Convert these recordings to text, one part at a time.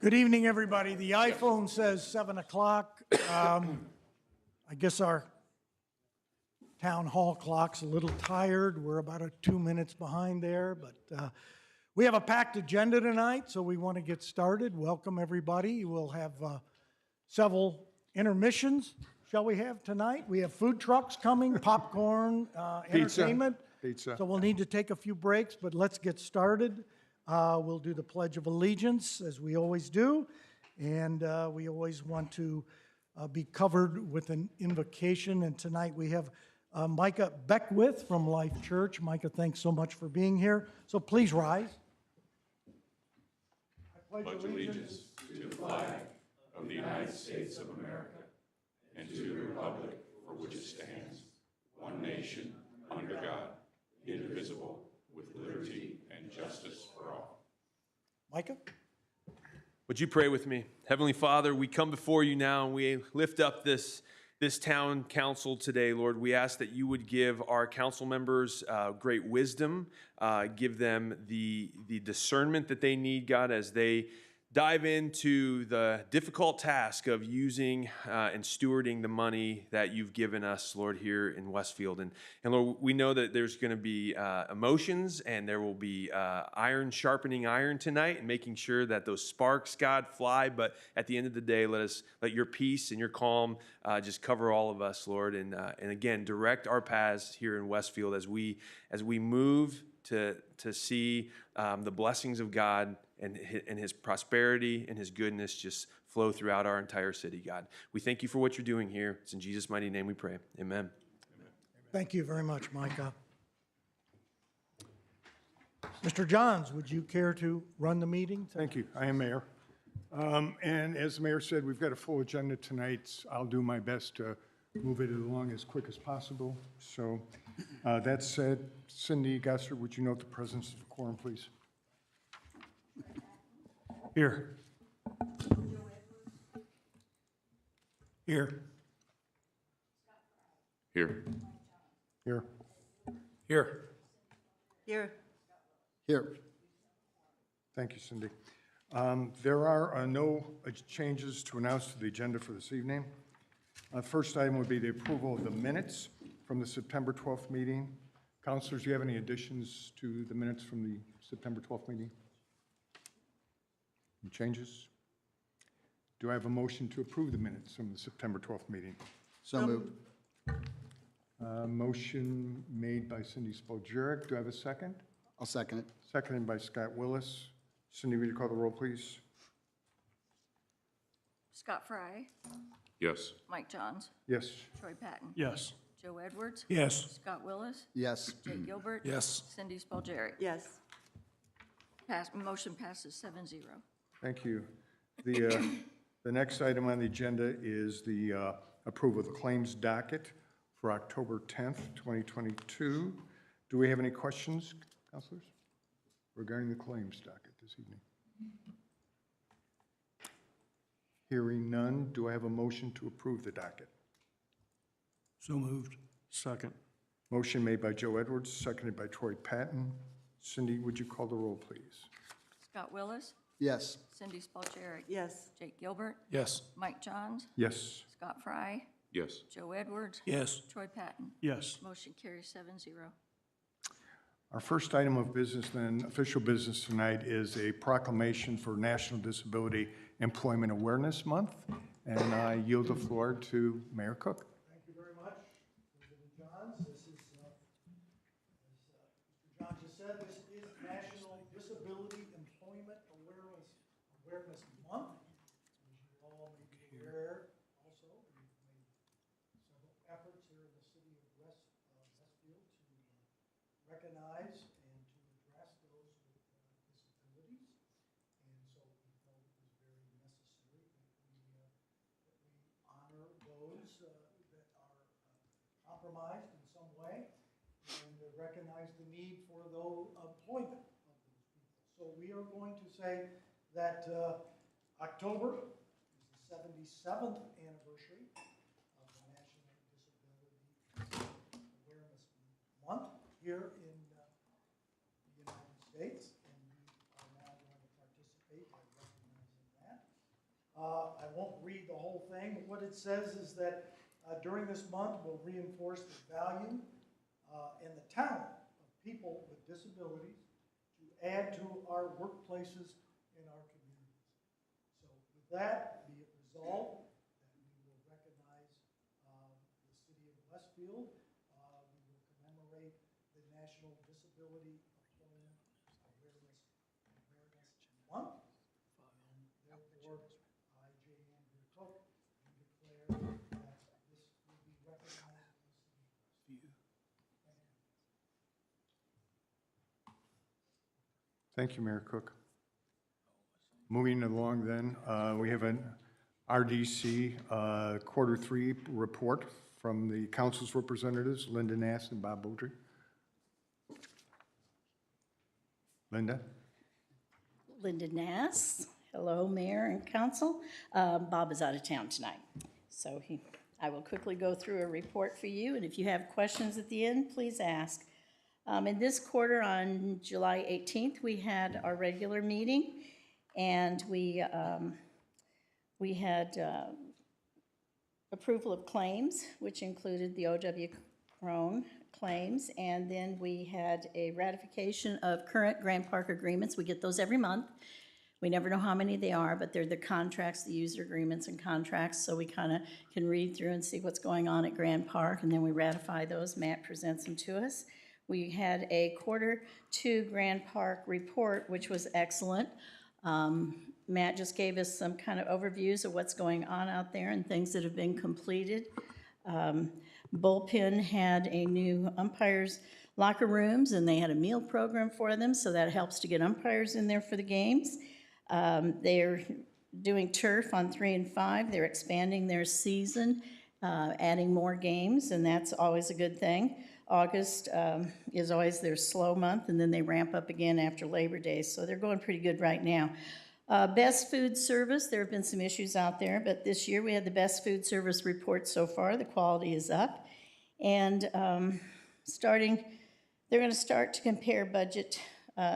Good evening, everybody. The iPhone says 7 o'clock. I guess our town hall clock's a little tired. We're about 2 minutes behind there, but we have a packed agenda tonight, so we want to get started. Welcome, everybody. We'll have several intermissions, shall we have tonight? We have food trucks coming, popcorn, entertainment. Pizza. So we'll need to take a few breaks, but let's get started. We'll do the Pledge of Allegiance, as we always do, and we always want to be covered with an invocation, and tonight we have Micah Beckwith from Life Church. Micah, thanks so much for being here. So please rise. I pledge allegiance to the flag of the United States of America and to the republic for which it stands, one nation, under God, indivisible, with liberty and justice for all. Micah? Would you pray with me? Heavenly Father, we come before you now and we lift up this town council today, Lord. We ask that you would give our council members great wisdom, give them the discernment that they need, God, as they dive into the difficult task of using and stewarding the money that you've given us, Lord, here in Westfield. And Lord, we know that there's going to be emotions and there will be iron sharpening iron tonight and making sure that those sparks, God, fly. But at the end of the day, let your peace and your calm just cover all of us, Lord. And again, direct our paths here in Westfield as we move to see the blessings of God and his prosperity and his goodness just flow throughout our entire city, God. We thank you for what you're doing here. It's in Jesus' mighty name we pray. Amen. Thank you very much, Micah. Mr. Johns, would you care to run the meeting? Thank you. I am Mayor. And as the Mayor said, we've got a full agenda tonight. I'll do my best to move it along as quick as possible. So that said, Cindy Gasser, would you note the presence of a quorum, please? Here. Here. Here. Here. Here. Here. Here. Thank you, Cindy. There are no changes to announce to the agenda for this evening. First item would be the approval of the minutes from the September 12th meeting. Councilors, do you have any additions to the minutes from the September 12th meeting? Any changes? Do I have a motion to approve the minutes from the September 12th meeting? So moved. Motion made by Cindy Spoljarek. Do I have a second? I'll second it. Seconded by Scott Willis. Cindy, will you call the roll, please? Scott Fry, Yes. Mike Johns, Yes. Troy Patton. Yes. Joe Edwards. Yes. Scott Willis. Yes. Jake Gilbert. Yes. Cindy Spalgeri. Yes. Motion passes 7-0. Thank you. The next item on the agenda is the approval of the claims docket for October 10th, 2022. Do we have any questions, councilors, regarding the claims docket this evening? Hearing none, do I have a motion to approve the docket? So moved. Second. Motion made by Joe Edwards, seconded by Troy Patton. Cindy, would you call the roll, please? Scott Willis, Yes. Cindy Spalgeri. Yes. Jake Gilbert, Yes. Mike Johns, Yes. Scott Fry, Yes. Joe Edwards. Yes. Troy Patton. Yes. Motion carries 7-0. Our first item of business, then, official business tonight, is a proclamation for National Disability Employment Awareness Month, and I yield the floor to Mayor Cook. Thank you very much, President Johns. This is, as Mr. Johns just said, this is National Disability Employment Awareness Month. As you all may be aware, also, we've made several efforts here in the city of Westfield to recognize and to address those with disabilities. And so we felt it was very necessary that we honor those that are compromised in some way and recognize the need for the employment of those people. So we are going to say that October is the 77th anniversary of the National Disability Awareness Month here in the United States, and we are now going to participate by recognizing that. I won't read the whole thing, but what it says is that during this month, we'll reinforce the value and the talent of people with disabilities to add to our workplaces in our communities. So with that, be it resolved that we will recognize the city of Westfield. We will commemorate the National Disability Employment Awareness Month. And therefore, I, J. Andrew Cook, declare that this will be recognized in the city of Westfield. Thank you, Mayor Cook. Moving along then, we have an RDC Quarter 3 report from the council's representatives, Linda Nass and Bob Beaudry. Linda? Linda Nass. Hello, Mayor and Council. Bob is out of town tonight, so I will quickly go through a report for you, and if you have questions at the end, please ask. In this quarter, on July 18th, we had our regular meeting, and we had approval of claims, which included the O.W. Crone claims, and then we had a ratification of current Grand Park agreements. We get those every month. We never know how many they are, but they're the contracts, the user agreements and contracts, so we kind of can read through and see what's going on at Grand Park, and then we ratify those. Matt presents them to us. We had a Quarter 2 Grand Park report, which was excellent. Matt just gave us some kind of overviews of what's going on out there and things that have been completed. Bullpen had a new umpires locker rooms, and they had a meal program for them, so that helps to get umpires in there for the games. They're doing turf on 3 and 5. They're expanding their season, adding more games, and that's always a good thing. August is always their slow month, and then they ramp up again after Labor Day, so they're going pretty good right now. Best food service, there have been some issues out there, but this year we had the best food service report so far. The quality is up. And they're going to start to compare budget,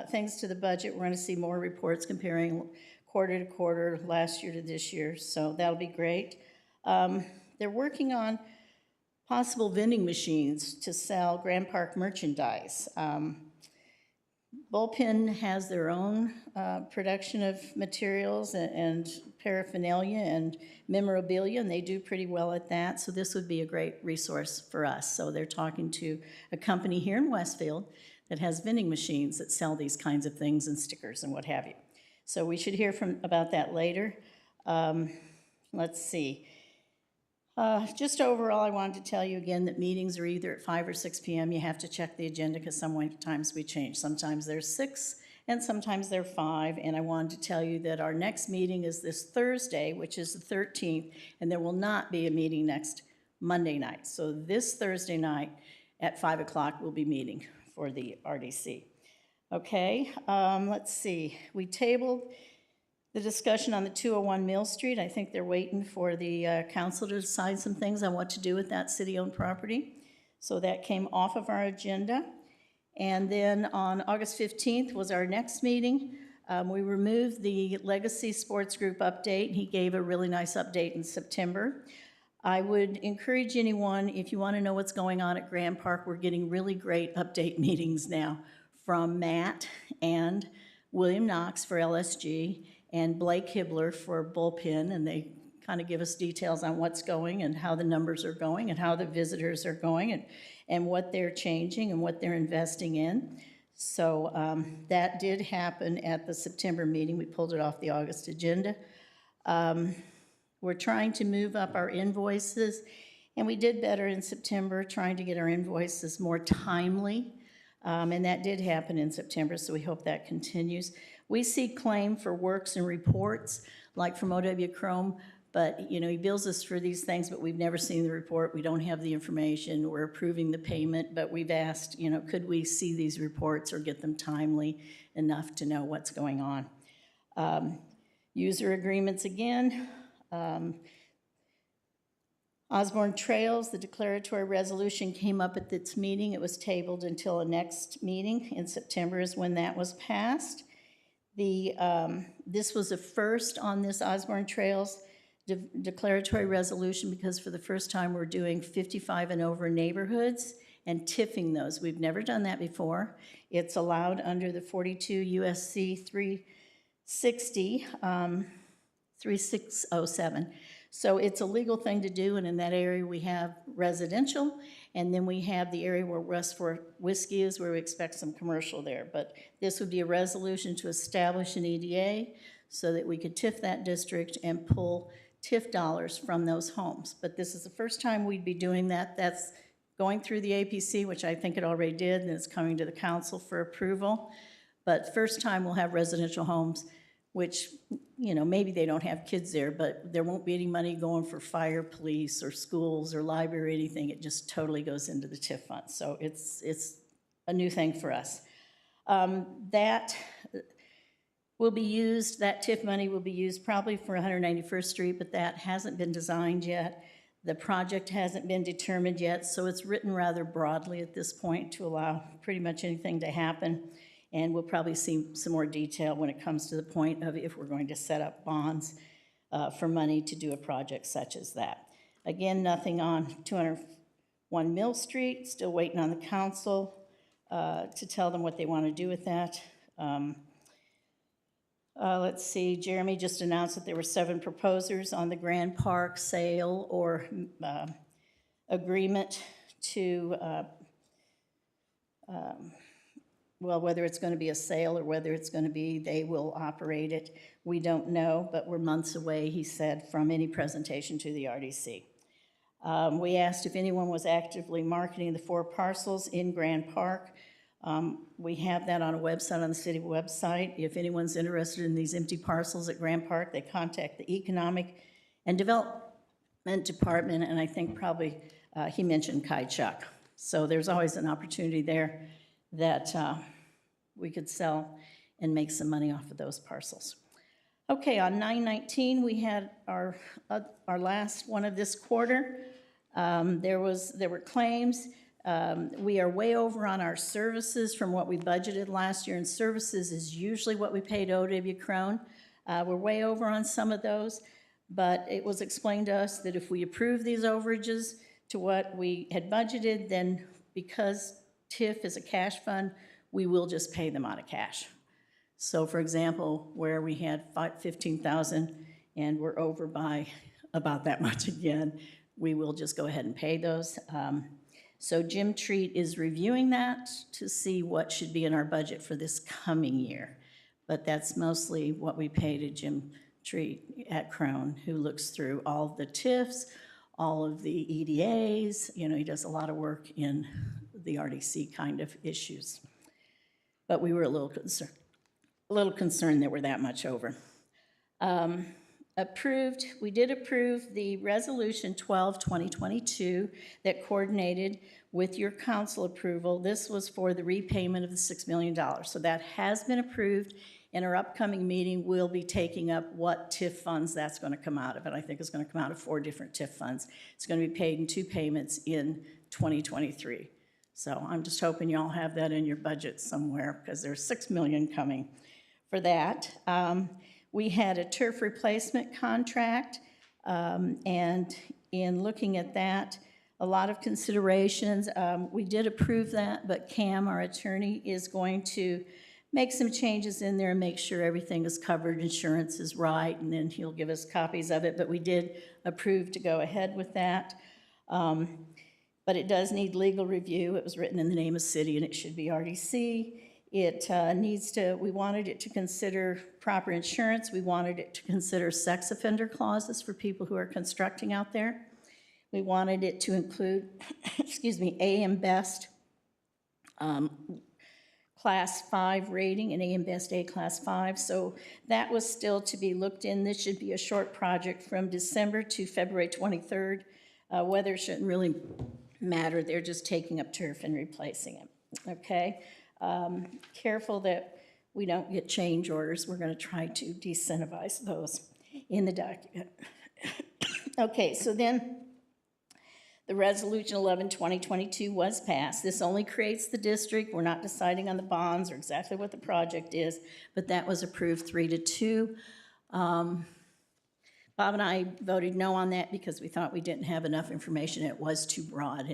things to the budget. We're going to see more reports comparing quarter to quarter, last year to this year, so that'll be great. They're working on possible vending machines to sell Grand Park merchandise. Bullpen has their own production of materials and paraphernalia and memorabilia, and they do pretty well at that, so this would be a great resource for us. So they're talking to a company here in Westfield that has vending machines that sell these kinds of things and stickers and what have you. So we should hear about that later. Let's see. Just overall, I wanted to tell you again that meetings are either at 5 or 6 p.m. You have to check the agenda because sometimes we change. Sometimes they're 6 and sometimes they're 5. And I wanted to tell you that our next meeting is this Thursday, which is the 13th, and there will not be a meeting next Monday night. So this Thursday night at 5 o'clock we'll be meeting for the RDC. Okay, let's see. We tabled the discussion on the 201 Mill Street. I think they're waiting for the council to decide some things on what to do with that city-owned property. So that came off of our agenda. And then on August 15th was our next meeting. We removed the Legacy Sports Group update. He gave a really nice update in September. I would encourage anyone, if you want to know what's going on at Grand Park, we're getting really great update meetings now from Matt and William Knox for LSG and Blake Hibbler for Bullpen, and they kind of give us details on what's going and how the numbers are going and how the visitors are going and what they're changing and what they're investing in. So that did happen at the September meeting. We pulled it off the August agenda. We're trying to move up our invoices, and we did better in September, trying to get our invoices more timely, and that did happen in September, so we hope that continues. We see claim for works and reports, like from O.W. Crone, but, you know, he bills us for these things, but we've never seen the report. We don't have the information. We're approving the payment, but we've asked, you know, could we see these reports or get them timely enough to know what's going on? User agreements again. Osborne Trails, the declaratory resolution came up at this meeting. It was tabled until the next meeting in September is when that was passed. This was a first on this Osborne Trails declaratory resolution because for the first time, we're doing 55 and over neighborhoods and TIFing those. We've never done that before. It's allowed under the 42 USC 360, 3607. So it's a legal thing to do, and in that area, we have residential, and then we have the area where Westfield Whiskey is, where we expect some commercial there. But this would be a resolution to establish an EDA so that we could TIF that district and pull TIF dollars from those homes. But this is the first time we'd be doing that. That's going through the APC, which I think it already did, and it's coming to the council for approval. But first time we'll have residential homes, which, you know, maybe they don't have kids there, but there won't be any money going for fire, police, or schools, or library, or anything. It just totally goes into the TIF fund. So it's a new thing for us. That will be used, that TIF money will be used probably for 191st Street, but that hasn't been designed yet. The project hasn't been determined yet, so it's written rather broadly at this point to allow pretty much anything to happen. And we'll probably see some more detail when it comes to the point of if we're going to set up bonds for money to do a project such as that. Again, nothing on 201 Mill Street, still waiting on the council to tell them what they want to do with that. Let's see, Jeremy just announced that there were 7 proposers on the Grand Park sale or agreement to, well, whether it's going to be a sale or whether it's going to be they will operate it, we don't know, but we're months away, he said, from any presentation to the RDC. We asked if anyone was actively marketing the 4 parcels in Grand Park. We have that on a website, on the city website. If anyone's interested in these empty parcels at Grand Park, they contact the Economic and Development Department, and I think probably he mentioned Kai Chuck. So there's always an opportunity there that we could sell and make some money off of those parcels. Okay, on 9/19, we had our last one of this quarter. There were claims. We are way over on our services from what we budgeted last year, and services is usually what we paid O.W. Crone. We're way over on some of those, but it was explained to us that if we approve these overages to what we had budgeted, then because TIF is a cash fund, we will just pay them out of cash. So for example, where we had 15,000 and we're over by about that much again, we will just go ahead and pay those. So Jim Treat is reviewing that to see what should be in our budget for this coming year. But that's mostly what we pay to Jim Treat at Crone, who looks through all of the TIFs, all of the EDAs. You know, he does a lot of work in the RDC kind of issues. But we were a little concerned that we're that much over. We did approve the Resolution 12-2022 that coordinated with your council approval. This was for the repayment of the $6 million. So that has been approved. In our upcoming meeting, we'll be taking up what TIF funds that's going to come out of. And I think it's going to come out of 4 different TIF funds. It's going to be paid in 2 payments in 2023. So I'm just hoping you all have that in your budget somewhere because there's $6 million coming for that. We had a turf replacement contract, and in looking at that, a lot of considerations. We did approve that, but Cam, our attorney, is going to make some changes in there and make sure everything is covered, insurance is right, and then he'll give us copies of it. But we did approve to go ahead with that. But it does need legal review. It was written in the name of city, and it should be RDC. We wanted it to consider proper insurance. We wanted it to consider sex offender clauses for people who are constructing out there. We wanted it to include, AM Best Class 5 rating and AM Best A Class 5. So that was still to be looked in. This should be a short project from December to February 23rd. Weather shouldn't really matter. They're just taking up turf and replacing it, okay? Careful that we don't get change orders. We're going to try to disincentivize those in the document. Okay, so then The Resolution 11/2022 was passed. This only creates the district. We're not deciding on the bonds or exactly what the project is, but that was approved 3-2. Bob and I voted no on that because we thought we didn't have enough information. It was too broad.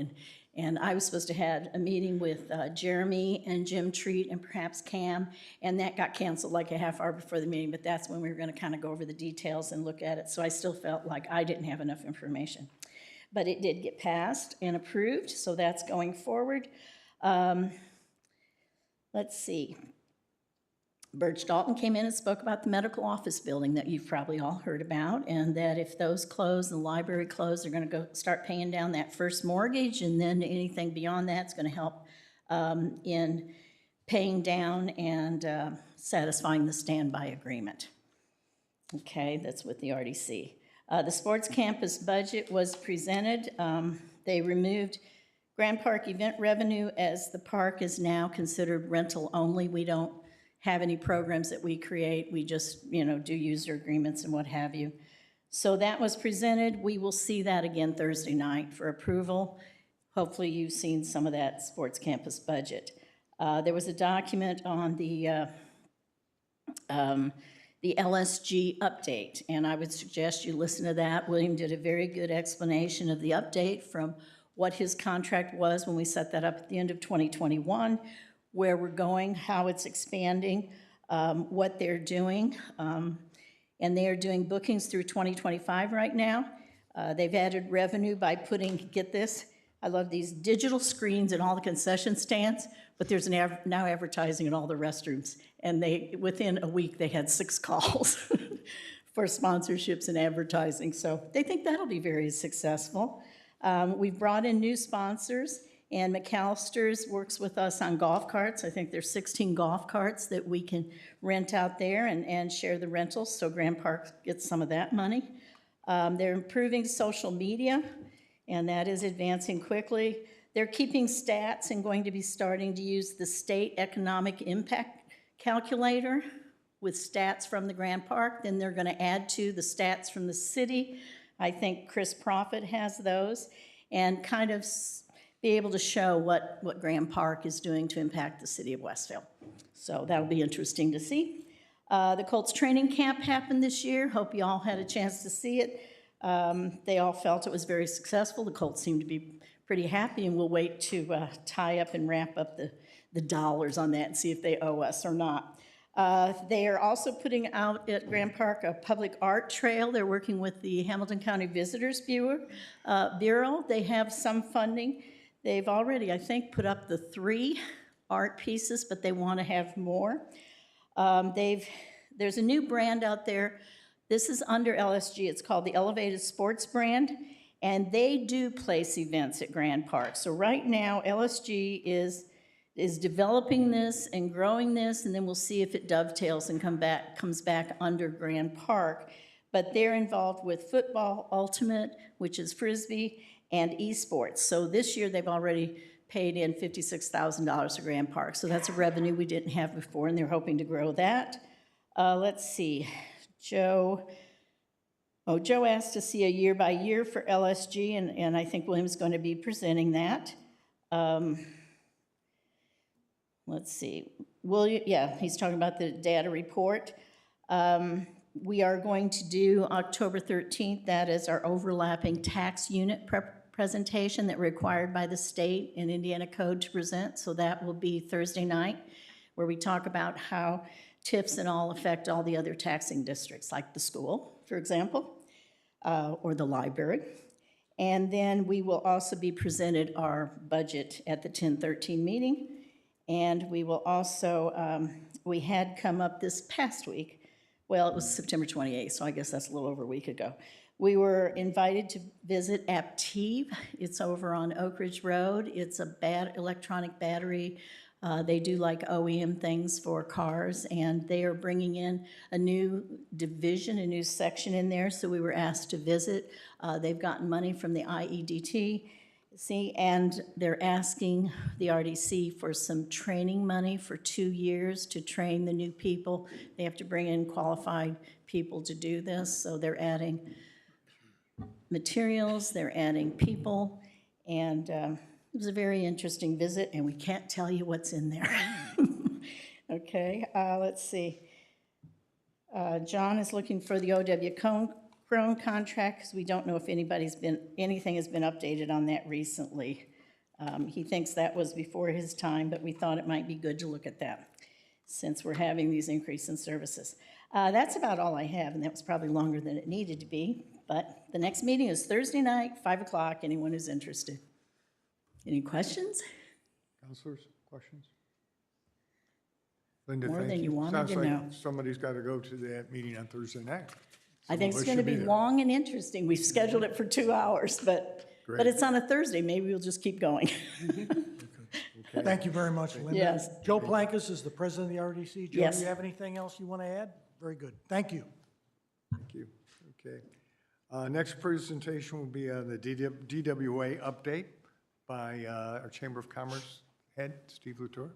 And I was supposed to have a meeting with Jeremy and Jim Treat and perhaps Cam, and that got canceled like a half hour before the meeting, but that's when we were going to kind of go over the details and look at it. So I still felt like I didn't have enough information. But it did get passed and approved, so that's going forward. Let's see. Birch Dalton came in and spoke about the medical office building that you've probably all heard about, and that if those close and the library close, they're going to go start paying down that first mortgage, and then anything beyond that's going to help in paying down and satisfying the standby agreement. Okay, that's with the RDC. The sports campus budget was presented. They removed Grand Park event revenue as the park is now considered rental only. We don't have any programs that we create. We just, do user agreements and what have you. So that was presented. We will see that again Thursday night for approval. Hopefully you've seen some of that sports campus budget. There was a document on the LSG update, and I would suggest you listen to that. William did a very good explanation of the update from what his contract was when we set that up at the end of 2021, where we're going, how it's expanding, what they're doing. And they are doing bookings through 2025 right now. They've added revenue by putting, get this, I love these digital screens in all the concession stands, but there's now advertising in all the restrooms. And within a week, they had 6 calls for sponsorships and advertising. So they think that'll be very successful. We've brought in new sponsors, and McAllister's works with us on golf carts. I think there's 16 golf carts that we can rent out there and share the rentals, so Grand Park gets some of that money. They're improving social media, and that is advancing quickly. They're keeping stats and going to be starting to use the state economic impact calculator with stats from the Grand Park. Then they're going to add to the stats from the city. I think Chris Profit has those, and kind of be able to show what Grand Park is doing to impact the city of Westfield. So that'll be interesting to see. The Colts training camp happened this year. Hope you all had a chance to see it. They all felt it was very successful. The Colts seem to be pretty happy, and we'll wait to tie up and wrap up the dollars on that and see if they owe us or not. They are also putting out at Grand Park a public art trail. They're working with the Hamilton County Visitors Bureau. They have some funding. They've already, I think, put up the 3 art pieces, but they want to have more. There's a new brand out there. This is under LSG. It's called the Elevated Sports brand, and they do place events at Grand Park. So right now, LSG is developing this and growing this, and then we'll see if it dovetails and comes back under Grand Park. But they're involved with football, ultimate, which is Frisbee, and esports. So this year, they've already paid in $56,000 to Grand Park. So that's a revenue we didn't have before, and they're hoping to grow that. Let's see. Joe asked to see a year by year for LSG, and I think William's going to be presenting that. Let's see. He's talking about the data report. We are going to do October 13th. That is our overlapping tax unit presentation that we're required by the state and Indiana code to present. So that will be Thursday night, where we talk about how TIFs and all affect all the other taxing districts, like the school, for example, or the library. And then we will also be presented our budget at the 10/13 meeting. And we will also, we had come up this past week, well, it was September 28th, so I guess that's a little over a week ago. We were invited to visit Aptiv. It's over on Oak Ridge Road. It's a electronic battery. They do like OEM things for cars, and they are bringing in a new division, a new section in there, so we were asked to visit. They've gotten money from the IEDT, and they're asking the RDC for some training money for 2 years to train the new people. They have to bring in qualified people to do this, so they're adding materials, they're adding people, And it was a very interesting visit, and we can't tell you what's in there. Okay, let's see. John is looking for the O.W. Crone contract, because we don't know if anything has been updated on that recently. He thinks that was before his time, but we thought it might be good to look at that, since we're having these increase in services. That's about all I have, and that was probably longer than it needed to be, but the next meeting is Thursday night, 5 o'clock, anyone who's interested. Any questions? Counselors, questions? Linda, More thank than you wanted to Sounds know. like somebody's got to go to that meeting on Thursday night. I think Some it's of us going to should be there. long and interesting. We've scheduled it for 2 hours, but Great. it's on a Thursday. Maybe we'll just keep going. Thank you very much, Linda. Yes. Joe Plankus is the president of the RDC. Joe, Yes. do you have anything else you want to add? Very good. Thank you. Thank you. Okay. Next presentation will be the DWA update by our Chamber of Commerce head, Steve Latour.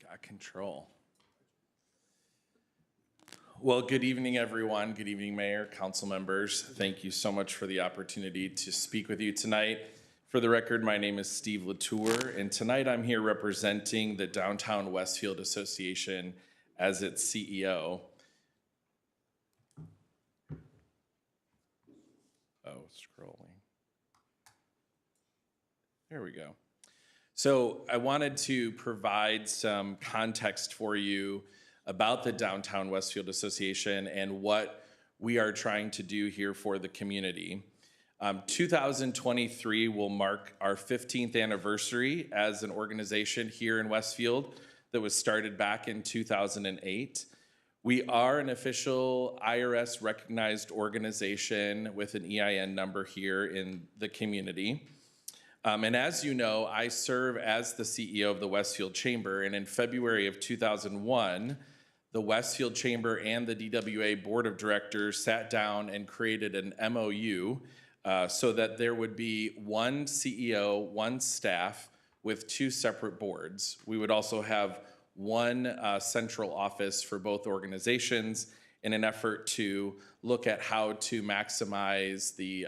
Got control. Well, good evening, everyone. Good evening, Mayor, council members. Thank you so much for the opportunity to speak with you tonight. For the record, my name is Steve Latour, and tonight I'm here representing the Downtown Westfield Association as its CEO. Oh, scrolling. There we go. So I wanted to provide some context for you about the Downtown Westfield Association and what we are trying to do here for the community. 2023 will mark our 15th anniversary as an organization here in Westfield that was started back in 2008. We are an official IRS recognized organization with an EIN number here in the community. And as you know, I serve as the CEO of the Westfield Chamber, and in February of 2001, the Westfield Chamber and the DWA Board of Directors sat down and created an MOU so that there would be one CEO, one staff with 2 separate boards. We would also have one central office for both organizations in an effort to look at how to maximize the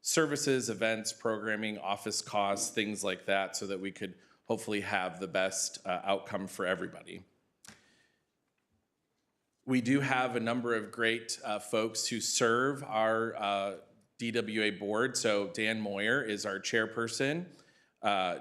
services, events, programming, office costs, things like that, so that we could hopefully have the best outcome for everybody. We do have a number of great folks who serve our DWA board. So Dan Moyer is our chairperson.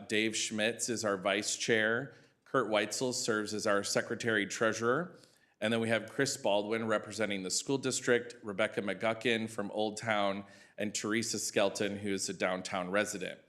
Dave Schmitz is our vice chair. Kurt Weitzel serves as our secretary treasurer. And then we have Chris Baldwin representing the school district, Rebecca McGuckin from Old Town, and Teresa Skelton, who is a downtown resident.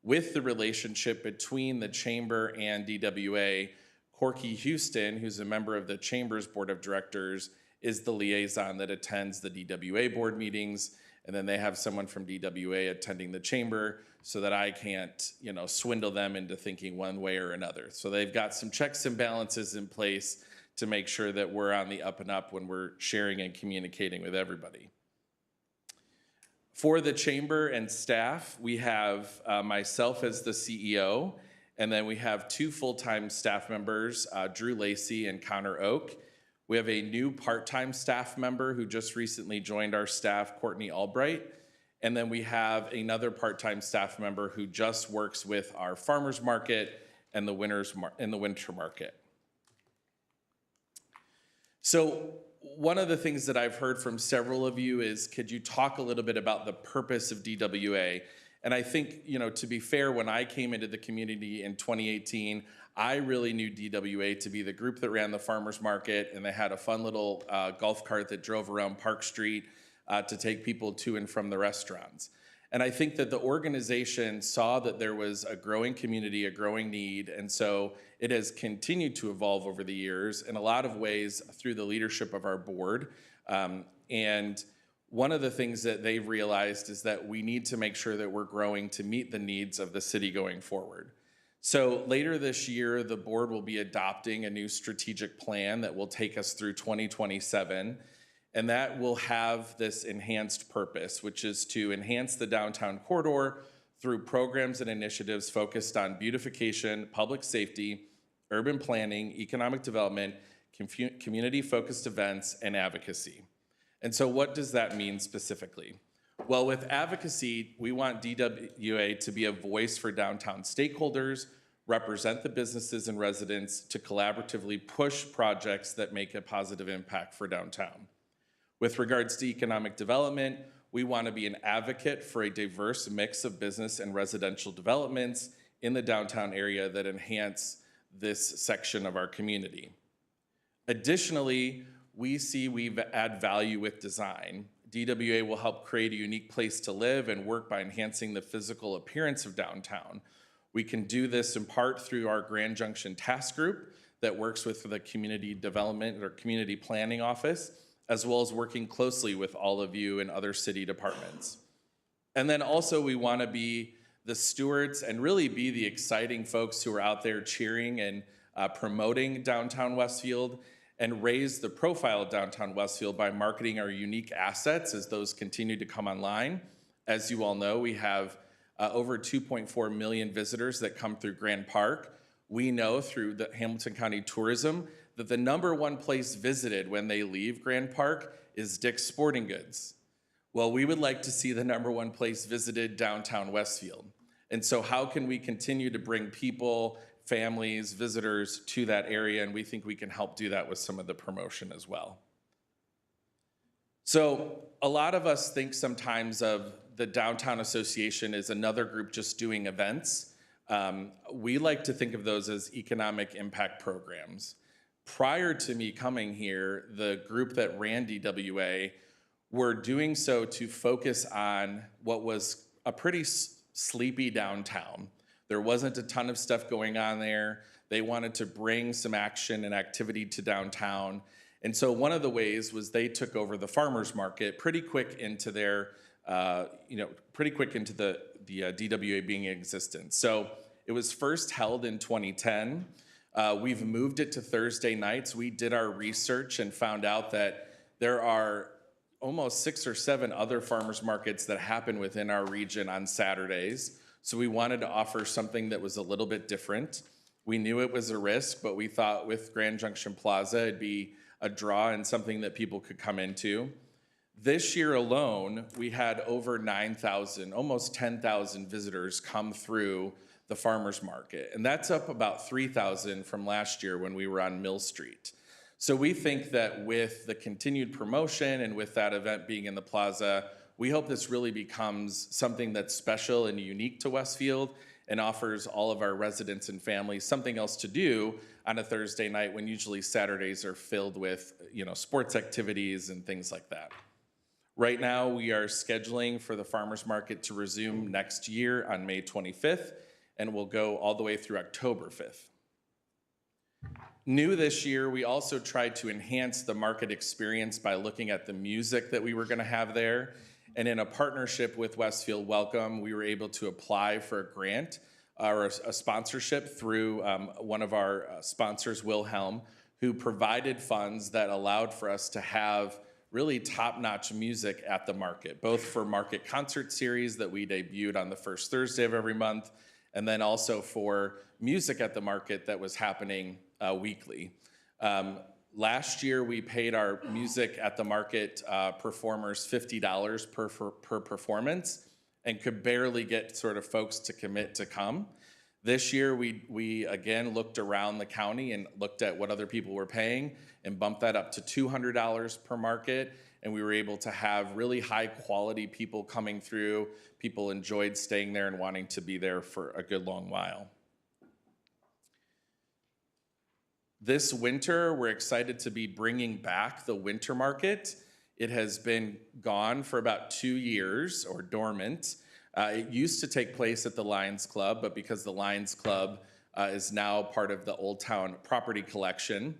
With the relationship between the Chamber and DWA, Corky Houston, who's a member of the Chamber's Board of Directors, is the liaison that attends the DWA board meetings, and then they have someone from DWA attending the Chamber so that I can't, swindle them into thinking one way or another. So they've got some checks and balances in place to make sure that we're on the up and up when we're sharing and communicating with everybody. For the Chamber and staff, we have myself as the CEO, and then we have 2 full-time staff members, Drew Lacey and Connor Oak. We have a new part-time staff member who just recently joined our staff, Courtney Albright. And then we have another part-time staff member who just works with our farmers market and the winter market. So one of the things that I've heard from several of you is, could you talk a little bit about the purpose of DWA? And I think, to be fair, when I came into the community in 2018, I really knew DWA to be the group that ran the farmers market, and they had a fun little golf cart that drove around Park Street to take people to and from the restaurants. And I think that the organization saw that there was a growing community, a growing need, and so it has continued to evolve over the years in a lot of ways through the leadership of our board. And one of the things that they've realized is that we need to make sure that we're growing to meet the needs of the city going forward. So later this year, the board will be adopting a new strategic plan that will take us through 2027. and that will have this enhanced purpose, which is to enhance the downtown corridor through programs and initiatives focused on beautification, public safety, urban planning, economic development, community-focused events, and advocacy. And so what does that mean specifically? Well, with advocacy, we want DWA to be a voice for downtown stakeholders, represent the businesses and residents to collaboratively push projects that make a positive impact for downtown. With regards to economic development, we want to be an advocate for a diverse mix of business and residential developments in the downtown area that enhance this section of our community. Additionally, we add value with design. DWA will help create a unique place to live and work by enhancing the physical appearance of downtown. We can do this in part through our Grand Junction Task Group that works with the Community Development or Community Planning Office, as well as working closely with all of you and other city departments. And then also we want to be the stewards and really be the exciting folks who are out there cheering and promoting downtown Westfield and raise the profile of downtown Westfield by marketing our unique assets as those continue to come online. As you all know, we have over 2.4 million visitors that come through Grand Park. We know through the Hamilton County Tourism that the #1 place visited when they leave Grand Park is Dick's Sporting Goods. Well, we would like to see the #1 place visited downtown Westfield. And so how can we continue to bring people, families, visitors to that area? And we think we can help do that with some of the promotion as well. So a lot of us think sometimes of the Downtown Association as another group just doing events. We like to think of those as economic impact programs. Prior to me coming here, the group that ran DWA were doing so to focus on what was a pretty sleepy downtown. There wasn't a ton of stuff going on there. They wanted to bring some action and activity to downtown. And so one of the ways was they took over the farmers market pretty quick into their, pretty quick into the DWA being in existence. So it was first held in 2010. We've moved it to Thursday nights. We did our research and found out that there are almost 6 or 7 other farmers markets that happen within our region on Saturdays. So we wanted to offer something that was a little bit different. We knew it was a risk, but we thought with Grand Junction Plaza, it'd be a draw and something that people could come into. This year alone, we had over 9,000, almost 10,000 visitors come through the farmers market. And that's up about 3,000 from last year when we were on Mill Street. So we think that with the continued promotion and with that event being in the plaza, we hope this really becomes something that's special and unique to Westfield and offers all of our residents and families something else to do on a Thursday night when usually Saturdays are filled with, sports activities and things like that. Right now, we are scheduling for the farmers market to resume next year on May 25th, and will go all the way through October 5th. New this year, we also tried to enhance the market experience by looking at the music that we were going to have there. And in a partnership with Westfield Welcome, we were able to apply for a grant or a sponsorship through one of our sponsors, Wilhelm, who provided funds that allowed for us to have really top-notch music at the market, both for market concert series that we debuted on the first Thursday of every month, and then also for music at the market that was happening weekly. Last year, we paid our music at the market performers $50 per performance and could barely get sort of folks to commit to come. This year, we again looked around the county and looked at what other people were paying and bumped that up to $200 per market. And we were able to have really high quality people coming through. People enjoyed staying there and wanting to be there for a good long while. This winter, we're excited to be bringing back the winter market. It has been gone for about 2 years or dormant. It used to take place at the Lions Club, but because the Lions Club is now part of the Old Town Property Collection,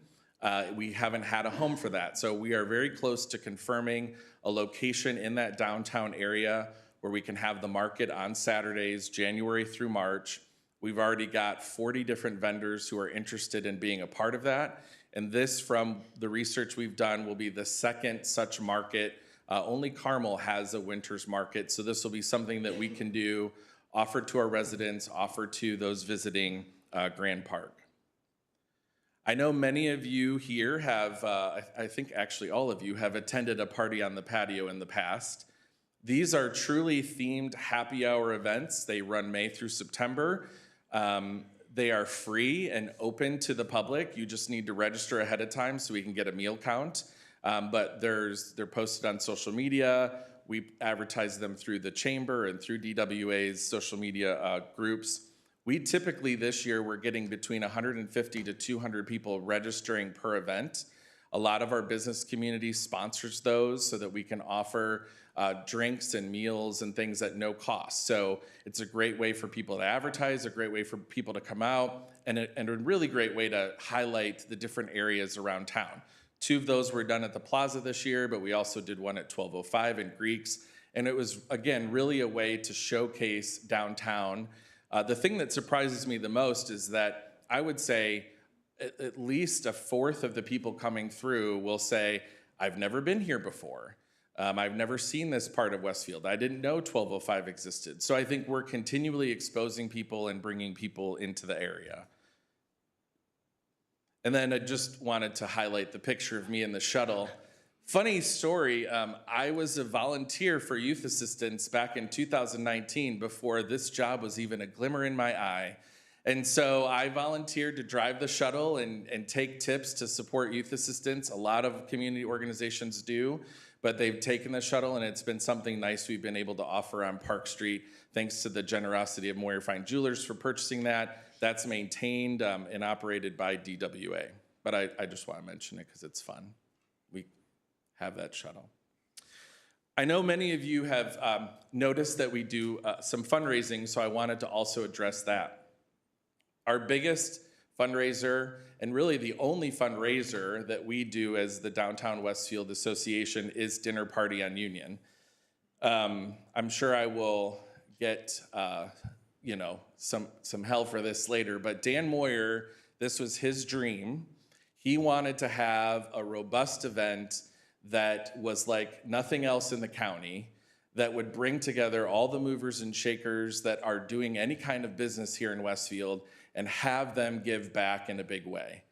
we haven't had a home for that. So we are very close to confirming a location in that downtown area where we can have the market on Saturdays, January through March. We've already got 40 different vendors who are interested in being a part of that. And this, from the research we've done, will be the second such market. Only Carmel has a winter's market, so this will be something that we can do, offer to our residents, offer to those visiting Grand Park. I know many of you here have, I think actually all of you have attended a party on the patio in the past. These are truly themed happy hour events. They run May through September. They are free and open to the public. You just need to register ahead of time so we can get a meal count. But they're posted on social media. We advertise them through the chamber and through DWA's social media groups. We typically this year, we're getting between 150 to 200 people registering per event. A lot of our business community sponsors those so that we can offer drinks and meals and things at no cost. So it's a great way for people to advertise, a great way for people to come out, and a really great way to highlight the different areas around town. 2 of those were done at the Plaza this year, but we also did one at 1205 in Greeks. And it was, again, really a way to showcase downtown. The thing that surprises me the most is that I would say at least a fourth of the people coming through will say, I've never been here before. I've never seen this part of Westfield. I didn't know 1205 existed. So I think we're continually exposing people and bringing people into the area. And then I just wanted to highlight the picture of me in the shuttle. Funny story, I was a volunteer for youth assistance back in 2019 before this job was even a glimmer in my eye. And so I volunteered to drive the shuttle and take tips to support youth assistance. A lot of community organizations do, but they've taken the shuttle and it's been something nice we've been able to offer on Park Street, thanks to the generosity of Moyer Fine Jewelers for purchasing that. That's maintained and operated by DWA. But I just want to mention it because it's fun. We have that shuttle. I know many of you have noticed that we do some fundraising, so I wanted to also address that. Our biggest fundraiser, and really the only fundraiser that we do as the Downtown Westfield Association, is Dinner Party on Union. I'm sure I will get some hell for this later, but Dan Moyer, this was his dream. He wanted to have a robust event that was like nothing else in the county, that would bring together all the movers and shakers that are doing any kind of business here in Westfield and have them give back in a big way.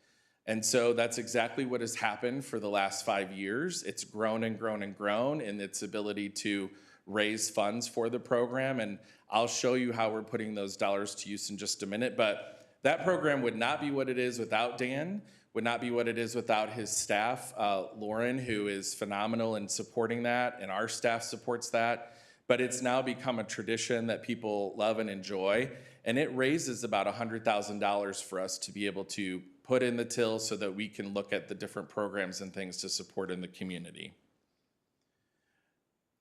And so that's exactly what has happened for the last 5 years. It's grown and grown and grown in its ability to raise funds for the program. And I'll show you how we're putting those dollars to use in just a minute. But that program would not be what it is without Dan, would not be what it is without his staff, Lauren, who is phenomenal in supporting that, and our staff supports that. But it's now become a tradition that people love and enjoy. And it raises about $100,000 for us to be able to put in the till so that we can look at the different programs and things to support in the community.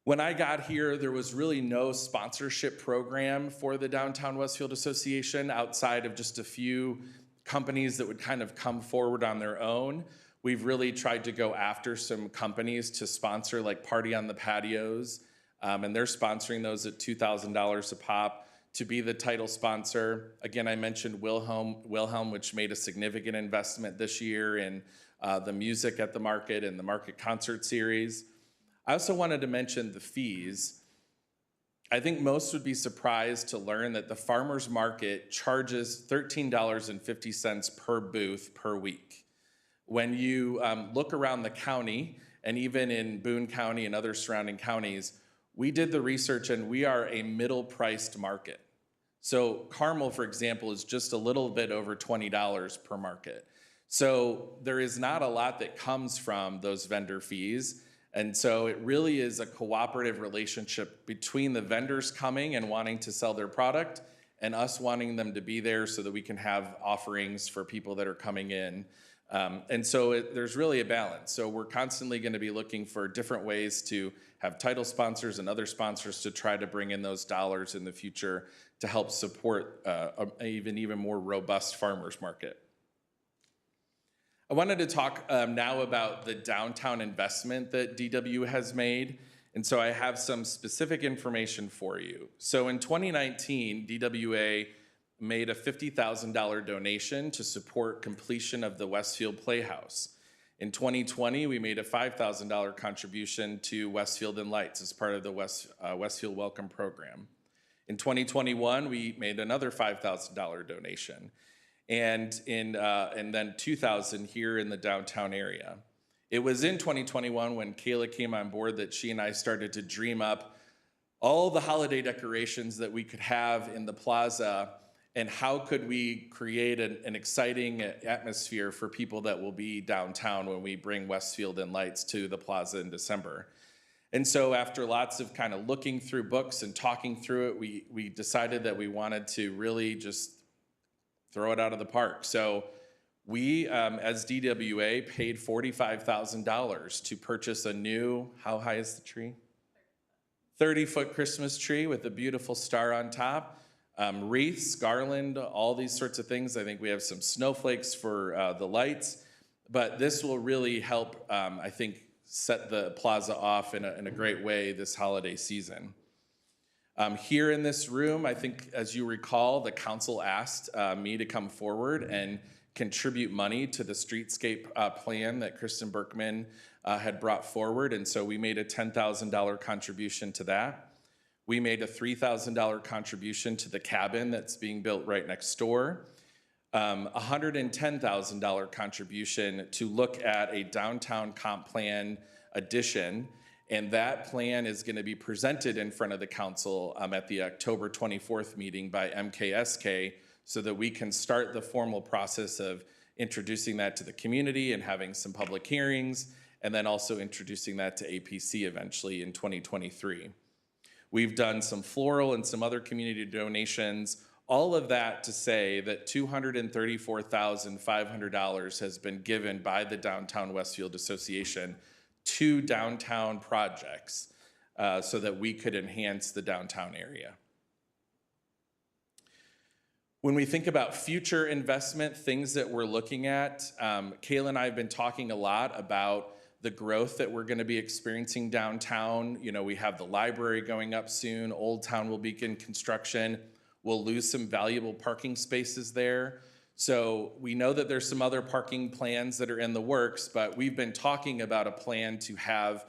When I got here, there was really no sponsorship program for the Downtown Westfield Association outside of just a few companies that would kind of come forward on their own. We've really tried to go after some companies to sponsor, like Party on the Patios, and they're sponsoring those at $2,000 a pop to be the title sponsor. Again, I mentioned Wilhelm, which made a significant investment this year in the music at the market and the market concert series. I also wanted to mention the fees. I think most would be surprised to learn that the farmers market charges $13.50 per booth per week. When you look around the county, and even in Boone County and other surrounding counties, we did the research and we are a middle-priced market. So Carmel, for example, is just a little bit over $20 per market. So there is not a lot that comes from those vendor fees. And so it really is a cooperative relationship between the vendors coming and wanting to sell their product and us wanting them to be there so that we can have offerings for people that are coming in. And so there's really a balance. So we're constantly going to be looking for different ways to have title sponsors and other sponsors to try to bring in those dollars in the future to help support an even more robust farmers market. I wanted to talk now about the downtown investment that DW has made. And so I have some specific information for you. So in 2019, DWA made a $50,000 donation to support completion of the Westfield Playhouse. In 2020, we made a $5,000 contribution to Westfield and Lights as part of the Westfield Welcome program. In 2021, we made another $5,000 donation, and then $2,000 here in the downtown area. It was in 2021 when Kayla came on board that she and I started to dream up all the holiday decorations that we could have in the plaza, and how could we create an exciting atmosphere for people that will be downtown when we bring Westfield and Lights to the plaza in December. And so after lots of kind of looking through books and talking through it, we decided that we wanted to really just throw it out of the park. So we, as DWA, paid $45,000 to purchase a new, how high is the tree? 30-foot Christmas tree with a beautiful star on top. Wreaths, garland, all these sorts of things. I think we have some snowflakes for the lights, but this will really help, I think, set the plaza off in a great way this holiday season. Here in this room, I think, as you recall, the council asked me to come forward and contribute money to the streetscape plan that Kristen Berkman had brought forward, and so we made a $10,000 contribution to that. We made a $3,000 contribution to the cabin that's being built right next door. $110,000 contribution to look at a downtown comp plan addition, and that plan is going to be presented in front of the council at the October 24th meeting by MKSK, so that we can start the formal process of introducing that to the community and having some public hearings, and then also introducing that to APC eventually in 2023. We've done some floral and some other community donations, all of that to say that $234,500 has been given by the Downtown Westfield Association to downtown projects so that we could enhance the downtown area. When we think about future investment, things that we're looking at, Kayla and I have been talking a lot about the growth that we're going to be experiencing downtown. You know, we have the library going up soon. Old Town will begin construction. We'll lose some valuable parking spaces there. So we know that there's some other parking plans that are in the works, but we've been talking about a plan to have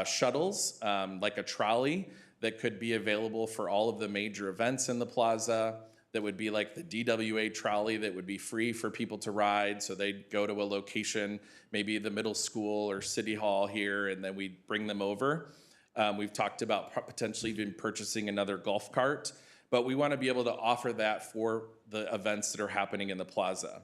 shuttles, like a trolley that could be available for all of the major events in the plaza. That would be like the DWA trolley that would be free for people to ride. So they'd go to a location, maybe the middle school or city hall here, and then we'd bring them over. We've talked about potentially even purchasing another golf cart, but we want to be able to offer that for the events that are happening in the plaza.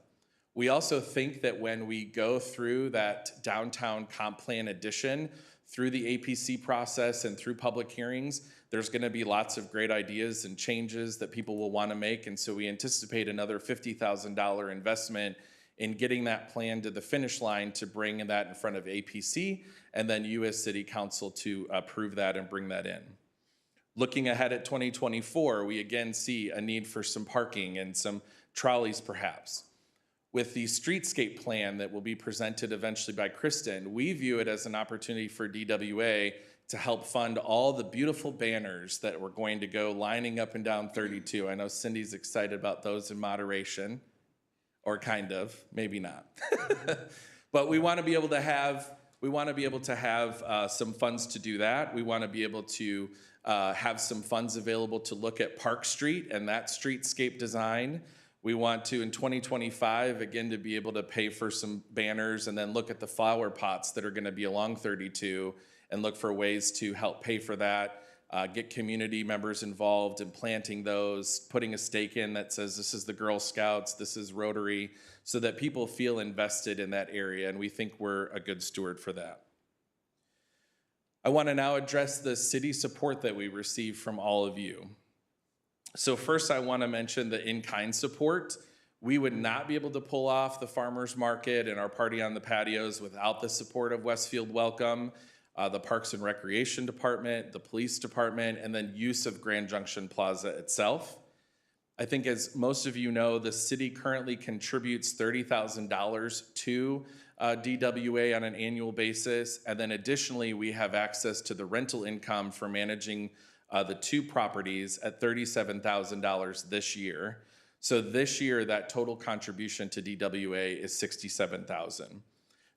We also think that when we go through that downtown comp plan addition, through the APC process and through public hearings, there's going to be lots of great ideas and changes that people will want to make, and so we anticipate another $50,000 investment in getting that plan to the finish line to bring that in front of APC, and then you as City Council to approve that and bring that in. Looking ahead at 2024, we again see a need for some parking and some trolleys perhaps. With the streetscape plan that will be presented eventually by Kristen, we view it as an opportunity for DWA to help fund all the beautiful banners that we're going to go lining up and down 32. I know Cindy's excited about those in moderation, or kind of, maybe not. But we want to be able to have some funds to do that. We want to be able to have some funds available to look at Park Street and that streetscape design. We want to, in 2025, again, to be able to pay for some banners and then look at the flower pots that are going to be along 32 and look for ways to help pay for that, get community members involved in planting those, putting a stake in that says this is the Girl Scouts, this is Rotary, so that people feel invested in that area, and we think we're a good steward for that. I want to now address the city support that we receive from all of you. So first, I want to mention the in-kind support. We would not be able to pull off the farmers market and our party on the patios without the support of Westfield Welcome, the Parks and Recreation Department, the Police Department, and then use of Grand Junction Plaza itself. I think as most of you know, the city currently contributes $30,000 to DWA on an annual basis, and then additionally, we have access to the rental income for managing the two properties at $37,000 this year. So this year, that total contribution to DWA is $67,000.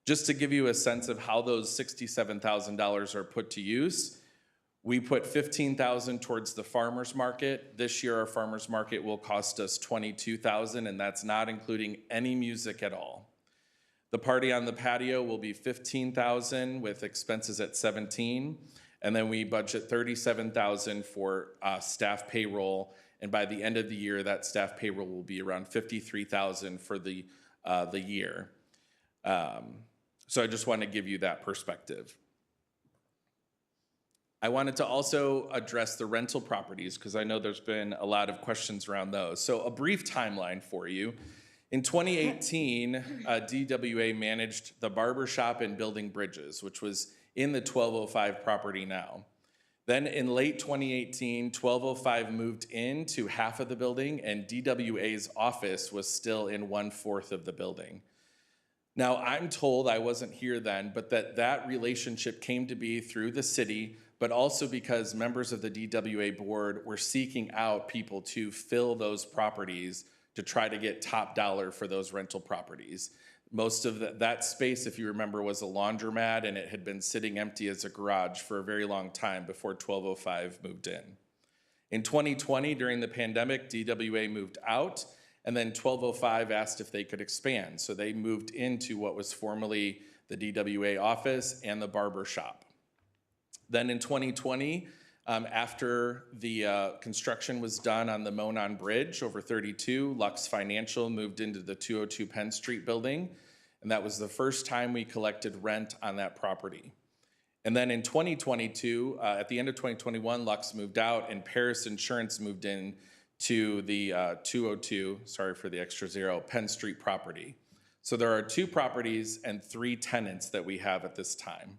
Just to give you a sense of how those $67,000 are put to use, we put $15,000 towards the farmer's market. This year, our farmer's market will cost us $22,000, and that's not including any music at all. The party on the patio will be $15,000 with expenses at $17,000, and then we budget $37,000 for staff payroll. And by the end of the year, that staff payroll will be around $53,000 for the year. So I just want to give you that perspective. I wanted to also address the rental properties because I know there's been a lot of questions around those. So a brief timeline for you. In 2018, DWA managed the barber shop and building bridges, which was in the 1205 property now. Then in late 2018, 1205 moved into half of the building and DWA's office was still in 1/4 of the building. Now, I'm told, I wasn't here then, but that relationship came to be through the city, but also because members of the DWA board were seeking out people to fill those properties to try to get top dollar for those rental properties. Most of that space, if you remember, was a laundromat, and it had been sitting empty as a garage for a very long time before 1205 moved in. In 2020, during the pandemic, DWA moved out, and then 1205 asked if they could expand. So they moved into what was formerly the DWA office and the barber shop. Then in 2020, after the construction was done on the Monon Bridge over 32, Lux Financial moved into the 202 Penn Street building, and that was the first time we collected rent on that property. And then in 2022, at the end of 2021, Lux moved out, and Paris Insurance moved in to the 202, sorry for the extra zero, Penn Street property. So there are 2 properties and 3 tenants that we have at this time.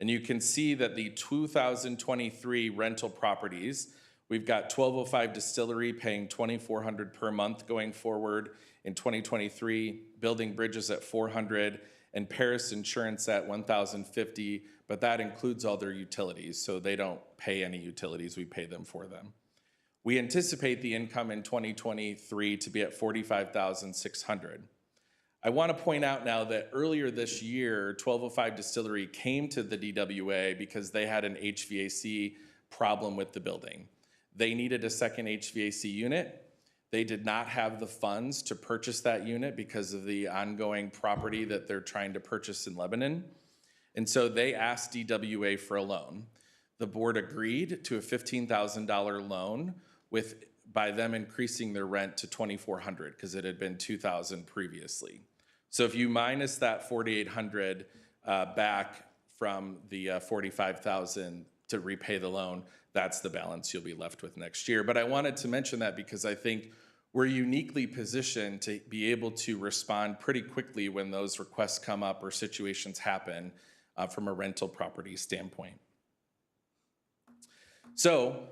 And you can see that the 2023 rental properties, we've got 1205 Distillery paying $2,400 per month going forward in 2023, Building Bridges at $400, and Paris Insurance at $1,050, but that includes all their utilities, so they don't pay any utilities, we pay them for them. We anticipate the income in 2023 to be at $45,600. I want to point out now that earlier this year, 1205 Distillery came to the DWA because they had an HVAC problem with the building. They needed a second HVAC unit. They did not have the funds to purchase that unit because of the ongoing property that they're trying to purchase in Lebanon. And so they asked DWA for a loan. The board agreed to a $15,000 loan by them increasing their rent to $2,400 because it had been $2,000 previously. So if you minus that $4,800 back from the $45,000 to repay the loan, that's the balance you'll be left with next year. But I wanted to mention that because I think we're uniquely positioned to be able to respond pretty quickly when those requests come up or situations happen from a rental property standpoint. So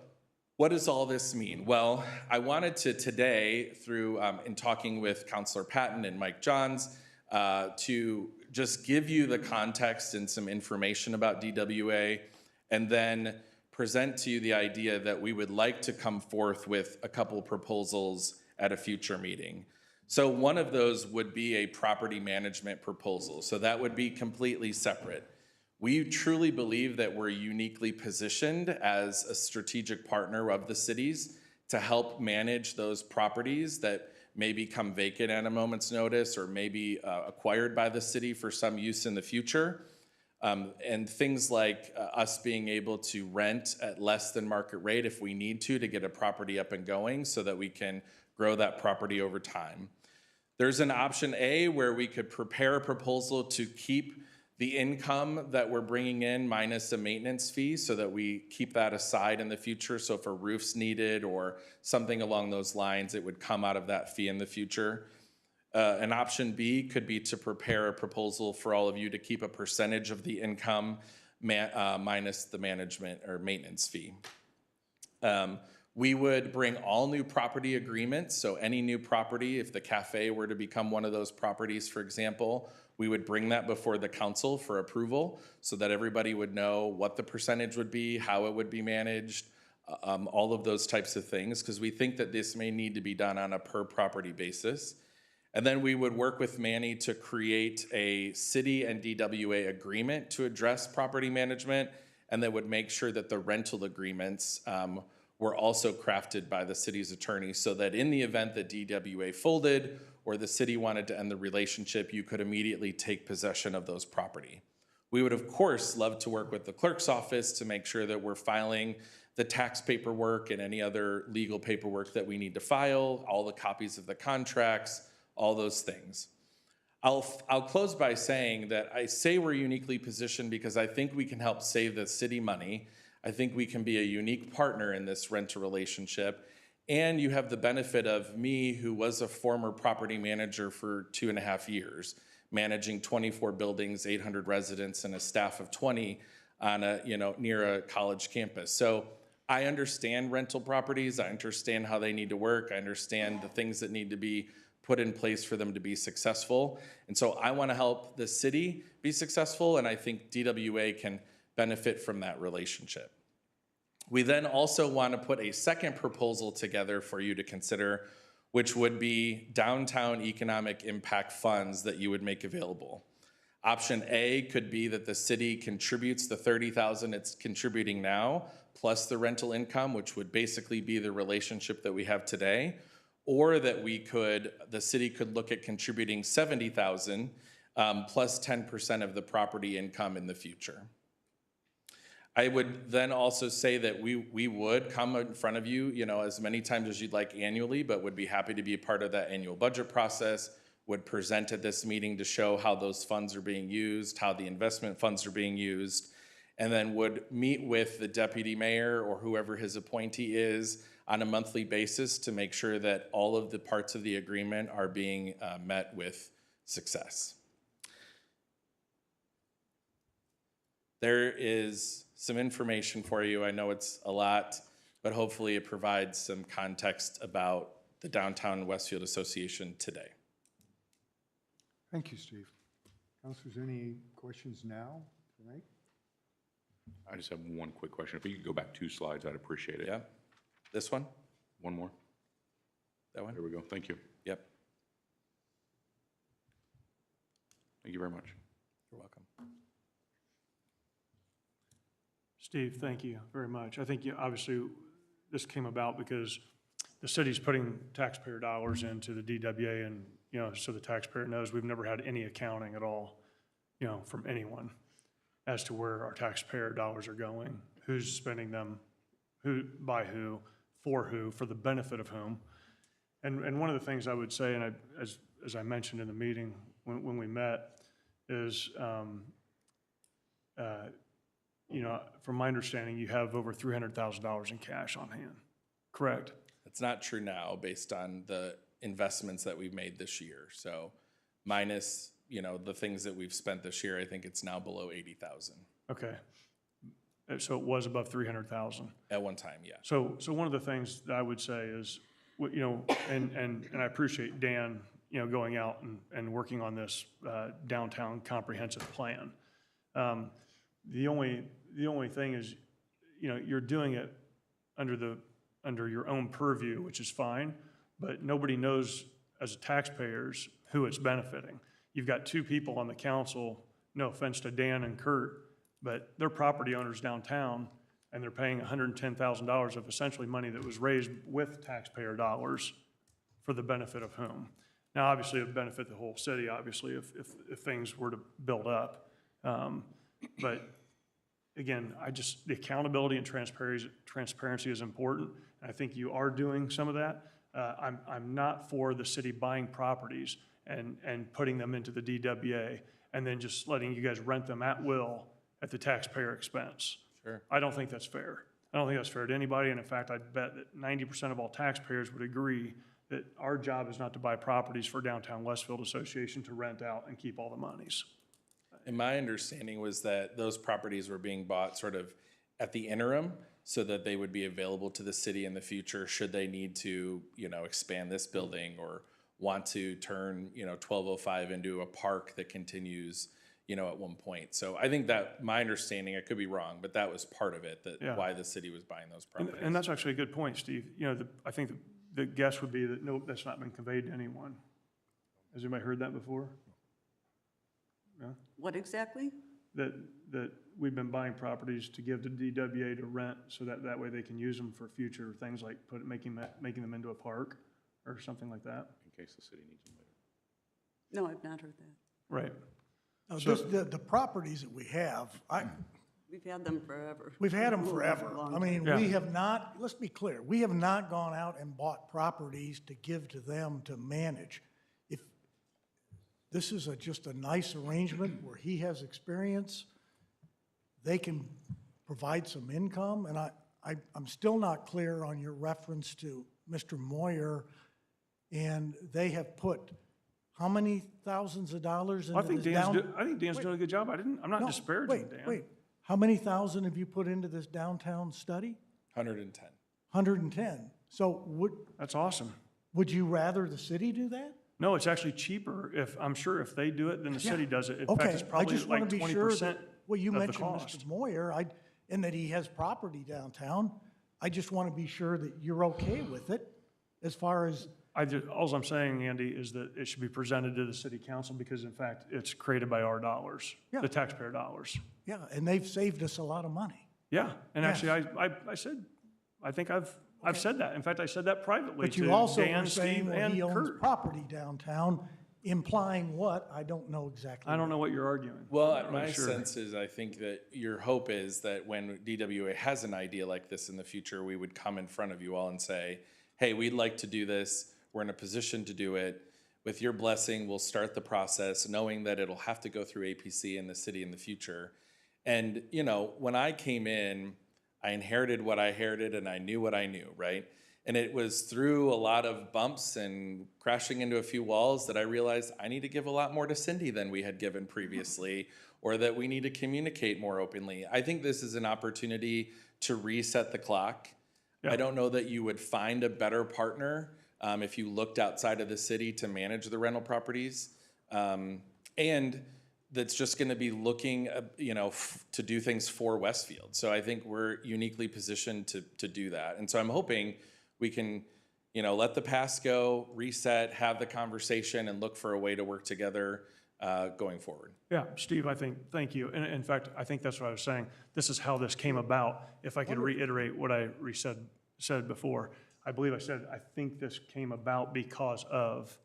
what does all this mean? Well, I wanted to today, through in talking with Councilor Patton and Mike Johns, to just give you the context and some information about DWA, and then present to you the idea that we would like to come forth with a couple proposals at a future meeting. So one of those would be a property management proposal. So that would be completely separate. We truly believe that we're uniquely positioned as a strategic partner of the cities to help manage those properties that may become vacant at a moment's notice or may be acquired by the city for some use in the future. And things like us being able to rent at less than market rate if we need to get a property up and going so that we can grow that property over time. There's an option A where we could prepare a proposal to keep the income that we're bringing in minus a maintenance fee so that we keep that aside in the future. So if a roof's needed or something along those lines, it would come out of that fee in the future. An option B could be to prepare a proposal for all of you to keep a percentage of the income minus the management or maintenance fee. We would bring all new property agreements. So any new property, if the cafe were to become one of those properties, for example, we would bring that before the council for approval so that everybody would know what the percentage would be, how it would be managed, all of those types of things, because we think that this may need to be done on a per property basis. And then we would work with Manny to create a city and DWA agreement to address property management, and that would make sure that the rental agreements were also crafted by the city's attorney, so that in the event that DWA folded or the city wanted to end the relationship, you could immediately take possession of those property. We would, of course, love to work with the clerk's office to make sure that we're filing the tax paperwork and any other legal paperwork that we need to file, all the copies of the contracts, all those things. I'll close by saying that I say we're uniquely positioned because I think we can help save the city money. I think we can be a unique partner in this rental relationship. And you have the benefit of me, who was a former property manager for 2.5 years, managing 24 buildings, 800 residents, and a staff of 20 on a, near a college campus. So I understand rental properties. I understand how they need to work. I understand the things that need to be put in place for them to be successful. And so I want to help the city be successful, and I think DWA can benefit from that relationship. We then also want to put a second proposal together for you to consider, which would be downtown economic impact funds that you would make available. Option A could be that the city contributes the $30,000 it's contributing now, plus the rental income, which would basically be the relationship that we have today. Or that the city could look at contributing $70,000 plus 10% of the property income in the future. I would then also say that we would come in front of you, as many times as you'd like annually, but would be happy to be a part of that annual budget process, would present at this meeting to show how those funds are being used, how the investment funds are being used, and then would meet with the deputy mayor or whoever his appointee is on a monthly basis to make sure that all of the parts of the agreement are being met with success. There is some information for you. I know it's a lot, but hopefully it provides some context about the Downtown Westfield Association today. Thank you, Steve. Councilors, any questions now, tonight? I just have one quick question. If you could go back 2 slides, I'd appreciate it. Yeah. This one? One more. That one? There we go. Thank you. Yep. Thank you very much. You're welcome. Steve, thank you very much. I think obviously this came about because the city's putting taxpayer dollars into the DWA, and so the taxpayer knows we've never had any accounting at all, from anyone as to where our taxpayer dollars are going, who's spending them, who by who, for the benefit of whom. And one of the things I would say, and as I mentioned in the meeting when we met, is from my understanding, you have over $300,000 in cash on hand, correct? It's not true now based on the investments that we've made this year. So minus, the things that we've spent this year, I think it's now below 80,000. Okay. So it was above 300,000. At one time, yeah. So one of the things that I would say is, and I appreciate Dan, going out and working on this downtown comprehensive plan. The only thing is, you're doing it under your own purview, which is fine, but nobody knows as taxpayers who it's benefiting. You've got 2 people on the council, no offense to Dan and Kurt, but they're property owners downtown, and they're paying $110,000 of essentially money that was raised with taxpayer dollars for the benefit of whom? Now, obviously, it would benefit the whole city, obviously, if things were to build up. But again, the accountability and transparency is important, and I think you are doing some of that. I'm not for the city buying properties and putting them into the DWA and then just letting you guys rent them at will at the taxpayer expense. Sure. I don't think that's fair. I don't think that's fair to anybody, and in fact, I'd bet that 90% of all taxpayers would agree that our job is not to buy properties for Downtown Westfield Association to rent out and keep all the monies. And my understanding was that those properties were being bought sort of at the interim so that they would be available to the city in the future should they need to, expand this building or want to turn, 1205 into a park that continues, at one point. So I think that, my understanding, I could be wrong, but that was part of it, that Yeah. why the city was buying those And, properties. and that's actually a good point, Steve. I think the guess would be that, no, that's not been conveyed to anyone. Has anybody heard that before? No? What exactly? That we've been buying properties to give to DWA to rent, so that way they can use them for future things like making them into a park or something like that. In case the city needs them later. No, I've not heard that. Right. Now, So- the properties that we have, We've had them forever. we've had them A forever. long I mean, Yeah. we have not, let's be clear, we have not gone out and bought properties to give to them to manage. If, this is just a nice arrangement where he has experience, they can provide some income, and I'm still not clear on your reference to Mr. Moyer, and they have put how many thousands of dollars into I think this Dan's doing a good job. I'm not No, disparaging Dan. Wait, how many thousand have you put into this downtown study? 110. 110. So That's awesome. would you rather the city do that? No, it's actually cheaper I'm sure if they do it, then the city does it. In fact, Okay, it's I probably just want like to be sure 20% that, well, you of the mentioned cost. Mr. Moyer, and that he has property downtown. I just want to be sure that you're okay with it as far as, All I'm saying, Andy, is that it should be presented to the city council because in fact, it's created by our dollars, Yeah. the taxpayer dollars. yeah, and they've saved us a lot of money. Yeah, and Yes. actually, I said, I think I've said that. In fact, I said that privately But you to also Dan, were saying, Steve, well, and he owns Kurt. property downtown, implying what? I don't know exactly. I don't know what you're arguing. Well, I'm not my sure. sense is, I think that your hope is that when DWA has an idea like this in the future, we would come in front of you all and say, hey, we'd like to do this. We're in a position to do it. With your blessing, we'll start the process, knowing that it'll have to go through APC and the city in the future. And, when I came in, I inherited what I inherited and I knew what I knew, right? And it was through a lot of bumps and crashing into a few walls that I realized I need to give a lot more to Cindy than we had given previously, or that we need to communicate more openly. I think this is an opportunity to reset the clock. Yeah. I don't know that you would find a better partner if you looked outside of the city to manage the rental properties. And that's just going to be looking, to do things for Westfield. So I think we're uniquely positioned to do that. And so I'm hoping we can, let the past go, reset, have the conversation, and look for a way to work together going forward. Yeah, Steve, thank you. And in fact, I think that's what I was saying. This is how this came about. If I could reiterate what I said before, I believe I said, I think this came about because of,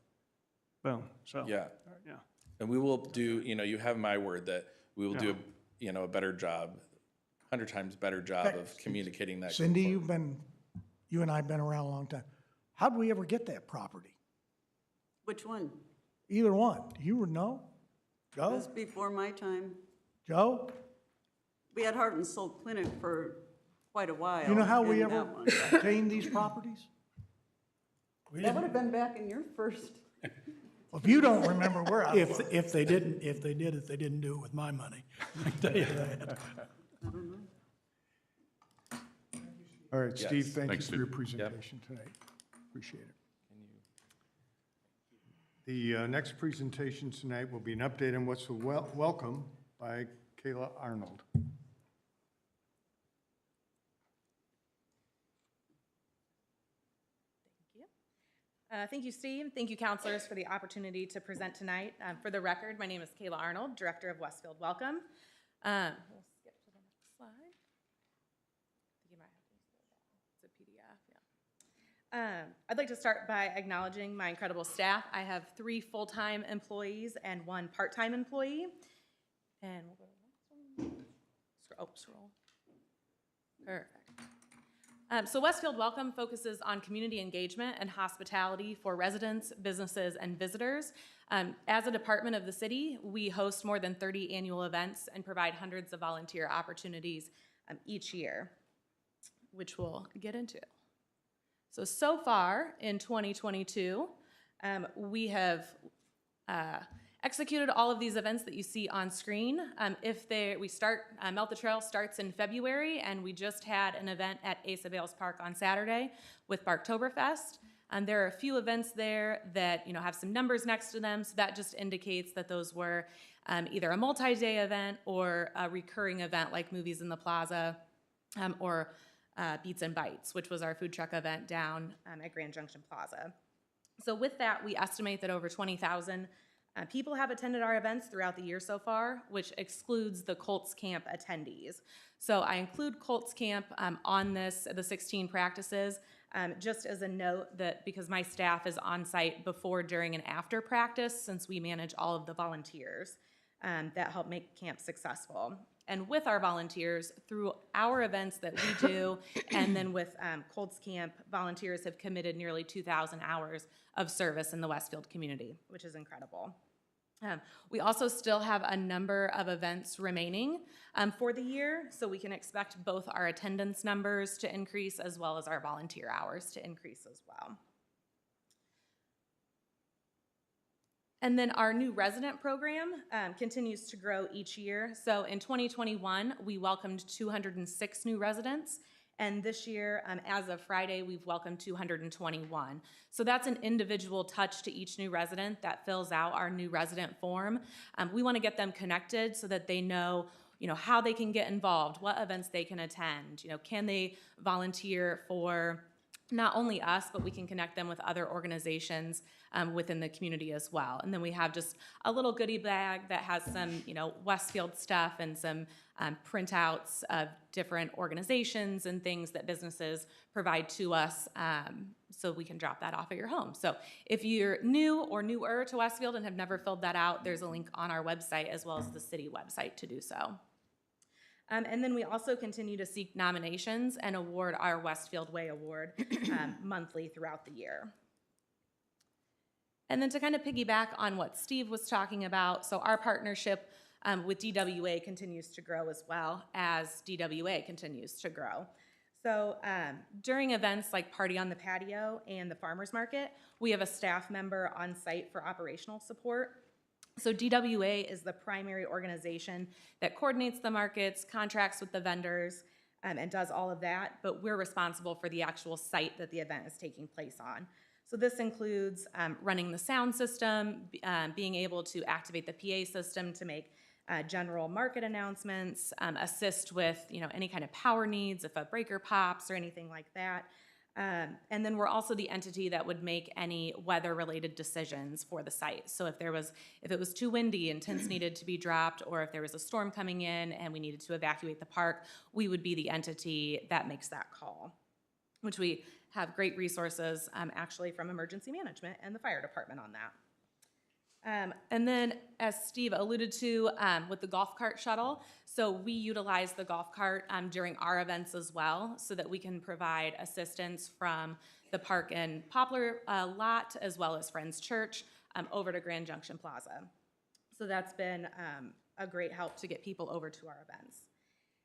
boom, so. Yeah. Yeah. And we will do, you have my word that we will do, a better job, 100 times better job of communicating that. Cindy, going forward. you and I have been around a long time. How'd we ever get that property? Which one? Either one. You would know? It was Joe? before my time. Joe? We had Heart and Soul Clinic for quite a while. You know how we and ever that one. obtained these properties? That would have been back in your first. Well, if you don't remember, we're out of luck. If they did it, they didn't do it with my money. I can tell you that. All right, Yes. Steve, thank you Thanks, for your Steve. presentation tonight. Appreciate it. The next presentation tonight will be an update on Westfield Welcome by Kayla Arnold. Thank you, Steve. Thank you, counselors, for the opportunity to present tonight. For the record, my name is Kayla Arnold, Director of Westfield Welcome. We'll skip to the next slide. I think you might have to slow down. It's a PDF, yeah. I'd like to start by acknowledging my incredible staff. I have 3 full-time employees and 1 part-time employee. And we'll go to the next one. Scroll. Perfect. So Westfield Welcome focuses on community engagement and hospitality for residents, businesses, and visitors. As a department of the city, we host more than 30 annual events and provide hundreds of volunteer opportunities each year, which we'll get into. So far in 2022, we have executed all of these events that you see on screen. Melt the Trail starts in February, and we just had an event at Asa Bales Park on Saturday with Barktoberfest. There are a few events there that, have some numbers next to them, so that just indicates that those were either a multi-day event or a recurring event like Movies in the Plaza, or Beats and Bites, which was our food truck event down at Grand Junction Plaza. So with that, we estimate that over 20,000 people have attended our events throughout the year so far, which excludes the Colts Camp attendees. So I include Colts Camp on this, the 16 practices, just as a note that because my staff is on site before, during, and after practice, since we manage all of the volunteers that help make camp successful. And with our volunteers, through our events that we do, and then with Colts Camp, volunteers have committed nearly 2,000 hours of service in the Westfield community, which is incredible. We also still have a number of events remaining for the year, so we can expect both our attendance numbers to increase as well as our volunteer hours to increase as well. And then our new resident program continues to grow each year. So in 2021, we welcomed 206 new residents. And this year, as of Friday, we've welcomed 221. So that's an individual touch to each new resident that fills out our new resident form. We want to get them connected so that they know, how they can get involved, what events they can attend, can they volunteer for not only us, but we can connect them with other organizations within the community as well. And then we have just a little goodie bag that has some, Westfield stuff and some printouts of different organizations and things that businesses provide to us, so we can drop that off at your home. So if you're new or newer to Westfield and have never filled that out, there's a link on our website as well as the city website to do so. And then we also continue to seek nominations and award our Westfield Way Award monthly throughout the year. And then to kind of piggyback on what Steve was talking about, so our partnership with DWA continues to grow as well as DWA continues to grow. So during events like Party on the Patio and the Farmers Market, we have a staff member on site for operational support. So DWA is the primary organization that coordinates the markets, contracts with the vendors, and does all of that, but we're responsible for the actual site that the event is taking place on. So this includes running the sound system, being able to activate the PA system to make general market announcements, assist with any kind of power needs if a breaker pops or anything like that. And then we're also the entity that would make any weather-related decisions for the site. So if it was too windy and tents needed to be dropped, or if there was a storm coming in and we needed to evacuate the park, we would be the entity that makes that call, which we have great resources actually from emergency management and the fire department on that. And then, as Steve alluded to with the golf cart shuttle, so we utilize the golf cart during our events as well, so that we can provide assistance from the Park and Poplar lot, as well as Friends Church, over to Grand Junction Plaza. So that's been a great help to get people over to our events.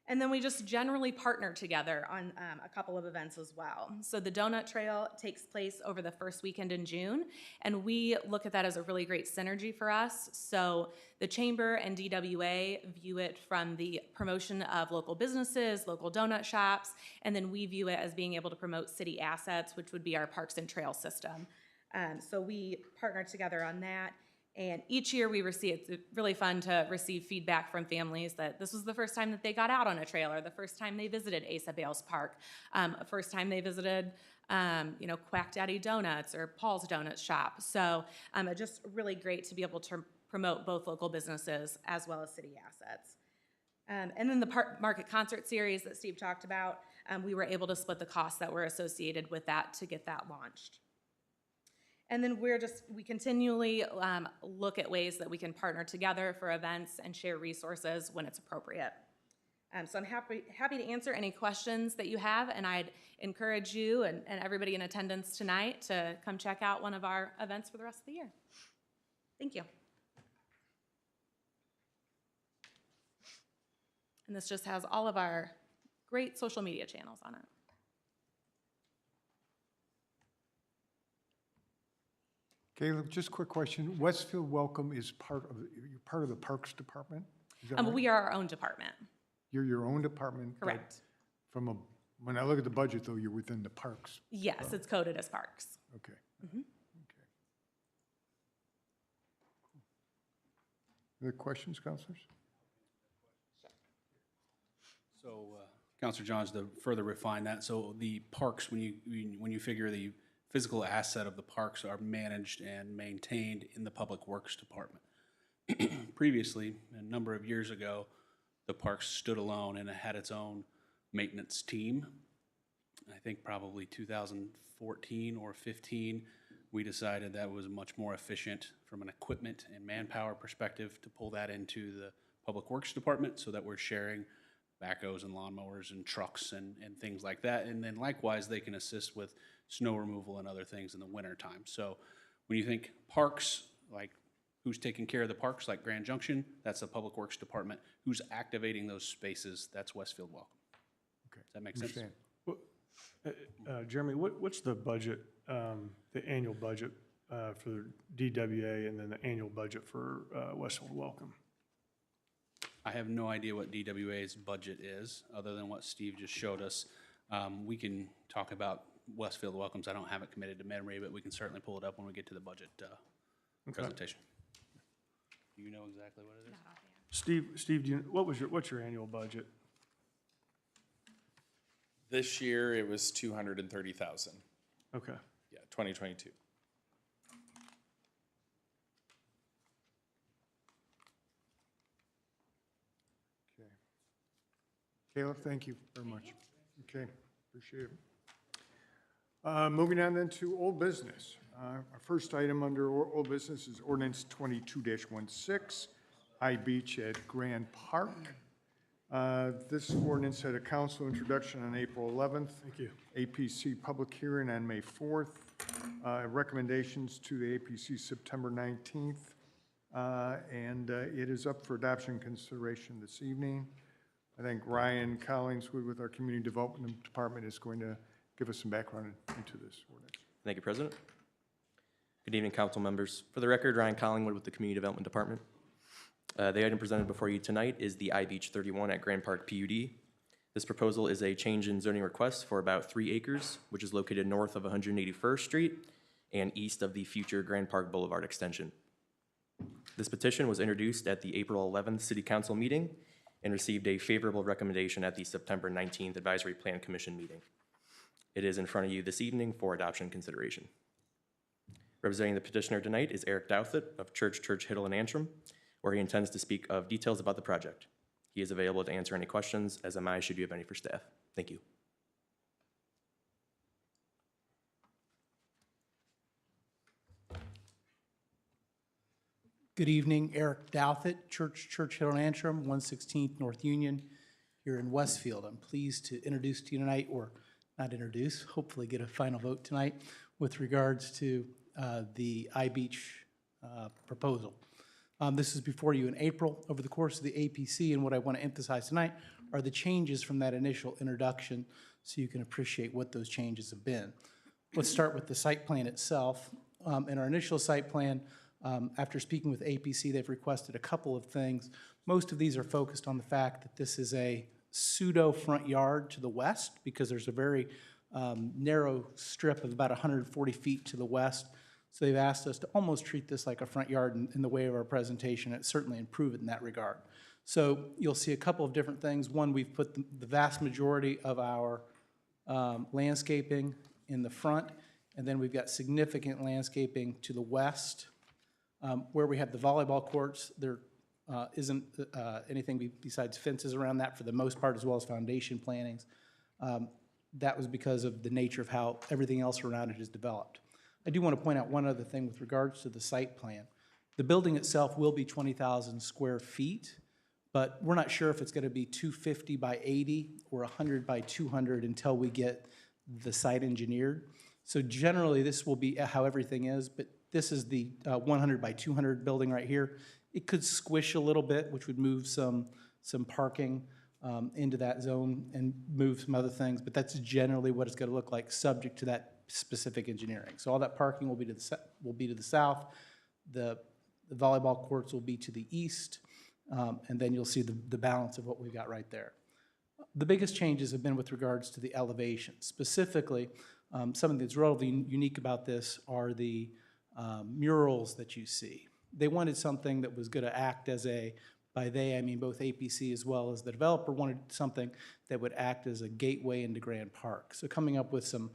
And then we just generally partner together on a couple of events as well. So the Donut Trail takes place over the first weekend in June, and we look at that as a really great synergy for us. So the Chamber and DWA view it from the promotion of local businesses, local donut shops, and then we view it as being able to promote city assets, which would be our parks and trail system. So we partner together on that. And each year it's really fun to receive feedback from families that this was the first time that they got out on a trailer, the first time they visited Asa Bales Park, first time they visited, Quack Daddy Donuts or Paul's Donuts Shop. So just really great to be able to promote both local businesses as well as city assets. And then the Market Concert Series that Steve talked about, we were able to split the costs that were associated with that to get that launched. And then we continually look at ways that we can partner together for events and share resources when it's appropriate. So I'm happy to answer any questions that you have, and I'd encourage you and everybody in attendance tonight to come check out one of our events for the rest of the year. Thank you. And this just has all of our great social media channels on it. Caleb, just a quick question. Westfield Welcome is part of the Parks Department? Is that right? We are our own department. You're your own department? Correct. When I look at the budget, though, you're within the Parks. Yes, it's coded as parks. Okay. Okay. Other questions, counselors? So, Counselor Johns, to further refine that, so the parks, when you figure the physical asset of the parks are managed and maintained in the Public Works Department. Previously, a number of years ago, the parks stood alone and it had its own maintenance team. I think probably 2014 or 15, we decided that was much more efficient from an equipment and manpower perspective to pull that into the Public Works Department so that we're sharing backhoes and lawnmowers and trucks and things like that. And then likewise, they can assist with snow removal and other things in the winter time. So when you think parks, like who's taking care of the parks, like Grand Junction, that's the Public Works Department. Who's activating those spaces, that's Westfield Welcome. Okay. Does that make sense? Understand. Jeremy, what's the budget, the annual budget for DWA and then the annual budget for Westfield Welcome? I have no idea what DWA's budget is, other than what Steve just showed us. We can talk about Westfield Welcomes. I don't have it committed to memory, but we can certainly pull it up when we get to the budget presentation. Do you know exactly what it is? Steve, what's your annual budget? This year, it was 230,000. Okay. Yeah, 2022. Okay. Caleb, thank you very much. Okay, appreciate it. Moving on then to old business. Our first item under old business is ordinance 22-16, High Beach at Grand Park. This ordinance had a council introduction on April 11th. Thank you. APC public hearing on May 4th. Recommendations to the APC September 19th. And it is up for adoption and consideration this evening. I think Ryan Collingswood with our Community Development Department is going to give us some background into this ordinance. Thank you, President. Good evening, council members. For the record, Ryan Collingwood with the Community Development Department. The item presented before you tonight is the I-Beach 31 at Grand Park PUD. This proposal is a change in zoning request for about 3 acres, which is located north of 181st Street and east of the future Grand Park Boulevard extension. This petition was introduced at the April 11th City Council meeting and received a favorable recommendation at the September 19th Advisory Plan Commission meeting. It is in front of you this evening for adoption consideration. Representing the petitioner tonight is Eric Douthit of Church, Hiddle, and Antrim, where he intends to speak of details about the project. He is available to answer any questions, as am I, should you have any for staff. Thank you. Good evening, Eric Douthit, Church, Hiddle, and Antrim, 116th North Union, here in Westfield. I'm pleased to introduce to you tonight, or not introduce, hopefully get a final vote tonight with regards to the I-Beach proposal. This is before you in April. Over the course of the APC, and what I want to emphasize tonight are the changes from that initial introduction so you can appreciate what those changes have been. Let's start with the site plan itself. In our initial site plan, after speaking with APC, they've requested a couple of things. Most of these are focused on the fact that this is a pseudo front yard to the west because there's a very narrow strip of about 140 feet to the west. So they've asked us to almost treat this like a front yard in the way of our presentation and certainly improve it in that regard. So you'll see a couple of different things. One, we've put the vast majority of our landscaping in the front, and then we've got significant landscaping to the west. Where we have the volleyball courts, there isn't anything besides fences around that for the most part, as well as foundation plantings. That was because of the nature of how everything else around it is developed. I do want to point out one other thing with regards to the site plan. The building itself will be 20,000 square feet, but we're not sure if it's going to be 250 by 80 or 100 by 200 until we get the site engineered. So generally, this will be how everything is, but this is the 100 by 200 building right here. It could squish a little bit, which would move some parking into that zone and move some other things, but that's generally what it's going to look like, subject to that specific engineering. So all that parking will be to the south. The volleyball courts will be to the east, and then you'll see the balance of what we've got right there. The biggest changes have been with regards to the elevation. Specifically, something that's relatively unique about this are the murals that you see. They wanted something that was going to act as a, by they, I mean both APC as well as the developer wanted something that would act as a gateway into Grand Park. So coming up with some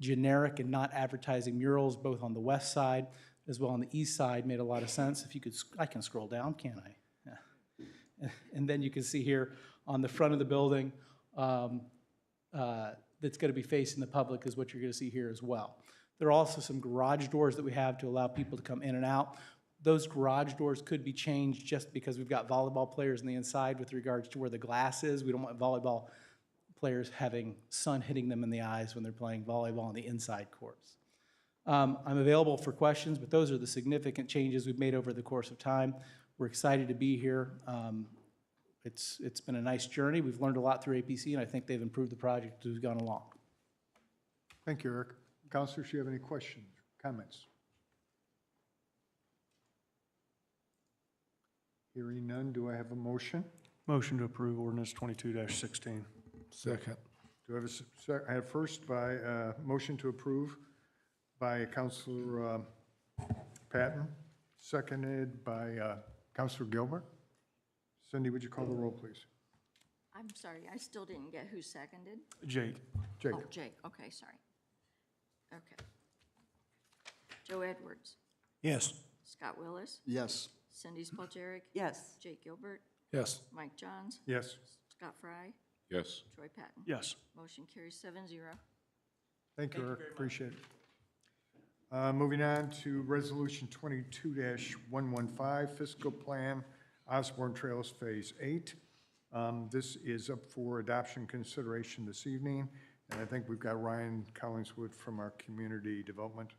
generic and not advertising murals, both on the west side as well on the east side, made a lot of sense. If you could, I can scroll down, can't I? Yeah. And then you can see here on the front of the building that's going to be facing the public is what you're going to see here as well. There are also some garage doors that we have to allow people to come in and out. Those garage doors could be changed just because we've got volleyball players on the inside with regards to where the glass is. We don't want volleyball players having sun hitting them in the eyes when they're playing volleyball on the inside courts. I'm available for questions, but those are the significant changes we've made over the course of time. We're excited to be here. It's been a nice journey. We've learned a lot through APC, and I think they've improved the project as we've gone along. Thank you, Eric. Councilors, do you have any questions, comments? Hearing none, do I have a motion? Motion to approve ordinance 22-16. Second. Do I have I have first by motion to approve by Councilor Patton, seconded by Councilor Gilbert. Cindy, would you call the roll, please? I'm sorry, I still didn't get who seconded. Jake. Jake. Oh, Jake, okay, sorry. Okay. Joe Edwards, Yes. Scott Willis, Yes. Cindy Spalgeric, Yes. Jake Gilbert, Yes. Mike Johns, Yes. Scott Fry, Yes. Troy Patton. Yes. Motion carries 7-0. Thank you, Eric. Appreciate it. Moving on to Resolution 22-115, Fiscal Plan, Osborne Trails Phase 8. This is up for adoption consideration this evening, and I think we've got Ryan Collingswood from our Community Development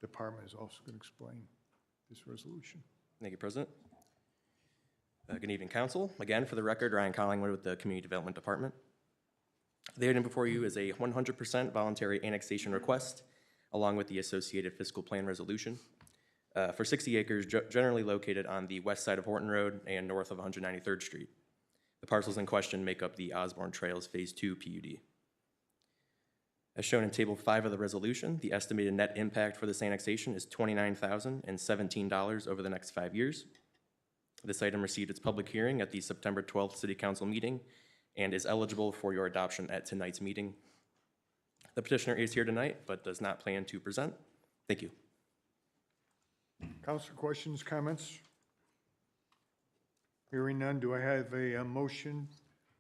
Department is also going to explain this resolution. Thank you, President. Good evening, Council. Again, for the record, Ryan Collingwood with the Community Development Department. The item before you is a 100% voluntary annexation request, along with the associated fiscal plan resolution, for 60 acres generally located on the west side of Horton Road and north of 193rd Street. The parcels in question make up the Osborne Trails Phase 2 PUD. As shown in Table 5 of the resolution, the estimated net impact for this annexation is $29,017 over the next 5 years. This item received its public hearing at the September 12th City Council meeting and is eligible for your adoption at tonight's meeting. The petitioner is here tonight, but does not plan to present. Thank you. Councilor, questions, comments? Hearing none, do I have a motion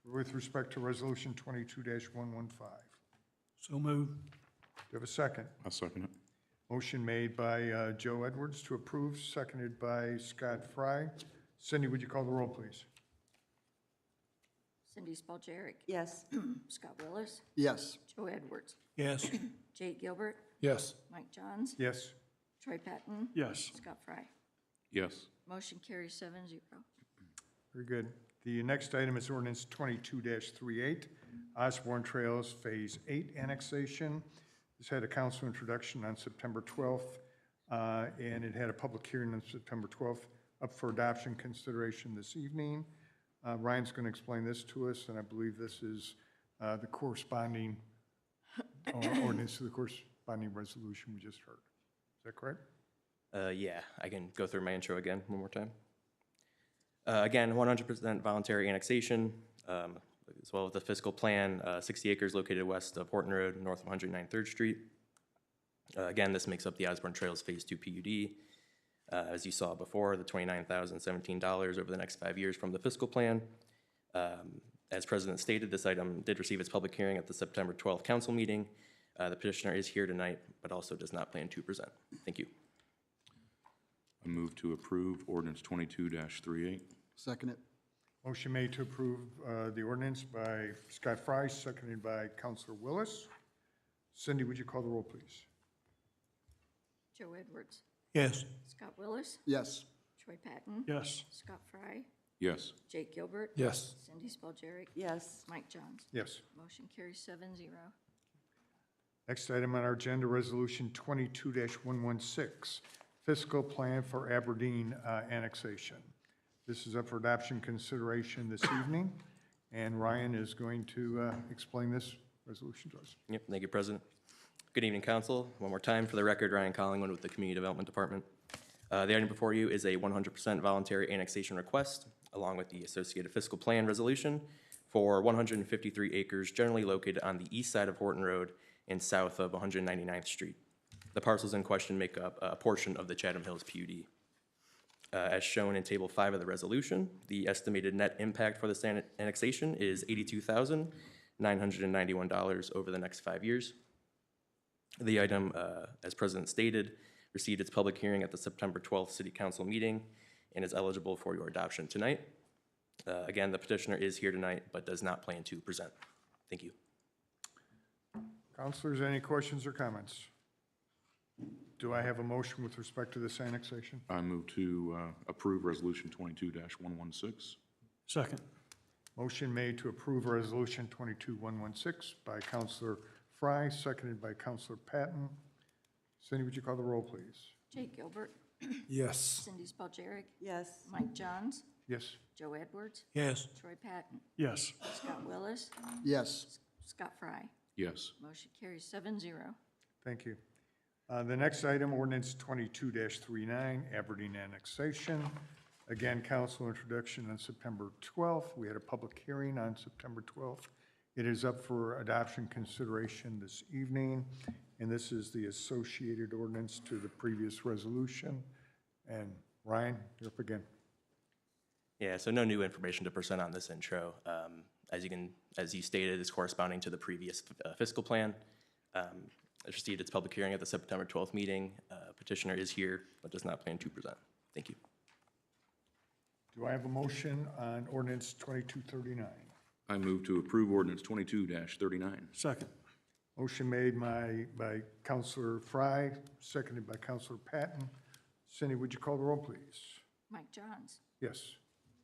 with respect to Resolution 22-115? So moved. Do you have a second? I'll second it. Motion made by Joe Edwards to approve, seconded by Scott Fry. Cindy, would you call the roll, please? Cindy Spalgeric, Yes. Scott Willis, Yes. Joe Edwards, Yes. Jake Gilbert, Yes. Mike Johns, Yes. Troy Patton, Yes. Scott Fry. Yes. Motion carries 7-0. Very good. The next item is ordinance 22-38, Osborne Trails Phase 8 annexation. This had a council introduction on September 12th, and it had a public hearing on September 12th, up for adoption consideration this evening. Ryan's going to explain this to us, and I believe this is the corresponding ordinance to the corresponding resolution we just heard. Is that correct? Yeah, I can go through my intro again one more time. Again, 100% voluntary annexation, as well as the fiscal plan, 60 acres located west of Horton Road, north of 193rd Street. Again, this makes up the Osborne Trails Phase 2 PUD. As you saw before, the $29,017 over the next 5 years from the fiscal plan. As President stated, this item did receive its public hearing at the September 12th council meeting. The petitioner is here tonight, but also does not plan to present. Thank you. I move to approve ordinance 22-38. Second it. Motion made to approve the ordinance by Scott Fry, seconded by Councilor Willis. Cindy, would you call the roll, please? Joe Edwards, Yes. Scott Willis, Yes. Troy Patton, Yes. Scott Fry, Yes. Jake Gilbert, Yes. Cindy Spalgeric, Yes. Mike Johns. Yes. Motion carries 7-0. Next item on our agenda, Resolution 22-116, Fiscal Plan for Aberdeen Annexation. This is up for adoption consideration this evening, And Ryan is going to explain this resolution to us. Yep, thank you, President. Good evening, council. One more time, for the record, Ryan Collingwood with the Community Development Department. The item before you is a 100% voluntary annexation request, along with the associated fiscal plan resolution for 153 acres generally located on the east side of Horton Road and south of 199th Street. The parcels in question make up a portion of the Chatham Hills PUD. As shown in Table 5 of the resolution, the estimated net impact for this annexation is $82,991 over the next 5 years. The item, as President stated, received its public hearing at the September 12th City Council meeting and is eligible for your adoption tonight. Again, the petitioner is here tonight but does not plan to present. Thank you. Councilors, any questions or comments? Do I have a motion with respect to this annexation? I move to approve Resolution 22-116. Second. Motion made to approve Resolution 22-116 by Councilor Fry, seconded by Councilor Patton. Cindy, would you call the roll, please? Jake Gilbert, Yes. Cindy Spalgerik, Yes. Mike Johns, Yes. Joe Edwards, Yes. Troy Patton, Yes. Scott Willis, Yes. Scott Fry. Yes. Motion carries 7-0. Thank you. The next item, ordinance 22-39, Aberdeen annexation. Again, council introduction on September 12th. We had a public hearing on September 12th. It is up for adoption consideration this evening, and this is the associated ordinance to the previous resolution. And Ryan, you're up again. Yeah, so no new information to present on this intro. As you stated, it's corresponding to the previous fiscal plan. It received its public hearing at the September 12th meeting. Petitioner is here, but does not plan to present. Thank you. Do I have a motion on ordinance 2239? I move to approve Ordinance 22-39. Second. Motion made by Councilor Fry, seconded by Councilor Patton. Cindy, would you call the roll, please? Mike Johns, Yes.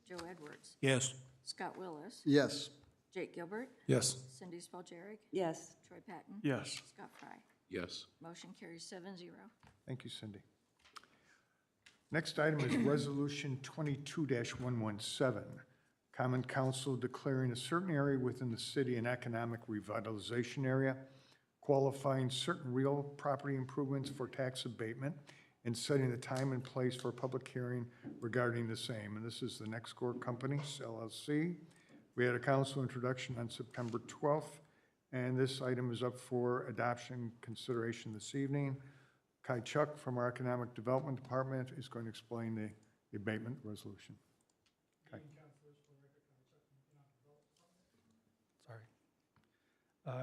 Joe Edwards, Yes. Scott Willis, Yes. Jake Gilbert, Yes. Cindy Spalgerik, Yes. Troy Patton, Yes. Scott Fry. Yes. Motion carries 7-0. Thank you, Cindy. Next item is Resolution 22-117, Common Council declaring a certain area within the city an economic revitalization area, qualifying certain real property improvements for tax abatement, and setting the time and place for a public hearing regarding the same. And this is the Next Core Companies, LLC. We had a council introduction on September 12th, and this item is up for adoption consideration this evening. Kai Chuck from our Economic Development Department is going to explain the abatement resolution. Kai.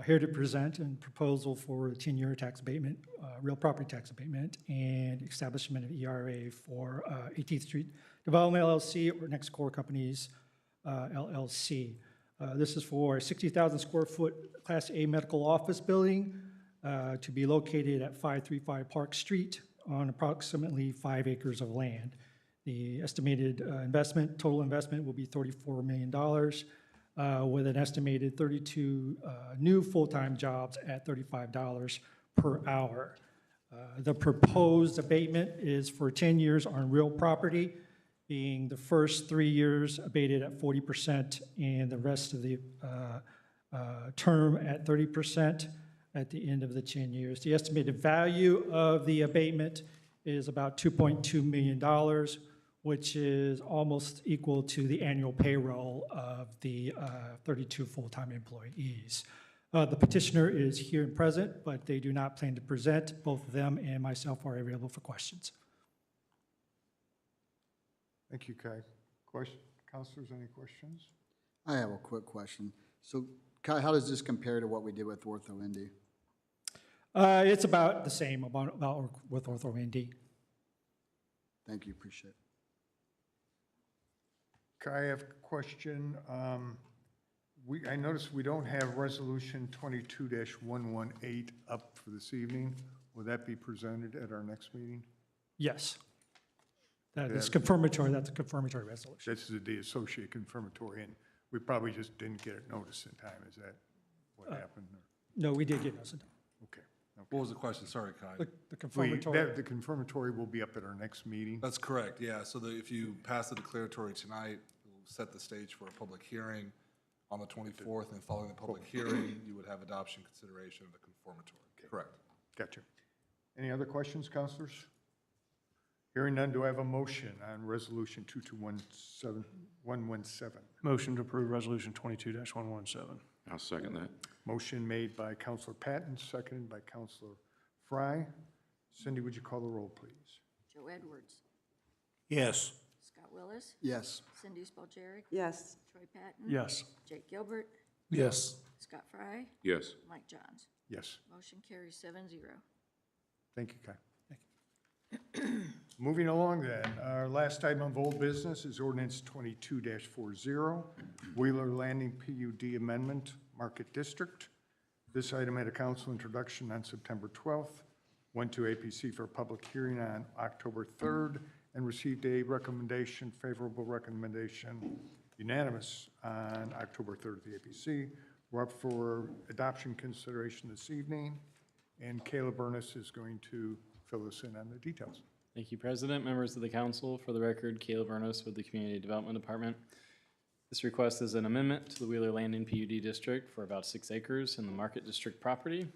Here to present a proposal for a 10-year tax abatement, real property tax abatement, and establishment of ERA for 18th Street Development LLC or Next Core Companies LLC. This is for a 60,000 square foot Class A medical office building to be located at 535 Park Street on approximately 5 acres of land. The estimated total investment will be $34 million. With an estimated 32 new full-time jobs at $35 per hour. The proposed abatement is for 10 years on real property, being the first 3 years abated at 40% and the rest of the term at 30% at the end of the 10 years. The estimated value of the abatement is about $2.2 million, which is almost equal to the annual payroll of the 32 full-time employees. The petitioner is here and present, but they do not plan to present. Both of them and myself are available for questions. Thank you, Kai. Councilors, any questions? I have a quick question. So, Kai, how does this compare to what we did with Ortho Indy? It's about the same about with Ortho Indy. Thank you, appreciate it. Kai, I have a question. I noticed we don't have Resolution 22-118 up for this evening. Will that be presented at our next meeting? Yes. That is confirmatory. That's a confirmatory resolution. This is the associate confirmatory, and we probably just didn't get it noticed in time. Is that what happened? No, we did get notice. Okay. What was the question? Sorry, Kai. The confirmatory. The confirmatory will be up at our next meeting. That's correct, yeah. So if you pass the declaratory tonight, we'll set the stage for a public hearing on the 24th, and following the public hearing, you would have adoption consideration of the conformatory. Correct. Gotcha. Any other questions, counselors? Hearing none, do I have a motion on Resolution 22-117? Motion to approve Resolution 22-117. I'll second that. Motion made by Counselor Patton, seconded by Counselor Fry. Cindy, would you call the roll, please? Joe Edwards. Yes. Scott Willis. Yes. Cindy Spalgeric. Yes. Troy Patton. Yes. Jake Gilbert. Yes. Scott Fry. Yes. Mike Johns. Yes. Motion carries 7-0. Thank you, Kai. Moving along then, our last item of old business is ordinance 22-40, Wheeler Landing PUD Amendment, Market District. This item had a council introduction on September 12th, went to APC for a public hearing on October 3rd, and received a recommendation, favorable recommendation, unanimous on October 3rd at the APC. We're up for adoption consideration this evening, and Caleb Ernest is going to fill us in on the details. Thank you, President, members of the council. For the record, Caleb Ernest with the Community Development Department. This request is an amendment to the Wheeler Landing PUD District for about 6 acres in the Market District property.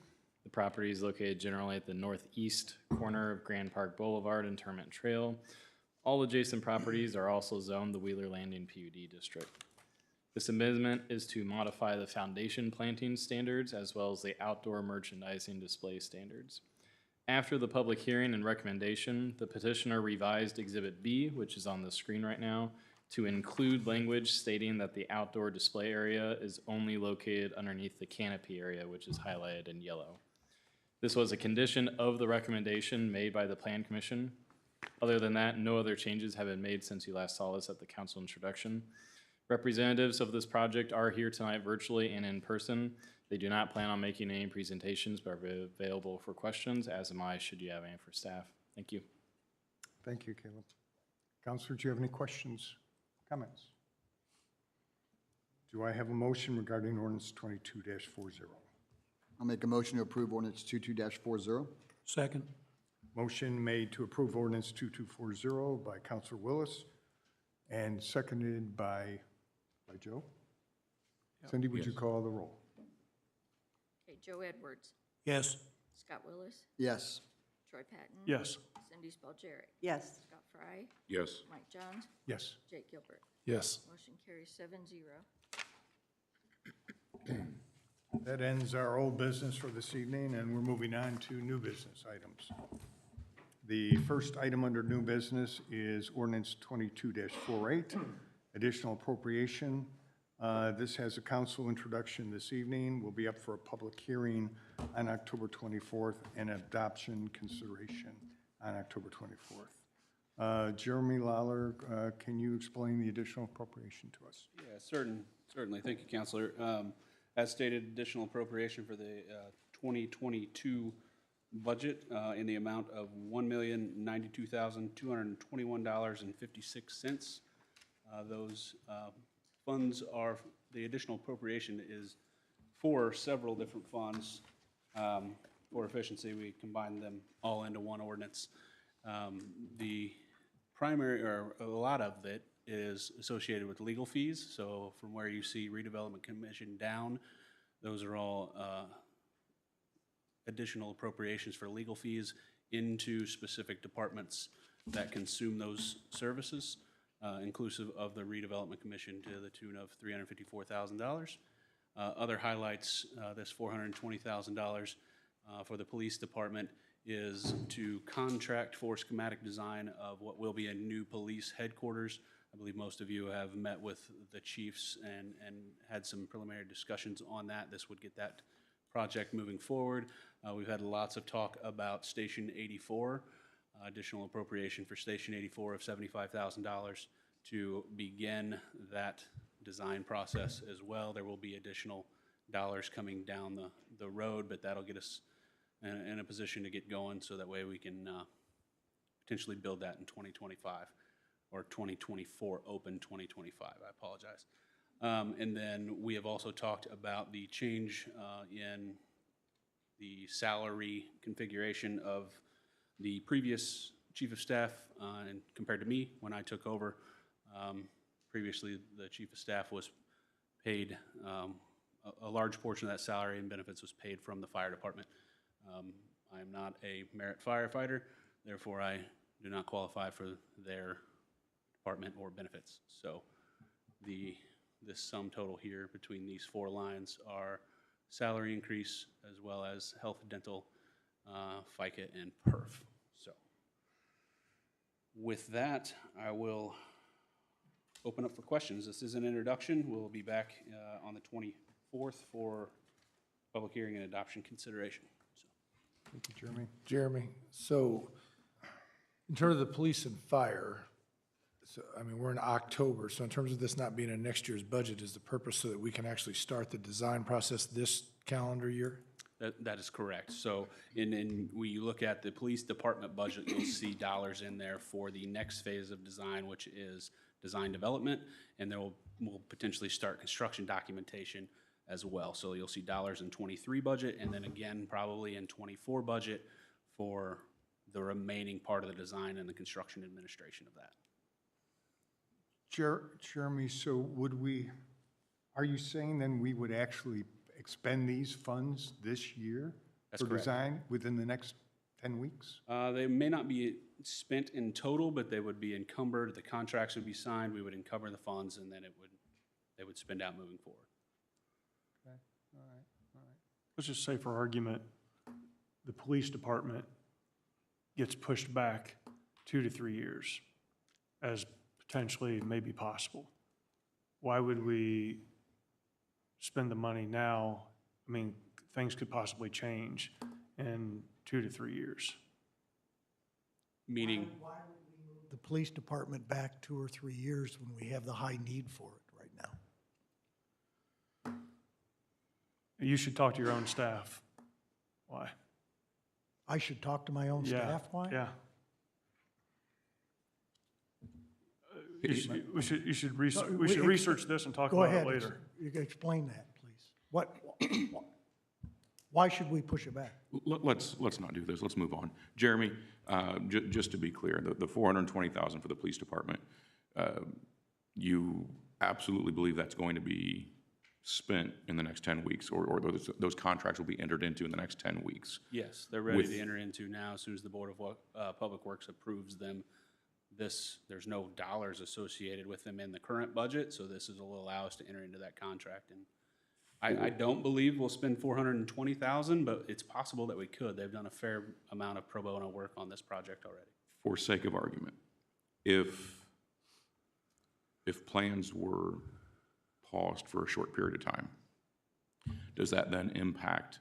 The property is located generally at the northeast corner of Grand Park Boulevard and Tournament Trail. All adjacent properties are also zoned the Wheeler Landing PUD District. This amendment is to modify the foundation planting standards as well as the outdoor merchandising display standards. After the public hearing and recommendation, the petitioner revised Exhibit B, which is on the screen right now, to include language stating that the outdoor display area is only located underneath the canopy area, which is highlighted in yellow. This was a condition of the recommendation made by the Plan Commission. Other than that, no other changes have been made since you last saw this at the council introduction. Representatives of this project are here tonight virtually and in person. They do not plan on making any presentations, but are available for questions, as am I, should you have any for staff. Thank you. Thank you, Caleb. Counselor, do you have any questions, comments? Do I have a motion regarding ordinance 22-40? I'll make a motion to approve ordinance 22-40. Second. Motion made to approve ordinance 2240 by Counselor Willis and seconded by Joe. Cindy, would you call the roll? Okay, Joe Edwards. Yes. Scott Willis. Yes. Troy Patton. Yes. Cindy Spalgeric. Yes. Scott Fry. Yes. Mike Johns. Yes. Jake Gilbert. Yes. Motion carries 7-0. That ends our old business for this evening, and we're moving on to new business items. The first item under new business is ordinance 22-48, additional appropriation. This has a council introduction this evening, will be up for a public hearing on October 24th and adoption consideration on October 24th. Jeremy Lawler, can you explain the additional appropriation to us? Yeah, certainly. Thank you, Counselor. As stated, additional appropriation for the 2022 budget in the amount of $1,092,221.56. Those funds are, the additional appropriation is for several different funds. For efficiency, we combined them all into one ordinance. The primary, or a lot of it, is associated with legal fees. So from where you see redevelopment commission down, those are all additional appropriations for legal fees into specific departments that consume those services, inclusive of the redevelopment commission to the tune of $354,000. Other highlights, this $420,000 for the police department is to contract for schematic design of what will be a new police headquarters. I believe most of you have met with the chiefs and had some preliminary discussions on that. This would get that project moving forward. We've had lots of talk about Station 84, additional appropriation for Station 84 of $75,000 to begin that design process as well. There will be additional dollars coming down the road, but that'll get us in a position to get going so that way we can potentially build that in 2025. Or 2024, open 2025, I apologize. And then we have also talked about the change in the salary configuration of the previous chief of staff and compared to me when I took over. Previously, the chief of staff was paid, a large portion of that salary and benefits was paid from the fire department. I am not a merit firefighter, therefore I do not qualify for their department or benefits. So this sum total here between these four lines are salary increase as well as health, dental, FICA, and PERF. So with that, I will open up for questions. This is an introduction. We'll be back on the 24th for public hearing and adoption consideration. So. Thank you, Jeremy. Jeremy, so in terms of the police and fire, so, I mean, we're in October, so in terms of this not being in next year's budget, is the purpose so that we can actually start the design process this calendar year? That is correct. So when you look at the police department budget, you'll see dollars in there for the next phase of design, which is design development, and then we'll potentially start construction documentation as well. So you'll see dollars in 23 budget, and then again, probably in 24 budget for the remaining part of the design and the construction administration of that. Jeremy, so are you saying then we would actually expend these funds this year? That's for correct. Design within the next 10 weeks? They may not be spent in total, but they would be encumbered. The contracts would be signed. We would encumber the funds, and then they would spend out moving forward. Okay, all right. Let's just say for argument, the police department gets pushed back 2 to 3 years as potentially maybe possible. Why would we spend the money now? I mean, things could possibly change in 2 to 3 years. Meaning? Why would we move the police department back 2 or 3 years when we have the high need for it right now? You should talk to your own staff. Why? I should talk to my own staff, why? Yeah. We should research this and talk about it later. You can explain that, please. Why should we push it back? Let's not do this. Let's move on. Jeremy, just to be clear, the $420,000 for the police department, you absolutely believe that's going to be spent in the next 10 weeks, or those contracts will be entered into in the next 10 weeks? Yes, they're ready to enter into now as soon as the Board of Public Works approves them. There's no dollars associated with them in the current budget, so this will allow us to enter into that contract. And I don't believe we'll spend $420,000, but it's possible that we could. They've done a fair amount of pro bono work on this project already. For sake of argument, if plans were paused for a short period of time, does that then impact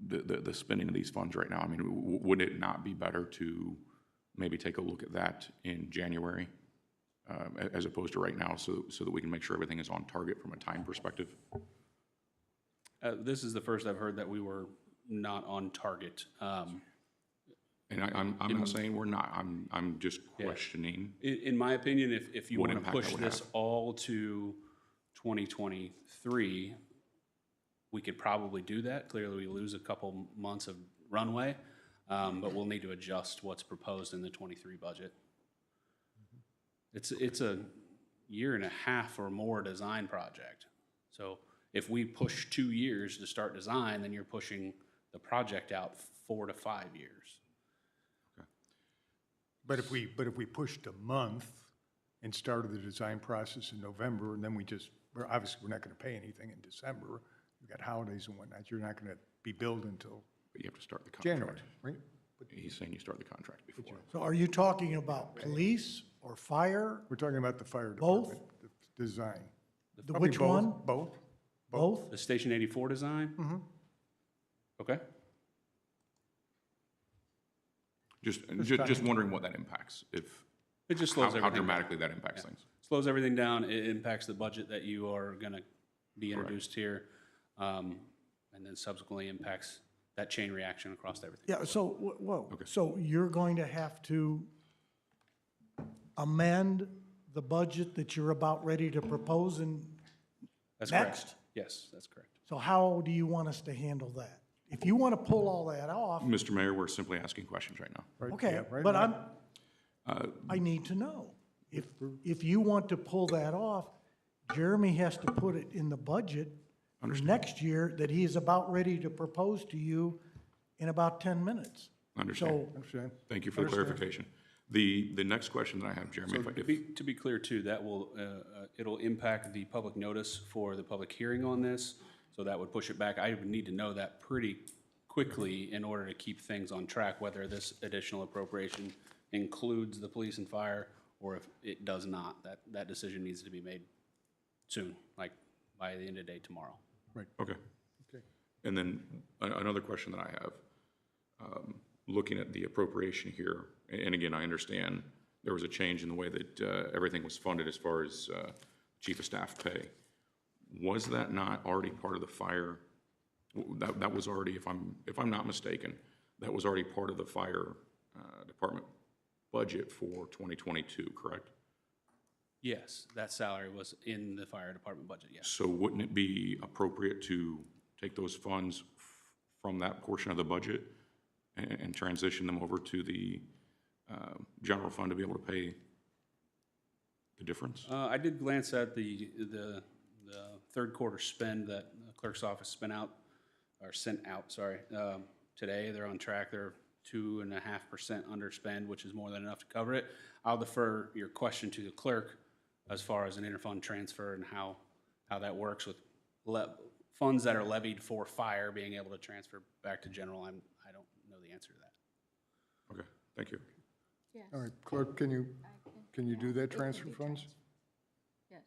the spending of these funds right now? I mean, would it not be better to maybe take a look at that in January as opposed to right now, so that we can make sure everything is on target from a time perspective? This is the first I've heard that we were not on target. And I'm not saying we're not. I'm just questioning. In my opinion, if you want to push this have. all to 2023, we could probably do that. Clearly, we lose a couple months of runway, but we'll need to adjust what's proposed in the 23 budget. It's a 1.5 year or more design project. So if we push 2 years to start design, then you're pushing the project out 4 to 5 years. Okay. But if we pushed a month and started the design process in November, and then we're not going to pay anything in December. We've got holidays and whatnot. You're not going to be billed until But you have to start the contract. January, right? He's saying you start the contract before. So are you talking about police or fire? We're talking about the fire Both? department, the design. Which Probably one? Both? Both? The Station 84 design? Mm-hmm. Okay. Just wondering what that impacts, It just slows how everything dramatically down. that impacts things. Slows everything down. It impacts the budget that you are going to be introduced here, and then subsequently impacts that chain reaction across everything. Yeah, so, whoa, so you're going to have to amend the budget that you're about ready to propose in That's next? correct. Yes, that's correct. So how do you want us to handle that? If you want to pull all that off, Mr. Mayor, we're simply asking questions right now. okay, but I need to know. If you want to pull that off, Jeremy has to put it in the budget for next year that he is about ready to propose to you in about 10 minutes. Understand. So, Thank you for the clarification. The next question that I have, Jeremy, So if I- to be clear too, that will, it'll impact the public notice for the public hearing on this, so that would push it back. I would need to know that pretty quickly in order to keep things on track, whether this additional appropriation includes the police and fire, or if it does not. That decision needs to be made soon, like by the end of the day tomorrow. Right. Okay. And then another question that I have, looking at the appropriation here, and again, I understand there was a change in the way that everything was funded as far as chief of staff pay. Was that not already part of the fire? That was already, if I'm not mistaken, that was already part of the fire department budget for 2022, correct? Yes, that salary was in the fire department budget, yes. So wouldn't it be appropriate to take those funds from that portion of the budget and transition them over to the general fund to be able to pay the difference? I did glance at the third quarter spend that the clerk's office sent out, today. They're on track. They're 2.5% underspend, which is more than enough to cover it. I'll defer your question to the clerk as far as an interfund transfer and how that works with funds that are levied for fire being able to transfer back to general. I don't know the answer to that. Okay, thank you. Yes. All right, clerk, can you do that transfer funds? Yes.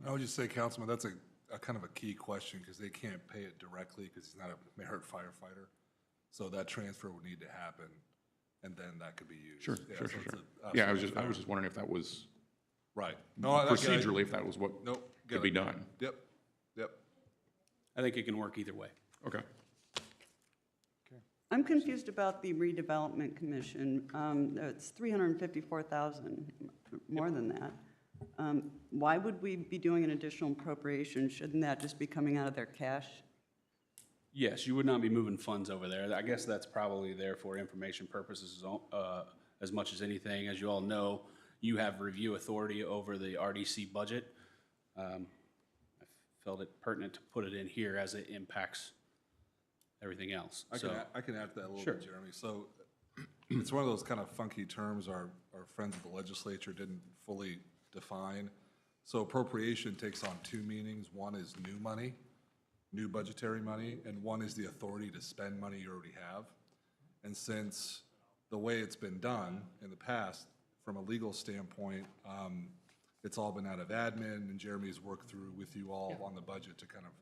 I would just say, Councilman, that's a kind of a key question, because they can't pay it directly because he's not a merit firefighter. So that transfer would need to happen, and then that could be used. Sure. Yeah, I was just wondering if that was right. Procedurally, if that was what could be done. Yep. I think it can work either way. Okay. I'm confused about the redevelopment commission. It's 354,000, more than that. Why would we be doing an additional appropriation? Shouldn't that just be coming out of their cash? Yes, you would not be moving funds over there. I guess that's probably there for information purposes as much as anything. As you all know, you have review authority over the RDC budget. I felt it pertinent to put it in here as it impacts everything else. I can add to that a little Sure. bit, Jeremy. So it's one of those kind of funky terms our friends at the legislature didn't fully define. So appropriation takes on two meanings. One is new money, new budgetary money, and one is the authority to spend money you already have. And since the way it's been done in the past, from a legal standpoint, it's all been out of admin, and Jeremy's worked through with you all on the budget to kind of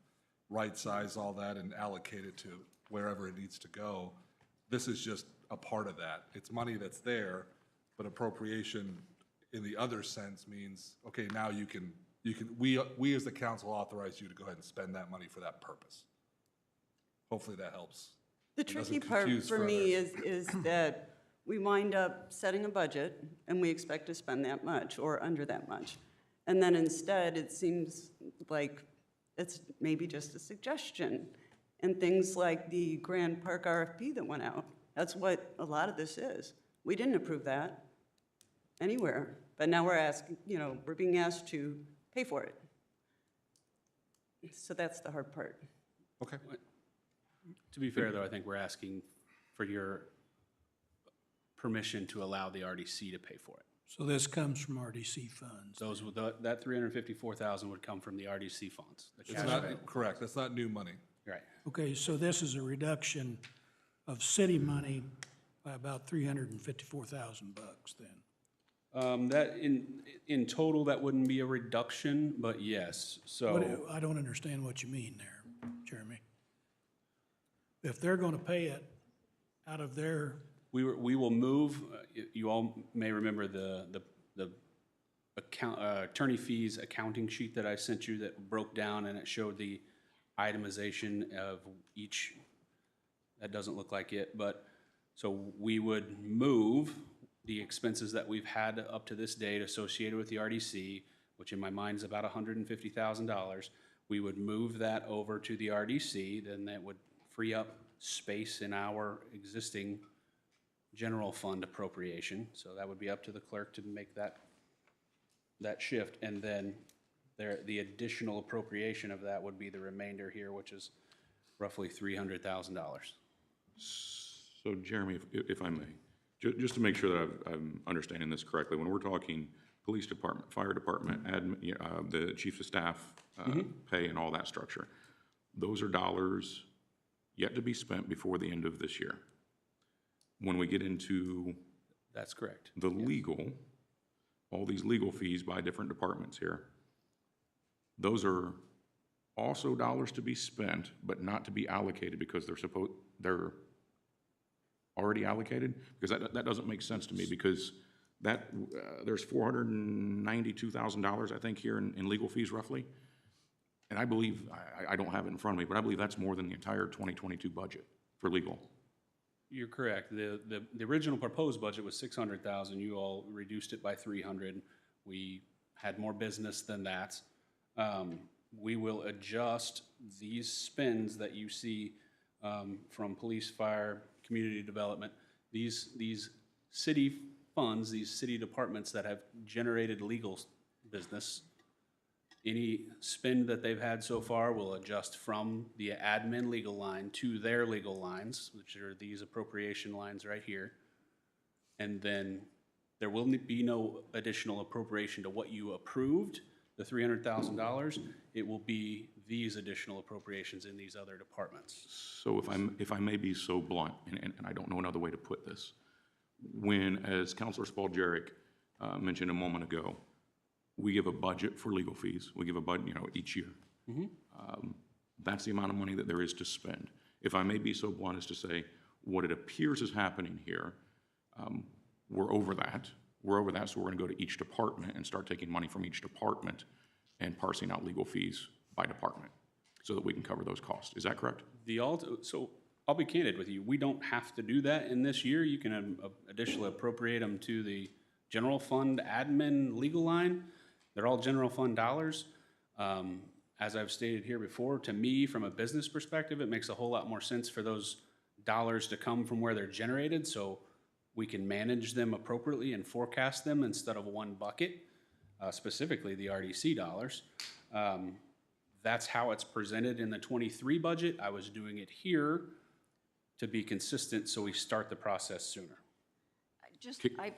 right-size all that and allocate it to wherever it needs to go. This is just a part of that. It's money that's there, but appropriation in the other sense means, okay, now we as the council authorize you to go ahead and spend that money for that purpose. Hopefully that helps. The It doesn't tricky part confuse for me further. is that we wind up setting a budget and we expect to spend that much or under that much. And then instead, it seems like it's maybe just a suggestion. And things like the Grand Park RFP that went out, that's what a lot of this is. We didn't approve that anywhere, but now we're being asked to pay for it. So that's the hard part. Okay. To be fair, though, I think we're asking for your permission to allow the RDC to pay for it. So this comes from RDC funds? That 354,000 would come from the RDC funds. the It's cash not, available. correct, that's not new money. Right. Okay, so this is a reduction of city money by about 354,000 bucks then? That in total, that wouldn't be a reduction, but yes, so. I don't understand what you mean there, Jeremy. If they're gonna pay it out of their, We will move, you all may remember the attorney fees accounting sheet that I sent you that broke down and it showed the itemization of each. That doesn't look like it, but, so we would move the expenses that we've had up to this date associated with the RDC, which in my mind is about $150,000. We would move that over to the RDC, then that would free up space in our existing general fund appropriation. So that would be up to the clerk to make that shift. And then The additional appropriation of that would be the remainder here, which is roughly $300,000. So Jeremy, if I may, just to make sure that I'm understanding this correctly, when we're talking police department, fire department, the chiefs of staff pay and all that structure, those are dollars yet to be spent before the end of this year. When we get into That's correct. the legal, all these legal fees by different departments here, those are also dollars to be spent, but not to be allocated because they're already allocated? Because that doesn't make sense to me, because there's $492,000, I think, here in legal fees roughly. And I believe, I don't have it in front of me, but I believe that's more than the entire 2022 budget for legal. You're correct. The original proposed budget was 600,000. You all reduced it by 300. We had more business than that. We will adjust these spends that you see from police, fire, community development. These city funds, these city departments that have generated legal business, any spend that they've had so far will adjust from the admin legal line to their legal lines, which are these appropriation lines right here. And then there will be no additional appropriation to what you approved, the $300,000. It will be these additional appropriations in these other departments. So if I may be so blunt, and I don't know another way to put this, when, as Councilor Spalgeric mentioned a moment ago, we give a budget for legal fees. We give a budget, each year. That's the amount of money that there is to spend. If I may be so blunt as to say, what it appears is happening here, we're over that. We're over that, so we're going to go to each department and start taking money from each department and parsing out legal fees by department so that we can cover those costs. Is that correct? So I'll be candid with you. We don't have to do that in this year. You can additionally appropriate them to the general fund admin legal line. They're all general fund dollars. As I've stated here before, to me, from a business perspective, it makes a whole lot more sense for those dollars to come from where they're generated, so we can manage them appropriately and forecast them instead of one bucket, specifically the RDC dollars. That's how it's presented in the 23 budget. I was doing it here to be consistent, so we start the process sooner. Do you mind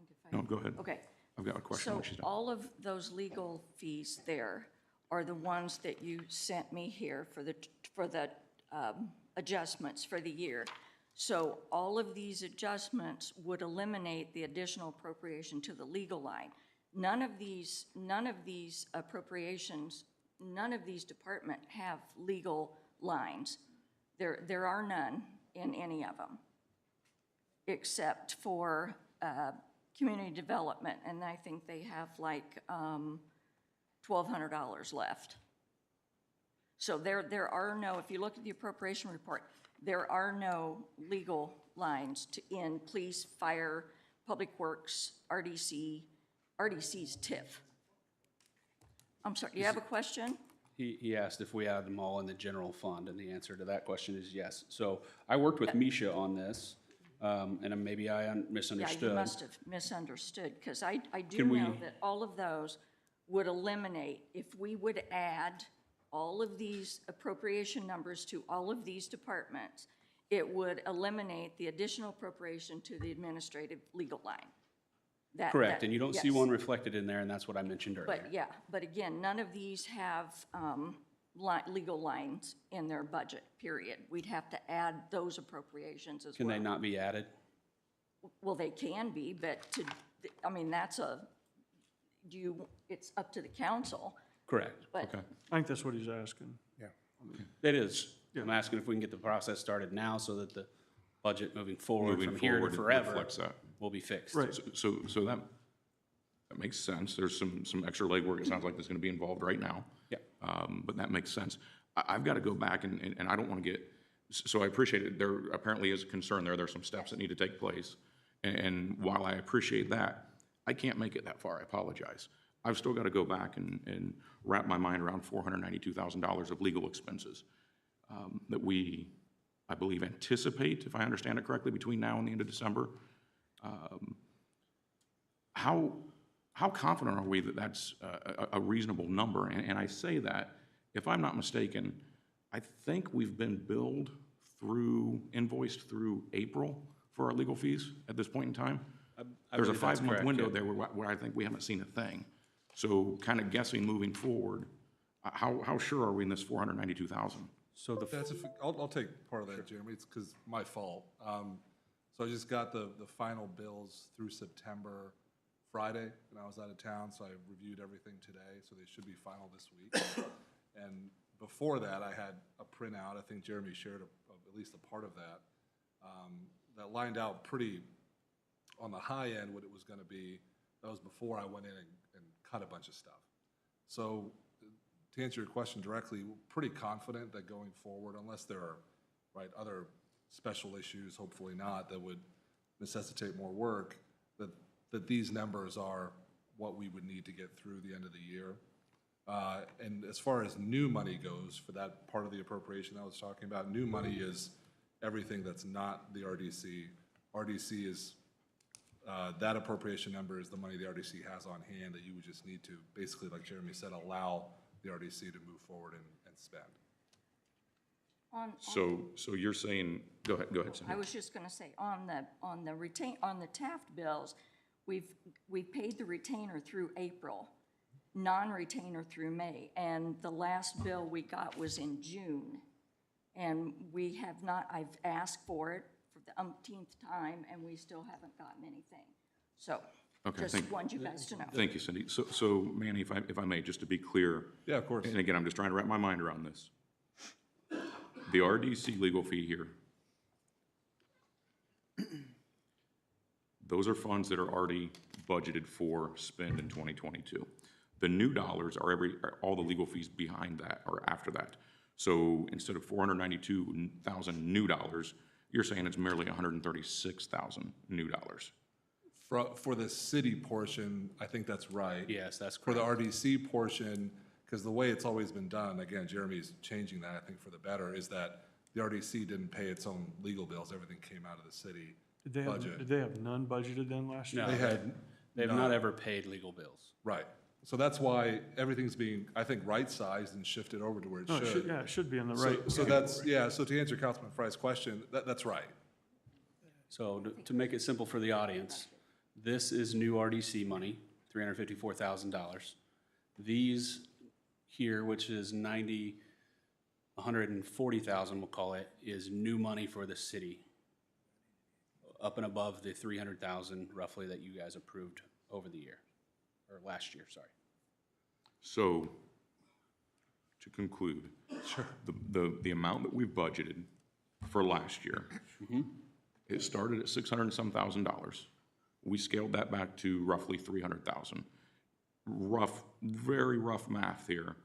if I? No, go ahead. Okay. I've got a question So when she's done. all of those legal fees there are the ones that you sent me here for the adjustments for the year. So all of these adjustments would eliminate the additional appropriation to the legal line. None of these appropriations, none of these departments have legal lines. There are none in any of them, except for community development, and I think they have like $1,200 left. So there are no, if you look at the appropriation report, there are no legal lines in police, fire, public works, RDC's TIF. I'm sorry, do you have a question? He asked if we had them all in the general fund, and the answer to that question is yes. So I worked with Misha on this, and maybe I misunderstood. Yeah, you must have misunderstood, because I do know that all of those would eliminate, if we would add all of these appropriation numbers to all of these departments, it would eliminate the additional appropriation to the administrative legal line. Correct, and you don't see one reflected in there, and that's what I mentioned earlier. But again, none of these have legal lines in their budget, period. We'd have to add those appropriations as well. Can they not be added? Well, they can be, but it's up to the council. Correct. But I think that's what he's asking. Yeah. It is. I'm asking if we can get the process started now so that the budget moving forward from here to forever reflects that. will be fixed. Right. So that makes sense. There's some extra legwork, it sounds like, that's going to be involved right now. Yeah. But that makes sense. I've got to go back, and I don't want to get, so I appreciate it. There apparently is a concern there. There's some steps that need to take place. And while I appreciate that, I can't make it that far. I apologize. I've still got to go back and wrap my mind around $492,000 of legal expenses that we, I believe, anticipate, if I understand it correctly, between now and the end of December. How how confident are we that that's a reasonable number? And I say that, if I'm not mistaken, I think we've been billed invoiced through April for our legal fees at this point in time. There's a believe that's 5-month correct, window yeah. there where I think we haven't seen a thing. So kind of guessing moving forward, how sure are we in this 492,000? So the, I'll take part of that, Jeremy. It's because my fault. So I just got the final bills through September Friday, and I was out of town, so I reviewed everything today, so they should be final this week. And before that, I had a printout, I think Jeremy shared at least a part of that, that lined out pretty, on the high end, what it was gonna be. That was before I went in and cut a bunch of stuff. So to answer your question directly, we're pretty confident that going forward, unless there are, other special issues, hopefully not, that would necessitate more work, that these numbers are what we would need to get through the end of the year. And as far as new money goes, for that part of the appropriation I was talking about, new money is everything that's not the RDC. RDC is, that appropriation number is the money the RDC has on hand that you would just need to, basically, like Jeremy said, allow the RDC to move forward and spend. So you're saying, go ahead, Cindy. I was just gonna say, on the Taft bills, we've paid the retainer through April, non-retainer through May, and the last bill we got was in June. And we have not, I've asked for it for the umpteenth time, and we still haven't gotten anything. So, Okay, just want you guys to know. Thank you, Cindy. So Manny, if I may, just to be clear. Yeah, of course. And again, I'm just trying to wrap my mind around this. The RDC legal fee here, those are funds that are already budgeted for spend in 2022. The new dollars are all the legal fees behind that or after that. So instead of 492,000 new dollars, you're saying it's merely 136,000 new dollars. For the city portion, I think that's right. yes, that's For correct. the RDC portion, because the way it's always been done, again, Jeremy's changing that, I think, for the better, is that the RDC didn't pay its own legal bills. Everything came out of the city budget. Did they have none budgeted then last year? No, They had they've none. not ever paid legal bills. Right. So that's why everything's being, I think, right-sized and shifted over to where it No, should. yeah, it should be in the So- right. So that's, yeah, so to answer Councilman Fry's question, that's right. So to make it simple for the audience, this is new RDC money, $354,000. These here, which is 140,000, we'll call it, is new money for the city, up and above the 300,000 roughly that you guys approved over the year, or last year, sorry. So to conclude, the amount that we've budgeted for last year, it started at $600 and some thousand. We scaled that back to roughly 300,000. Very rough math here.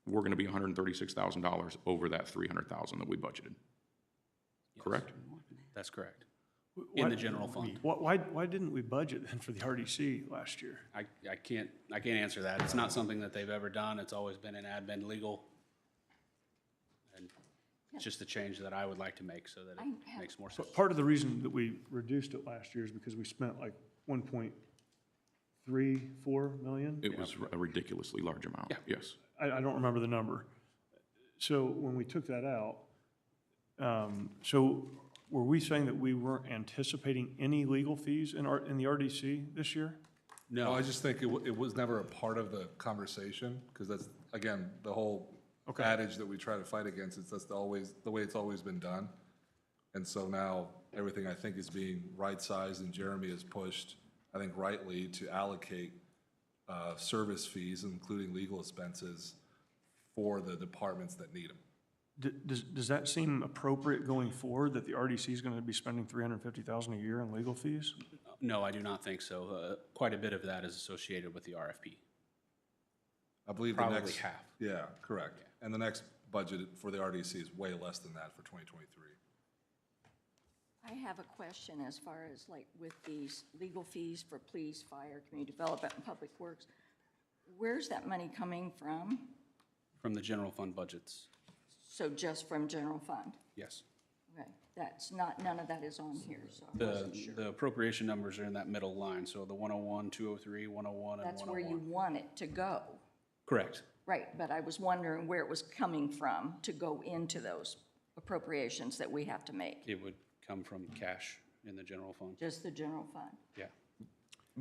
We're going to be $136,000 over that 300,000 that we budgeted. Correct? That's correct. In the general fund. Why didn't we budget then for the RDC last year? I can't answer that. It's not something that they've ever done. It's always been an admin legal. And it's just a change that I would like to make so that it makes more sense. But part of the reason that we reduced it last year is because we spent like 1.34 million. It was a ridiculously large amount, yes. I don't remember the number. So when we took that out, so were we saying that we weren't anticipating any legal fees in the RDC this year? No, I just think it was never a part of the conversation, because that's, again, the whole adage that we try to fight against, that's the way it's always been done. And so now, everything I think is being right-sized, and Jeremy has pushed, I think rightly, to allocate service fees, including legal expenses, for the departments that need them. Does that seem appropriate going forward, that the RDC is going to be spending $350,000 a year in legal fees? No, I do not think so. Quite a bit of that is associated with the RFP. I believe Probably the next. half. Yeah, correct. And the next budget for the RDC is way less than that for 2023. I have a question as far as like with these legal fees for police, fire, community development, and public works. Where's that money coming from? From the general fund budgets. So just from general fund? Yes. Okay, That's not, none of that is on here, so I wasn't sure. The appropriation numbers are in that middle line, so the 101, 203, 101, and 101. That's where you want it to go. Correct. Right, but I was wondering where it was coming from to go into those appropriations that we have to make. It would come from cash in the general fund. Just the general fund. Yeah.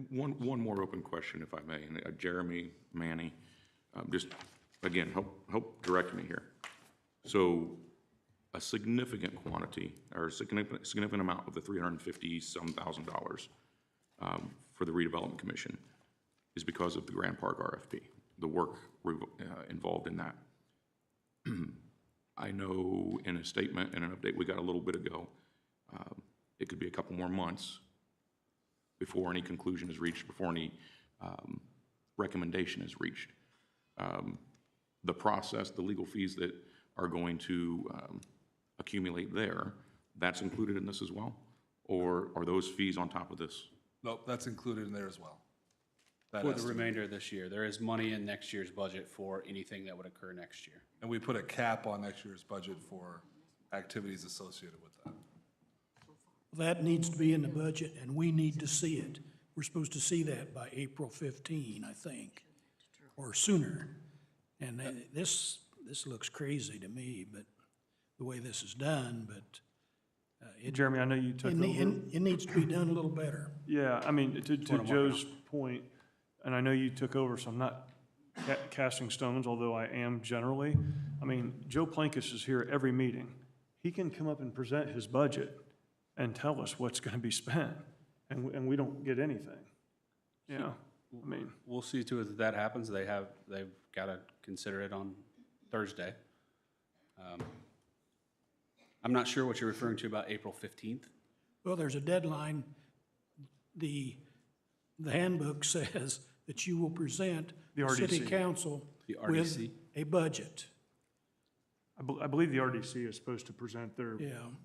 One more open question, if I may, and Jeremy, Manny, just, again, help direct me here. So a significant quantity, or a significant amount of the $350-some thousand for the redevelopment commission is because of the Grand Park RFP, the work involved in that. I know in a statement and an update we got a little bit ago, it could be a couple more months before any conclusion is reached, before any recommendation is reached. The process, the legal fees that are going to accumulate there, that's included in this as well? Or are those fees on top of this? Nope, that's included in there as well. That For the estimate. remainder of this year, there is money in next year's budget for anything that would occur next year. And we put a cap on next year's budget for activities associated with that. That needs to be in the budget, and we need to see it. We're supposed to see that by April 15, I think, or sooner. And this looks crazy to me, but the way this is done, but Jeremy, I know you took over. it needs to be done a little better. Yeah, I mean, to Joe's point, and I know you took over, so I'm not casting stones, although I am generally. I mean, Joe Plankus is here every meeting. He can come up and present his budget and tell us what's going to be spent, and we don't get anything. You know, I mean. We'll see to it that happens. They've got to consider it on Thursday. I'm not sure what you're referring to about April 15th. Well, there's a deadline. The handbook says that you will present the city council with a budget. I believe the RDC is supposed to present their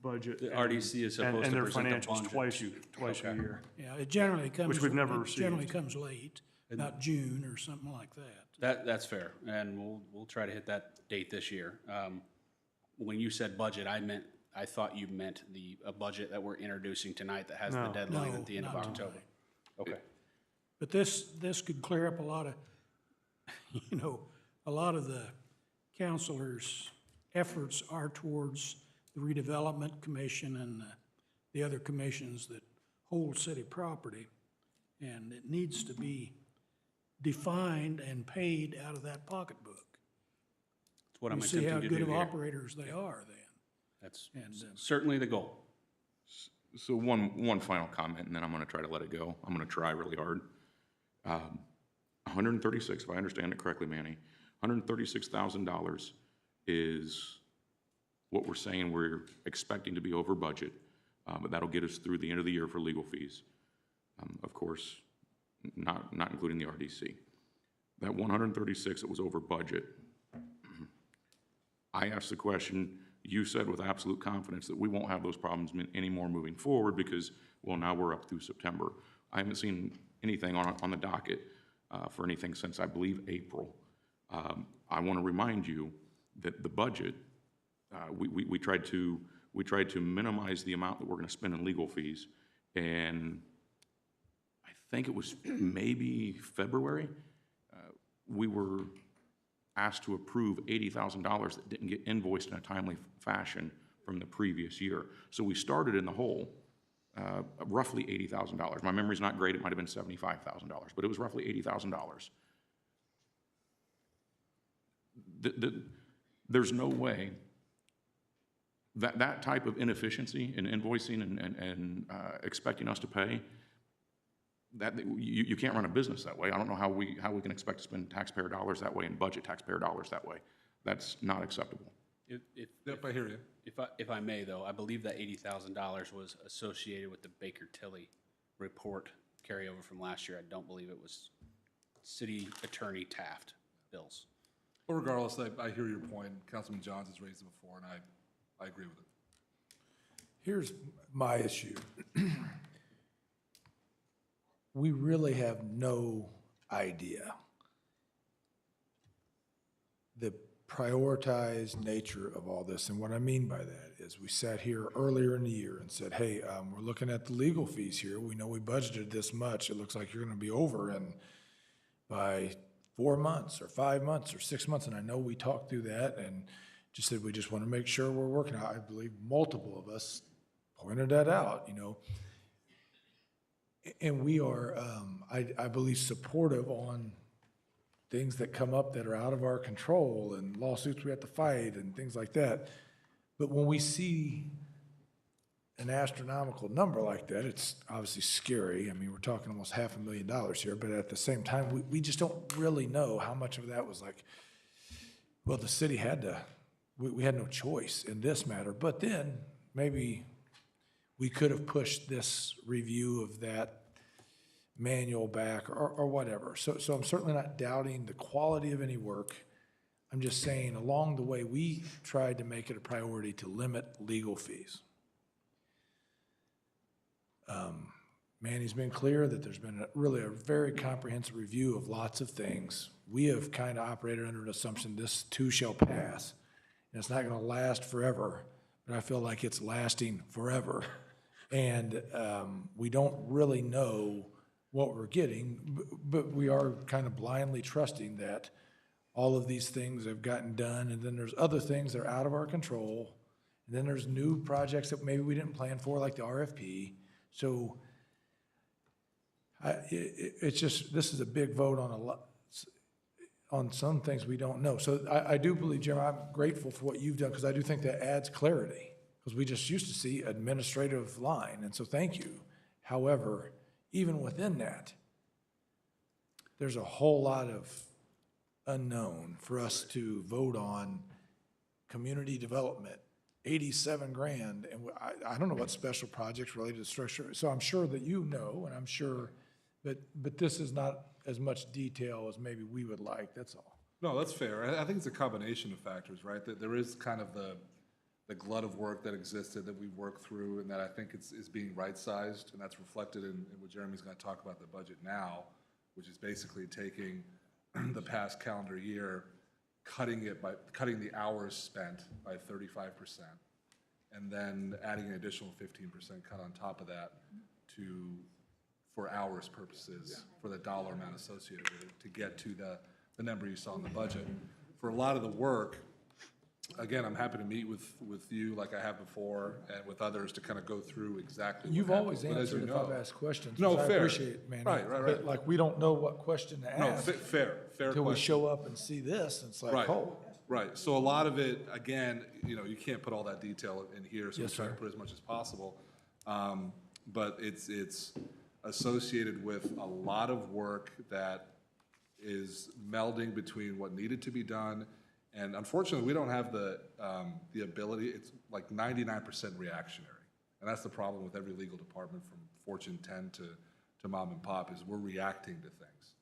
budget. The RDC is supposed to present and their financials budget. twice a year. Yeah, it generally comes. Which we've never received. Generally comes late, about June or something like that. That's fair, and we'll try to hit that date this year. When you said budget, I thought you meant a budget that we're introducing tonight that has the deadline at the end of October. Okay. But this could clear up a lot of, a lot of the counselors' efforts are towards the redevelopment commission and the other commissions that hold city property. And it needs to be defined and paid out of that pocketbook. That's what I'm see how attempting to do good of here. operators they are then. That's certainly the goal. So one final comment, and then I'm going to try to let it go. I'm going to try really hard. 136, if I understand it correctly, Manny, $136,000 is what we're saying we're expecting to be over budget, but that'll get us through the end of the year for legal fees. Of course, not including the RDC. That 136 that was over budget, I asked the question, you said with absolute confidence that we won't have those problems anymore moving forward because, well, now we're up through September. I haven't seen anything on the docket for anything since, I believe, April. I want to remind you that the budget, we tried to minimize the amount that we're going to spend in legal fees, and I think it was maybe February, we were asked to approve $80,000 that didn't get invoiced in a timely fashion from the previous year. So we started in the hole, roughly $80,000. My memory's not great, it might have been $75,000, but it was roughly $80,000. There's no way that type of inefficiency in invoicing and expecting us to pay, that you can't run a business that way. I don't know how we can expect to spend taxpayer dollars that way and budget taxpayer dollars that way. That's not acceptable. Yep, I hear you. If I may, though, I believe that $80,000 was associated with the Baker Tilly report carryover from last year. I don't believe it was City Attorney Taft bills. But regardless, I hear your point. Councilman Johns has raised it before, and I agree with it. Here's my issue. We really have no idea the prioritized nature of all this. And what I mean by that is we sat here earlier in the year and said, hey, we're looking at the legal fees here. We know we budgeted this much. It looks like you're gonna be over and by 4 months or 5 months or 6 months. And I know we talked through that and just said, we just want to make sure we're working out. I believe multiple of us pointed that out, you know. And we are, I believe, supportive on things that come up that are out of our control and lawsuits we have to fight and things like that. But when we see an astronomical number like that, it's obviously scary. I mean, we're talking almost $500,000 here, but at the same time, we just don't really know how much of that was like, well, the city had to, we had no choice in this matter. But then maybe we could have pushed this review of that manual back or whatever. So I'm certainly not doubting the quality of any work. I'm just saying along the way, we tried to make it a priority to limit legal fees. Manny's been clear that there's been really a very comprehensive review of lots of things. We have kind of operated under an assumption this too shall pass. And it's not going to last forever, but I feel like it's lasting forever. And we don't really know what we're getting, but we are kind of blindly trusting that all of these things have gotten done, and then there's other things that are out of our control, and then there's new projects that maybe we didn't plan for, like the RFP. So it's just, this is a big vote on a lot, on some things we don't know. So I do believe, Jim, I'm grateful for what you've done, because I do think that adds clarity, because we just used to see administrative line, and so thank you. However, even within that, there's a whole lot of unknown for us to vote on community development, 87 grand, and I don't know what special projects related to structure, so I'm sure that you know, and I'm sure, but this is not as much detail as maybe we would like, that's all. No, that's fair. I think it's a combination of factors, right? That there is kind of the glut of work that existed that we've worked through, and that I think is being right-sized, and that's reflected in what Jeremy's going to talk about the budget now, which is basically taking the past calendar year, cutting the hours spent by 35%, and then adding an additional 15% cut on top of that for hours purposes, for the dollar amount associated with it, to get to the number you saw in the budget. For a lot of the work, again, I'm happy to meet with you like I have before, and with others to kind of go through exactly what You've happened. always But as answered you if I've know- asked questions, No, which I fair. appreciate, Manny. Right. But like, we don't know what question to No, ask. fair Till we question. show up and see this, and it's like, Right, oh. right. So a lot of it, again, you can't put all that detail in here, so we Yes, try to sir. put as much as possible. But it's associated with a lot of work that is melding between what needed to be done, and unfortunately, we don't have the ability. It's like 99% reactionary, and that's the problem with every legal department, from Fortune 10 to mom and pop, is we're reacting to things.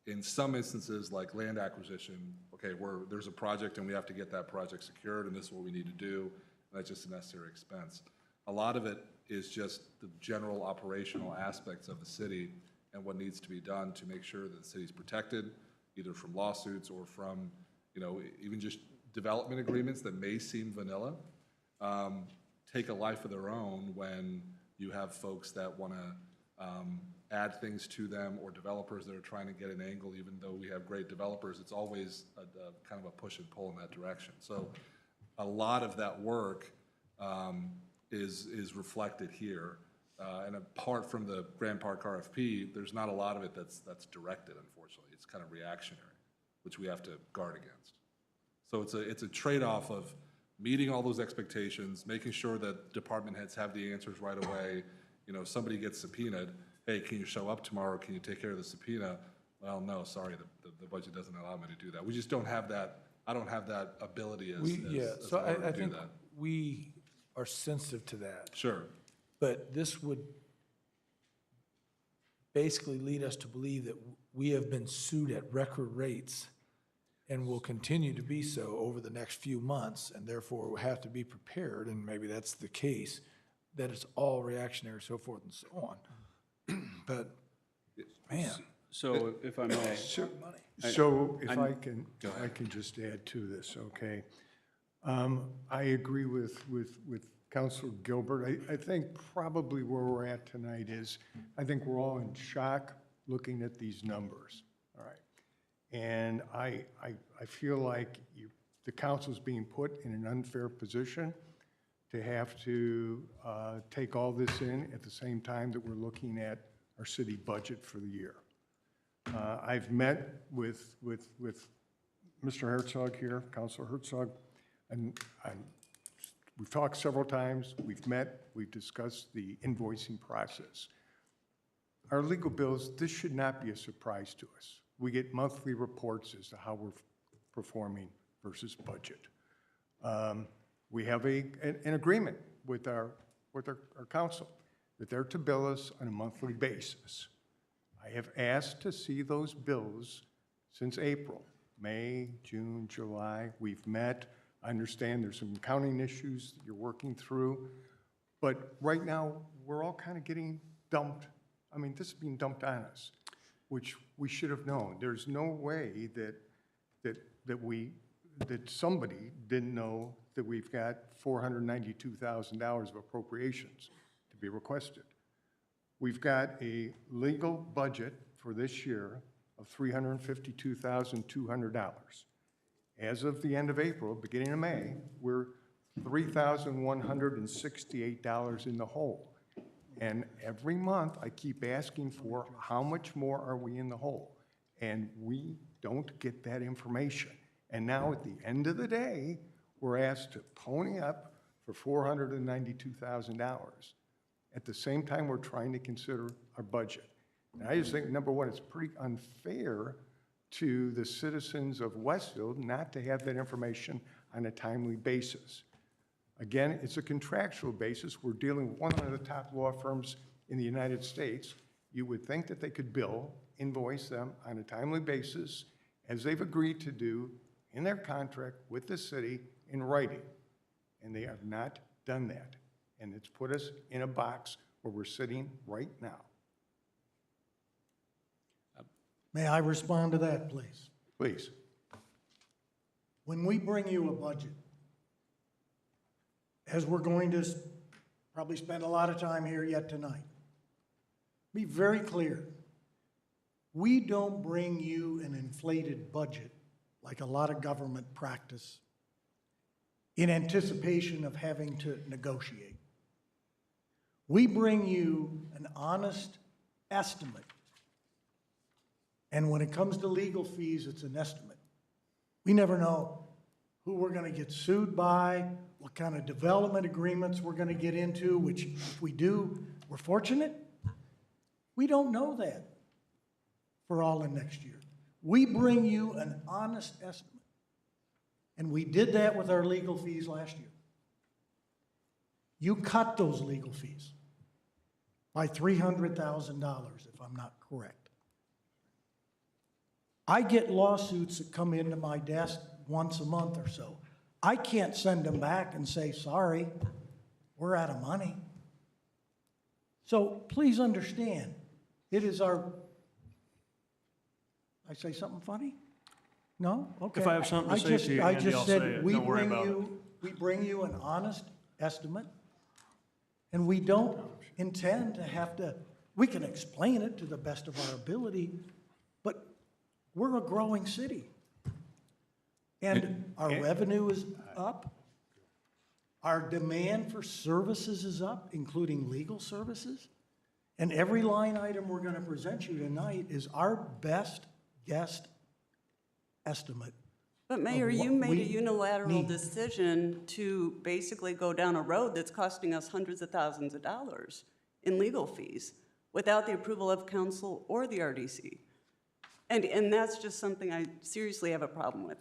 In some instances, like land acquisition, okay, there's a project and we have to get that project secured, and this is what we need to do, and that's just a necessary expense. A lot of it is just the general operational aspects of the city and what needs to be done to make sure that the city's protected, either from lawsuits or from, even just development agreements that may seem vanilla, take a life of their own when you have folks that want to add things to them, or developers that are trying to get an angle. Even though we have great developers, it's always kind of a push and pull in that direction. So a lot of that work is reflected here. And apart from the Grand Park RFP, there's not a lot of it that's directed, unfortunately. It's kind of reactionary, which we have to guard against. So it's a trade-off of meeting all those expectations, making sure that department heads have the answers right away. Somebody gets subpoenaed, hey, can you show up tomorrow? Can you take care of the subpoena? Well, no, sorry, the budget doesn't allow me to do that. We just don't have that. I don't have that ability as So Laura I to do think that. we are sensitive to that. Sure. But this would basically lead us to believe that we have been sued at record rates and will continue to be so over the next few months, and therefore we have to be prepared, and maybe that's the case, that it's all reactionary, so forth and so on. But, man. So if I may. So if I'm- I can just add to this, okay? I agree with Councilor Gilbert. I think probably where we're at tonight is, I think we're all in shock looking at these numbers, all right? And I feel like the council's being put in an unfair position to have to take all this in at the same time that we're looking at our city budget for the year. I've met with Mr. Herzog here, Councilor Herzog, and we've talked several times, we've met, we've discussed the invoicing process. Our legal bills, this should not be a surprise to us. We get monthly reports as to how we're performing versus budget. We have an agreement with our council that they're to bill us on a monthly basis. I have asked to see those bills since April, May, June, July. We've met. I understand there's some accounting issues that you're working through, but right now, we're all kind of getting dumped. I mean, this is being dumped on us, which we should have known. There's no way that somebody didn't know that we've got $492,000 of appropriations to be requested. We've got a legal budget for this year of $352,200. As of the end of April, beginning of May, we're $3,168 in the hole. And every month, I keep asking for how much more are we in the hole? And we don't get that information. And now at the end of the day, we're asked to pony up for $492,000. At the same time, we're trying to consider our budget. And I just think, number one, it's pretty unfair to the citizens of Westfield not to have that information on a timely basis. Again, it's a contractual basis. We're dealing with one of the top law firms in the United States. You would think that they could invoice them on a timely basis, as they've agreed to do in their contract with the city in writing. And they have not done that. And it's put us in a box where we're sitting right now. May I respond to that, please? Please. When we bring you a budget, as we're going to probably spend a lot of time here yet tonight, be very clear. We don't bring you an inflated budget like a lot of government practice in anticipation of having to negotiate. We bring you an honest estimate. And when it comes to legal fees, it's an estimate. We never know who we're going to get sued by, what kind of development agreements we're going to get into, which if we do, we're fortunate. We don't know that for all in next year. We bring you an honest estimate. And we did that with our legal fees last year. You cut those legal fees by $300,000, if I'm not correct. I get lawsuits that come into my desk once a month or so. I can't send them back and say, sorry, we're out of money. So please understand, it is our, I say something funny? No? Okay. If I have something to say to you, Andy, I'll say it. Don't worry about it. We bring you an honest estimate, and we don't intend to have to, we can explain it to the best of our ability, but we're a growing city. And our revenue is up. Our demand for services is up, including legal services. And every line item we're going to present you tonight is our best guess estimate. But Mayor, you made a unilateral decision to basically go down a road that's costing us hundreds of thousands of dollars in legal fees without the approval of council or the RDC. And that's just something I seriously have a problem with.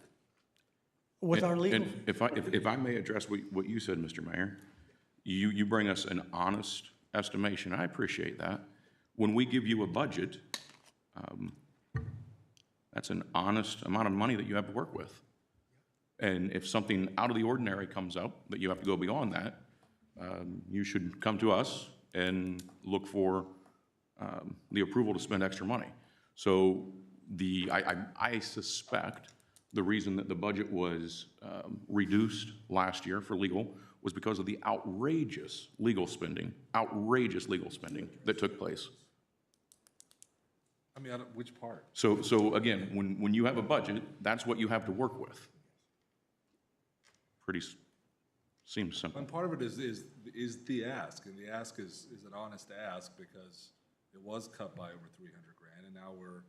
With our legal. And if I may address what you said, Mr. Mayor, you bring us an honest estimation. I appreciate that. When we give you a budget, that's an honest amount of money that you have to work with. And if something out of the ordinary comes up that you have to go beyond that, you should come to us and look for the approval to spend extra money. So I suspect the reason that the budget was reduced last year for legal was because of the outrageous legal spending that took place. I mean, which part? So again, when you have a budget, that's what you have to work with. Seems simple. And part of it is the ask, and the ask is an honest ask because it was cut by over 300 grand, and now we're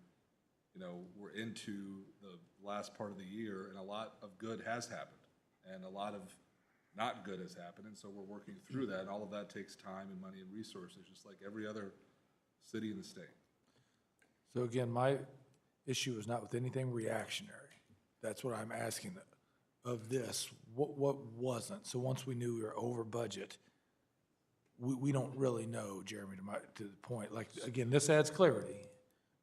into the last part of the year, and a lot of good has happened, and a lot of not good has happened, and so we're working through that, and all of that takes time and money and resources, just like every other city in the state. So again, my issue is not with anything reactionary. That's what I'm asking of this. What wasn't? So once we knew we were over budget, we don't really know, Jeremy, to the point. Like, again, this adds clarity,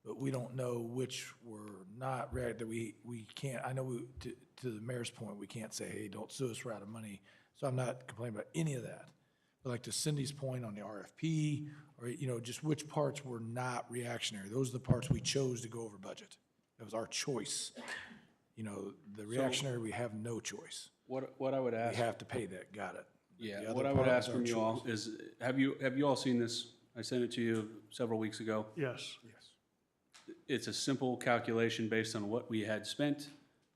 but we don't know which were not ready, that we can't, I know to the mayor's point, we can't say, hey, don't sue us, we're out of money. So I'm not complaining about any of that. But like to Cindy's point on the RFP, or, just which parts were not reactionary. Those are the parts we chose to go over budget. That was our choice. The reactionary, we have no choice. What I would ask. We have to pay that, got it. Yeah, what I would ask from you all is, have you all seen this? I sent it to you several weeks ago. Yes. It's a simple calculation based on what we had spent,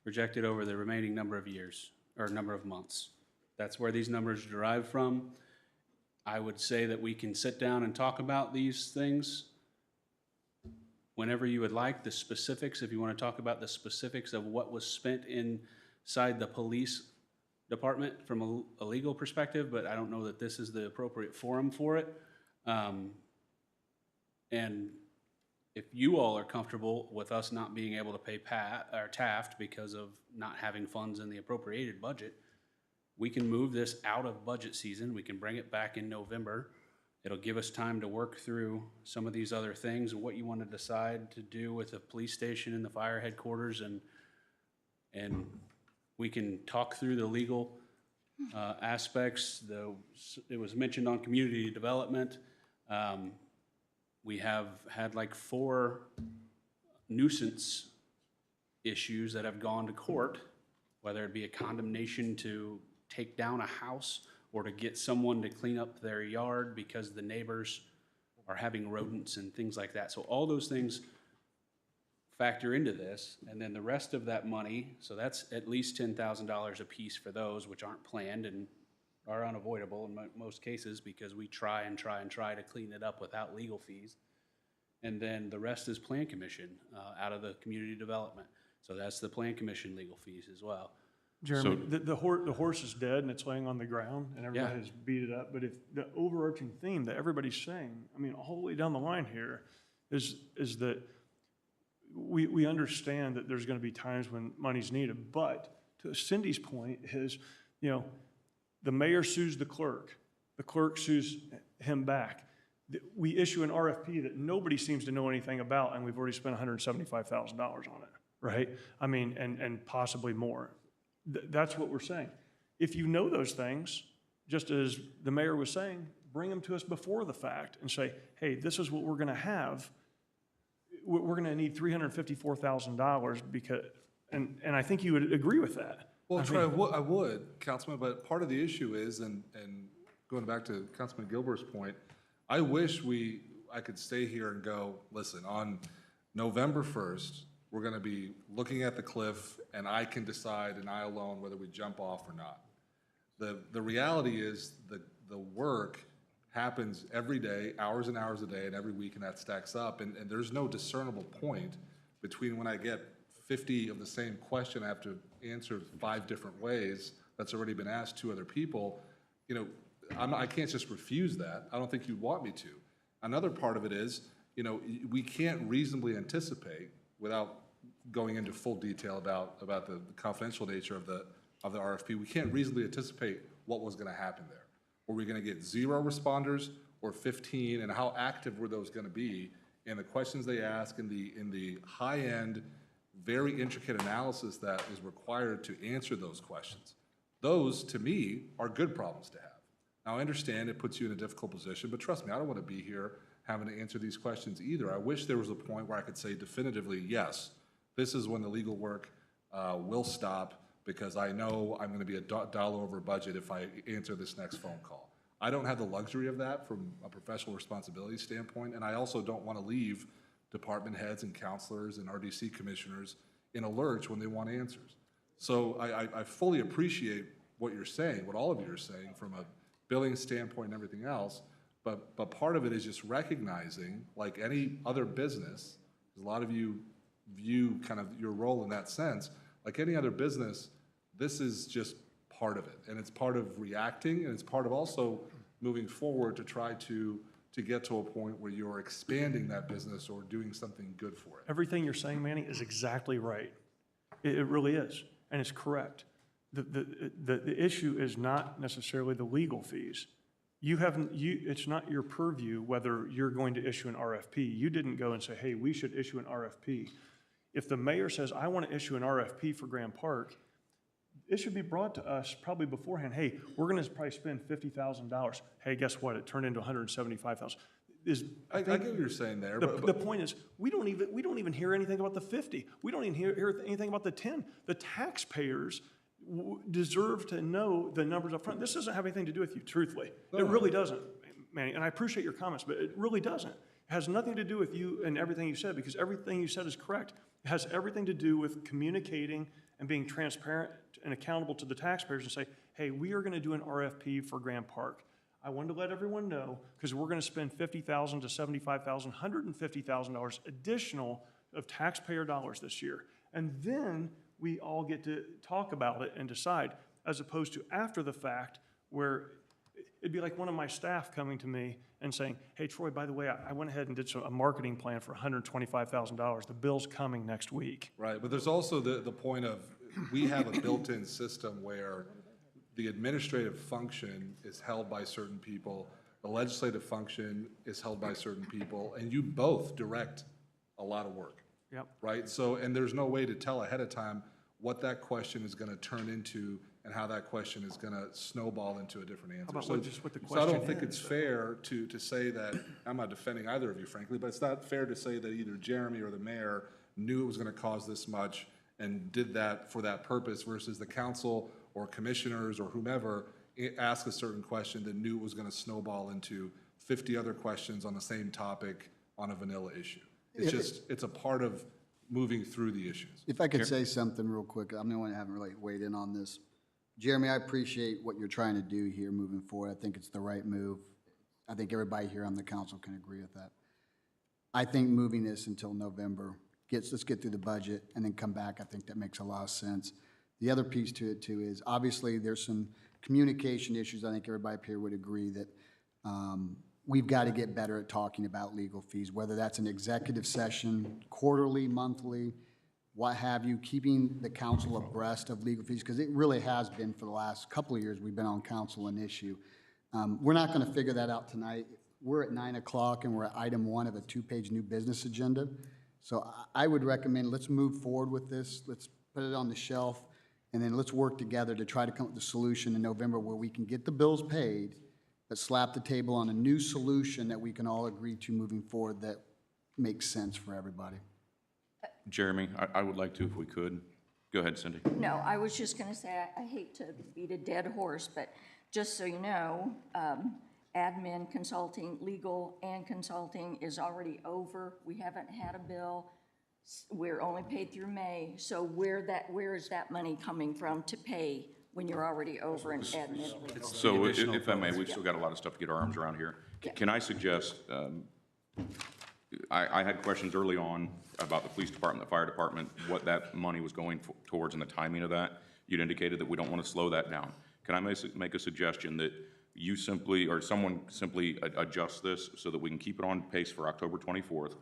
projected over the remaining number of years, or number of months. That's where these numbers derive from. I would say that we can sit down and talk about these things whenever you would like, the specifics, if you want to talk about the specifics of what was spent inside the police department from a legal perspective, but I don't know that this is the appropriate forum for it. And if you all are comfortable with us not being able to pay Taft because of not having funds in the appropriated budget, we can move this out of budget season. We can bring it back in November. It'll give us time to work through some of these other things and what you want to decide to do with the police station and the fire headquarters, and we can talk through the legal aspects. It was mentioned on community development. We have had like 4 nuisance issues that have gone to court, whether it be a condemnation to take down a house or to get someone to clean up their yard because the neighbors are having rodents and things like that. So all those things factor into this, and then the rest of that money, so that's at least $10,000 a piece for those which aren't planned and are unavoidable in most cases because we try to clean it up without legal fees. And then the rest is Plan Commission out of the community development. So that's the Plan Commission legal fees as well. Jeremy, the horse is dead and it's laying on the ground and everybody has beat it up. But if the overarching theme that everybody's saying, I mean, all the way down the line here is that we understand that there's going to be times when money's needed. But to Cindy's point is, the mayor sues the clerk sues him back. We issue an RFP that nobody seems to know anything about, and we've already spent $175,000 on it, right? I mean, and possibly more. That's what we're saying. If you know those things, just as the mayor was saying, bring them to us before the fact and say, hey, this is what we're going to have. We're going to need $354,000 because, and I think you would agree with that. Well, Troy, I would, Councilman, but part of the issue is, and going back to Councilman Gilbert's point, I wish I could stay here and go, listen, on November 1st, we're going to be looking at the cliff, and I can decide, and I alone, whether we jump off or not. The reality is the work happens every day, hours and hours a day, and every week, and that stacks up. And there's no discernible point between when I get 50 of the same question I have to answer 5 different ways that's already been asked to other people. I can't just refuse that. I don't think you'd want me to. Another part of it is, we can't reasonably anticipate, without going into full detail about the confidential nature of the RFP, we can't reasonably anticipate what was going to happen there. Were we going to get 0 responders or 15, and how active were those going to be in the questions they ask, in the high-end, very intricate analysis that is required to answer those questions? Those, to me, are good problems to have. Now, I understand it puts you in a difficult position, but trust me, I don't want to be here having to answer these questions either. I wish there was a point where I could say definitively, yes, this is when the legal work will stop because I know I'm going to be a dollar over budget if I answer this next phone call. I don't have the luxury of that from a professional responsibility standpoint, and I also don't want to leave department heads and counselors and RDC commissioners in a lurch when they want answers. So I fully appreciate what you're saying, what all of you are saying from a billing standpoint and everything else, but part of it is just recognizing, like any other business, a lot of you view kind of your role in that sense, like any other business, this is just part of it. And it's part of reacting, and it's part of also moving forward to try to get to a point where you're expanding that business or doing something good for it. Everything you're saying, Manny, is exactly right. It really is, and it's correct. The issue is not necessarily the legal fees. It's not your purview whether you're going to issue an RFP. You didn't go and say, hey, we should issue an RFP. If the mayor says, I want to issue an RFP for Grand Park, it should be brought to us probably beforehand. Hey, we're going to probably spend $50,000. Hey, guess what? It turned into $175,000. I get what you're saying there. The point is, we don't even hear anything about the 50. We don't even hear anything about the 10. The taxpayers deserve to know the numbers up front. This doesn't have anything to do with you, truthfully. It really doesn't, Manny. And I appreciate your comments, but it really doesn't. It has nothing to do with you and everything you said, because everything you said is correct. It has everything to do with communicating and being transparent and accountable to the taxpayers and say, hey, we are going to do an RFP for Grand Park. I wanted to let everyone know because we're going to spend $50,000 to $75,000, $150,000 additional of taxpayer dollars this year. And then we all get to talk about it and decide, as opposed to after the fact where it'd be like one of my staff coming to me and saying, hey, Troy, by the way, I went ahead and did a marketing plan for $125,000. The bill's coming next week. Right, but there's also the point of, we have a built-in system where the administrative function is held by certain people, the legislative function is held by certain people, and you both direct a lot of work. Yep. Right, so, and there's no way to tell ahead of time what that question is going to turn into and how that question is going to snowball into a different answer. How about just what the So I question don't think is? it's fair to say that, I'm not defending either of you, frankly, but it's not fair to say that either Jeremy or the mayor knew it was going to cause this much and did that for that purpose versus the council or commissioners or whomever asked a certain question that knew it was going to snowball into 50 other questions on the same topic on a vanilla issue. It's just, it's a part of moving through the issues. If I could say something real quick, I'm the one that haven't really weighed in on this. Jeremy, I appreciate what you're trying to do here moving forward. I think it's the right move. I think everybody here on the council can agree with that. I think moving this until November, let's get through the budget and then come back, I think that makes a lot of sense. The other piece to it too is, obviously there's some communication issues. I think everybody up here would agree that we've got to get better at talking about legal fees, whether that's an executive session, quarterly, monthly, what have you, keeping the council abreast of legal fees, because it really has been for the last couple of years we've been on council an issue. We're not going to figure that out tonight. We're at 9 o'clock and we're at item 1 of a 2-page new business agenda. So I would recommend let's move forward with this. Let's put it on the shelf, and then let's work together to try to come up with a solution in November where we can get the bills paid, but slap the table on a new solution that we can all agree to moving forward that makes sense for everybody. Jeremy, I would like to, if we could. Go ahead, Cindy. No, I was just going to say, I hate to beat a dead horse, but just so you know, admin, consulting, legal, and consulting is already over. We haven't had a bill. We're only paid through May. So where is that money coming from to pay when you're already over in admin? So if I may, we've still got a lot of stuff to get our arms around here. Can I suggest, I had questions early on about the police department, the fire department, what that money was going towards and the timing of that. You'd indicated that we don't want to slow that down. Can I make a suggestion that you simply, or someone simply adjust this so that we can keep it on pace for October 24th,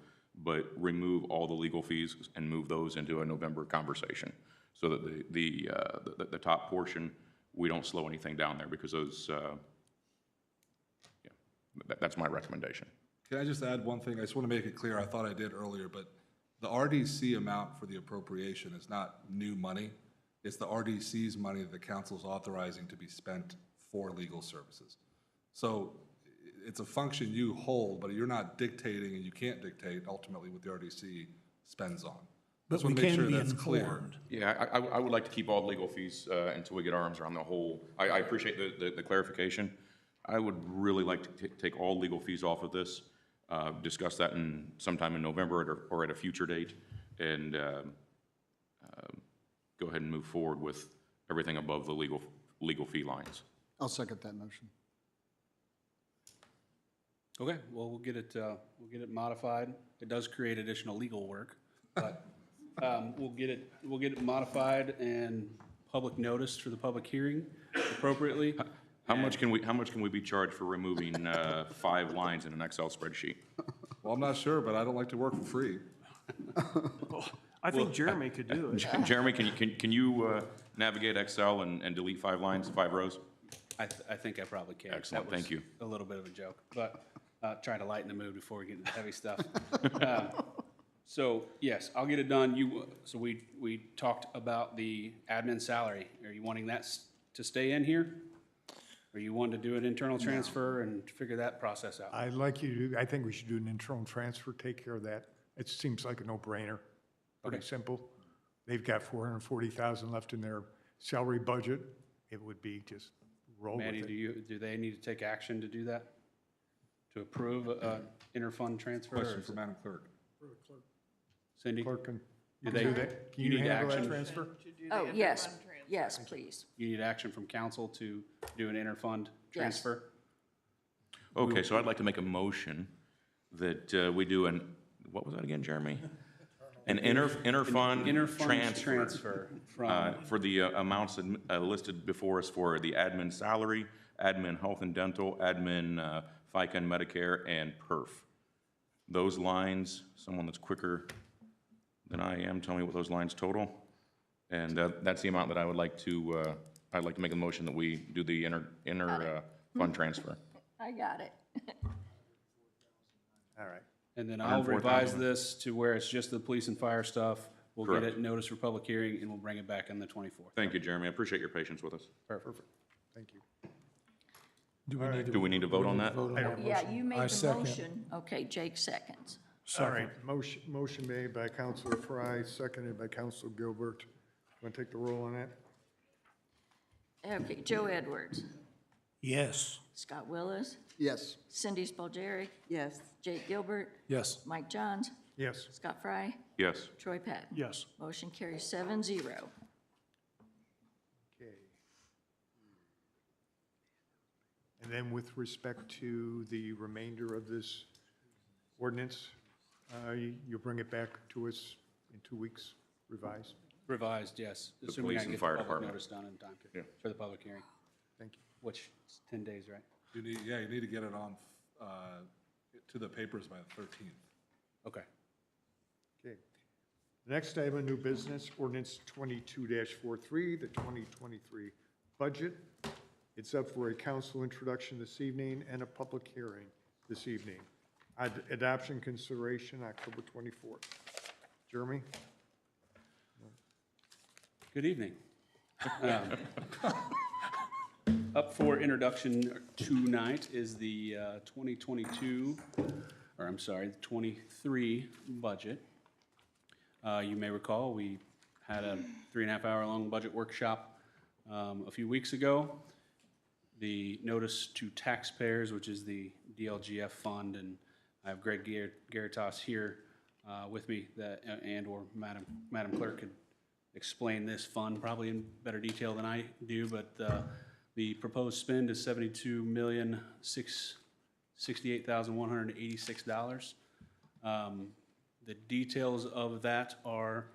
but remove all the legal fees and move those into a November conversation so that the top portion, we don't slow anything down there, because those, that's my recommendation. Can I just add one thing? I just want to make it clear, I thought I did earlier, but the RDC amount for the appropriation is not new money. It's the RDC's money that the council's authorizing to be spent for legal services. So it's a function you hold, but you're not dictating, and you can't dictate ultimately what the RDC spends on. But Just wanna we make can sure be that's clear. informed. Yeah, I would like to keep all the legal fees until we get our arms around the whole. I appreciate the clarification. I would really like to take all legal fees off of this, discuss that sometime in November or at a future date, and go ahead and move forward with everything above the legal fee lines. I'll second that motion. Okay, well, we'll get it modified. It does create additional legal work, but we'll get it modified and public notice for the public hearing appropriately. How much can we be charged for removing 5 lines in an Excel spreadsheet? Well, I'm not sure, but I don't like to work for free. I think Jeremy could do it. Jeremy, can you navigate Excel and delete 5 lines, 5 rows? I think I probably can. Excellent, That was thank you. A little bit of a joke, but try to lighten the mood before we get into heavy stuff. So yes, I'll get it done. So we talked about the admin salary. Are you wanting that to stay in here? Or you want to do an internal transfer and figure that process out? I think we should do an internal transfer, take care of that. It seems like a no-brainer, pretty simple. They've got $440,000 left in their salary budget. It would be just roll with it. Manny, do they need to take action to do that? To approve an interfund transfer? Question for Madam Clerk. Cindy? Clerk, can Do you they- do that? Can you you need handle that action? transfer? Oh, yes, yes, please. You need action from council to do an interfund Yes. transfer? Okay, so I'd like to make a motion that we do what was that again, Jeremy? An interfund transfer from, for the amounts listed before us for the admin salary, admin health and dental, admin FICA and Medicare, and PERF. Those lines, someone that's quicker than I am, tell me what those lines total. And that's the amount that I would like to, I'd like to make a motion that we do the fund transfer. I got it. All right. and then I'll revise this to where it's just the police and fire stuff. We'll get Correct. it notice for public hearing, and we'll bring it back on the 24th. Thank you, Jeremy. I appreciate your patience with us. Perfect. Thank you. Do we need to vote on that? Yeah, you made I the second. motion. Okay, Jake seconds. All right, motion made by Counselor Fry, seconded by Counselor Gilbert. Want to take the roll on that? Okay, Joe Edwards, Yes. Scott Willis, Yes. Cindy Spalgeri, Yes. Jake Gilbert, Yes. Mike Johns, Yes. Scott Fry, Yes. Troy Patton. Yes. Motion carries 7-0. Okay. And then with respect to the remainder of this ordinance, you'll bring it back to us in 2 weeks, revised? Revised, yes. The Assuming police I and get fire the public department. notice done in time Yeah. for the public hearing, Thank you. which is 10 days, right? You need to get it on, to the papers by the 13th. Okay. Okay. The next item of new business, ordinance 22-43, the 2023 budget. It's up for a council introduction this evening and a public hearing this evening. Adoption consideration, October 24th. Jeremy? Good evening. Up for introduction tonight is the 2022, or I'm sorry, the 23 budget. You may recall, we had a 3.5-hour-long budget workshop a few weeks ago. The notice to taxpayers, which is the DLGF fund, and I have Greg Garitas here with me, and/or Madam Clerk could explain this fund probably in better detail than I do, but the proposed spend is $72,668,186. The details of that are,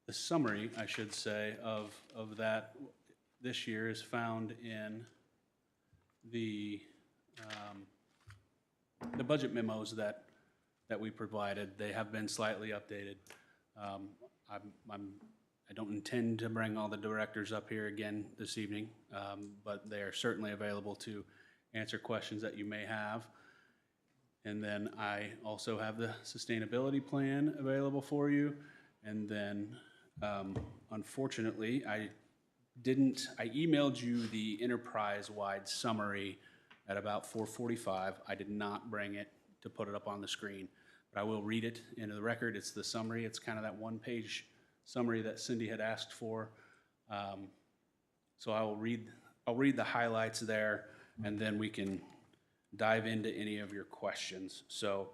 the summary, I should say, of that this year is found in the budget memos that we provided. They have been slightly updated. I don't intend to bring all the directors up here again this evening, but they are certainly available to answer questions that you may have. And then I also have the sustainability plan available for you. And then, unfortunately, I emailed you the enterprise-wide summary at about 4:45. I did not bring it to put it up on the screen, but I will read it into the record. It's the summary. It's kind of that one-page summary that Cindy had asked for. So I'll read the highlights there, and then we can dive into any of your questions. So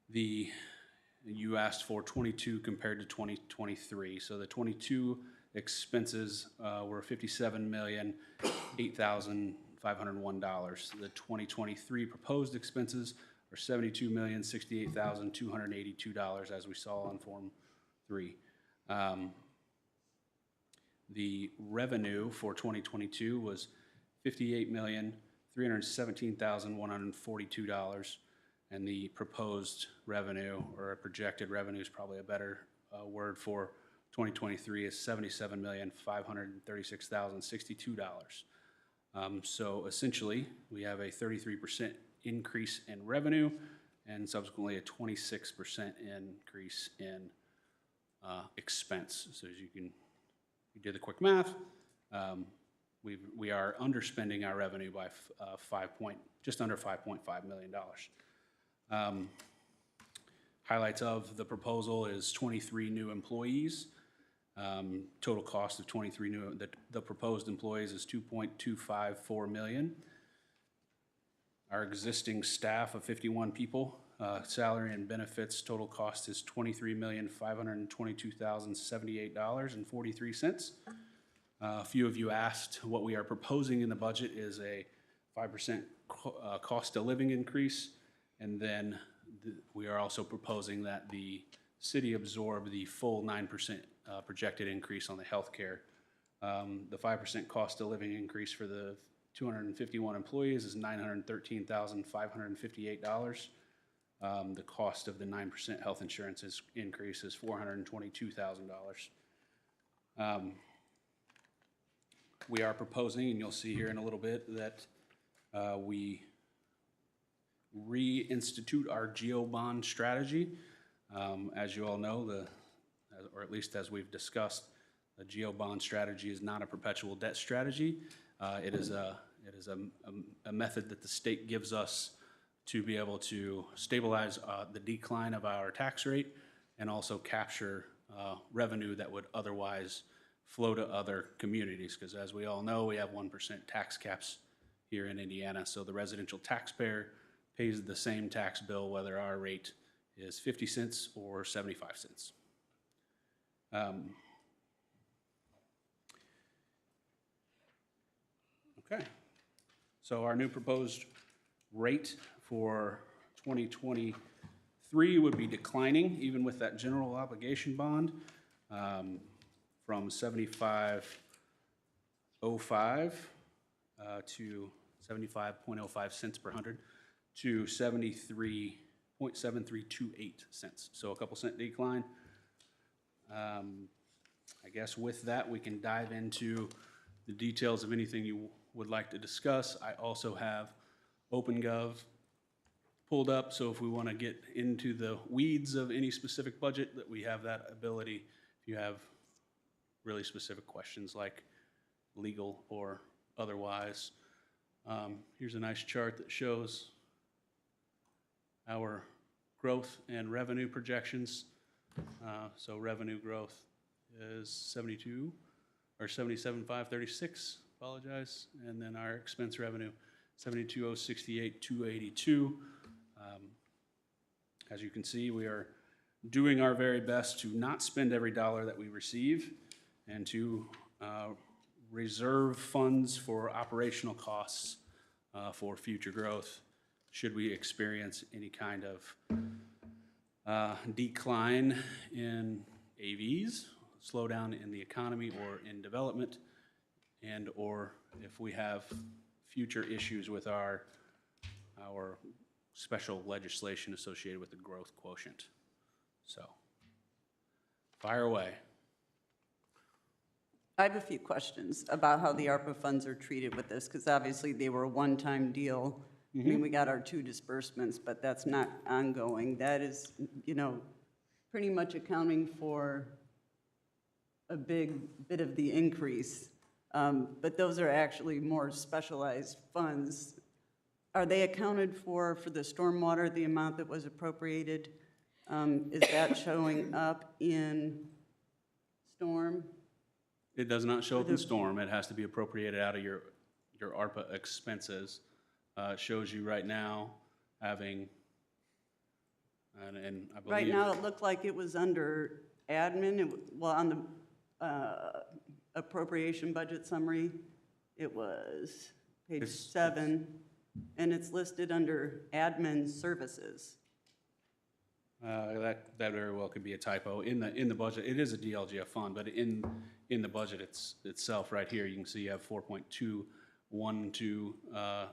you asked for 22 compared to 2023. So the 22 expenses were $57,008,501. The 2023 proposed expenses are $72,068,282, as we saw on Form 3. The revenue for 2022 was $58,317,142, and the proposed revenue, or projected revenue is probably a better word for 2023, is $77,536,062. So essentially, we have a 33% increase in revenue and subsequently a 26% increase in expense. So as you did the quick math, we are underspending our revenue by just under $5.5 million. Highlights of the proposal is 23 new employees. Total cost of 23 new, the proposed employees is $2.254 million. Our existing staff of 51 people, salary and benefits, total cost is $23,522,078.43. A few of you asked what we are proposing in the budget is a 5% cost of living increase, and then we are also proposing that the city absorb the full 9% projected increase on the healthcare. The 5% cost of living increase for the 251 employees is $913,558. The cost of the 9% health insurance increase is $422,000. We are proposing, and you'll see here in a little bit, that we reinstitute our GEO-bond strategy. As you all know, or at least as we've discussed, the GEO-bond strategy is not a perpetual debt strategy. It is a method that the state gives us to be able to stabilize the decline of our tax rate and also capture revenue that would otherwise flow to other communities. Because as we all know, we have 1% tax caps here in Indiana. So the residential taxpayer pays the same tax bill whether our rate is 50 cents or 75 cents. Okay, so our new proposed rate for 2023 would be declining, even with that general obligation bond, from 75.05 to 75.05 cents per hundred to 73.7328 cents. So a couple cent decline. I guess with that, we can dive into the details of anything you would like to discuss. I also have OpenGov pulled up, so if we want to get into the weeds of any specific budget, that we have that ability. If you have really specific questions like legal or otherwise. Here's a nice chart that shows our growth and revenue projections. So revenue growth is 77,536, apologize, and then our expense revenue 72,068,282. As you can see, we are doing our very best to not spend every dollar that we receive and to reserve funds for operational costs for future growth should we experience any kind of decline in AVs, slowdown in the economy or in development, and or if we have future issues with our special legislation associated with the growth quotient. So, fire away. I have a few questions about how the ARPA funds are treated with this, because obviously they were a one-time deal. I mean, we got our 2 disbursements, but that's not ongoing. That is, you know, pretty much accounting for a big bit of the increase. But those are actually more specialized funds Are they accounted for the stormwater, the amount that was appropriated? Is that showing up in storm? It does not show up in storm. It has to be appropriated out of your ARPA expenses. It shows you right now having, and I believe. Right now, it looked like it was under admin, well, on the appropriation budget summary, it was page 7, and it's listed under admin services. That very well could be a typo. In the budget, it is a DLGF fund, but in the budget itself, right here, you can see you have 4.212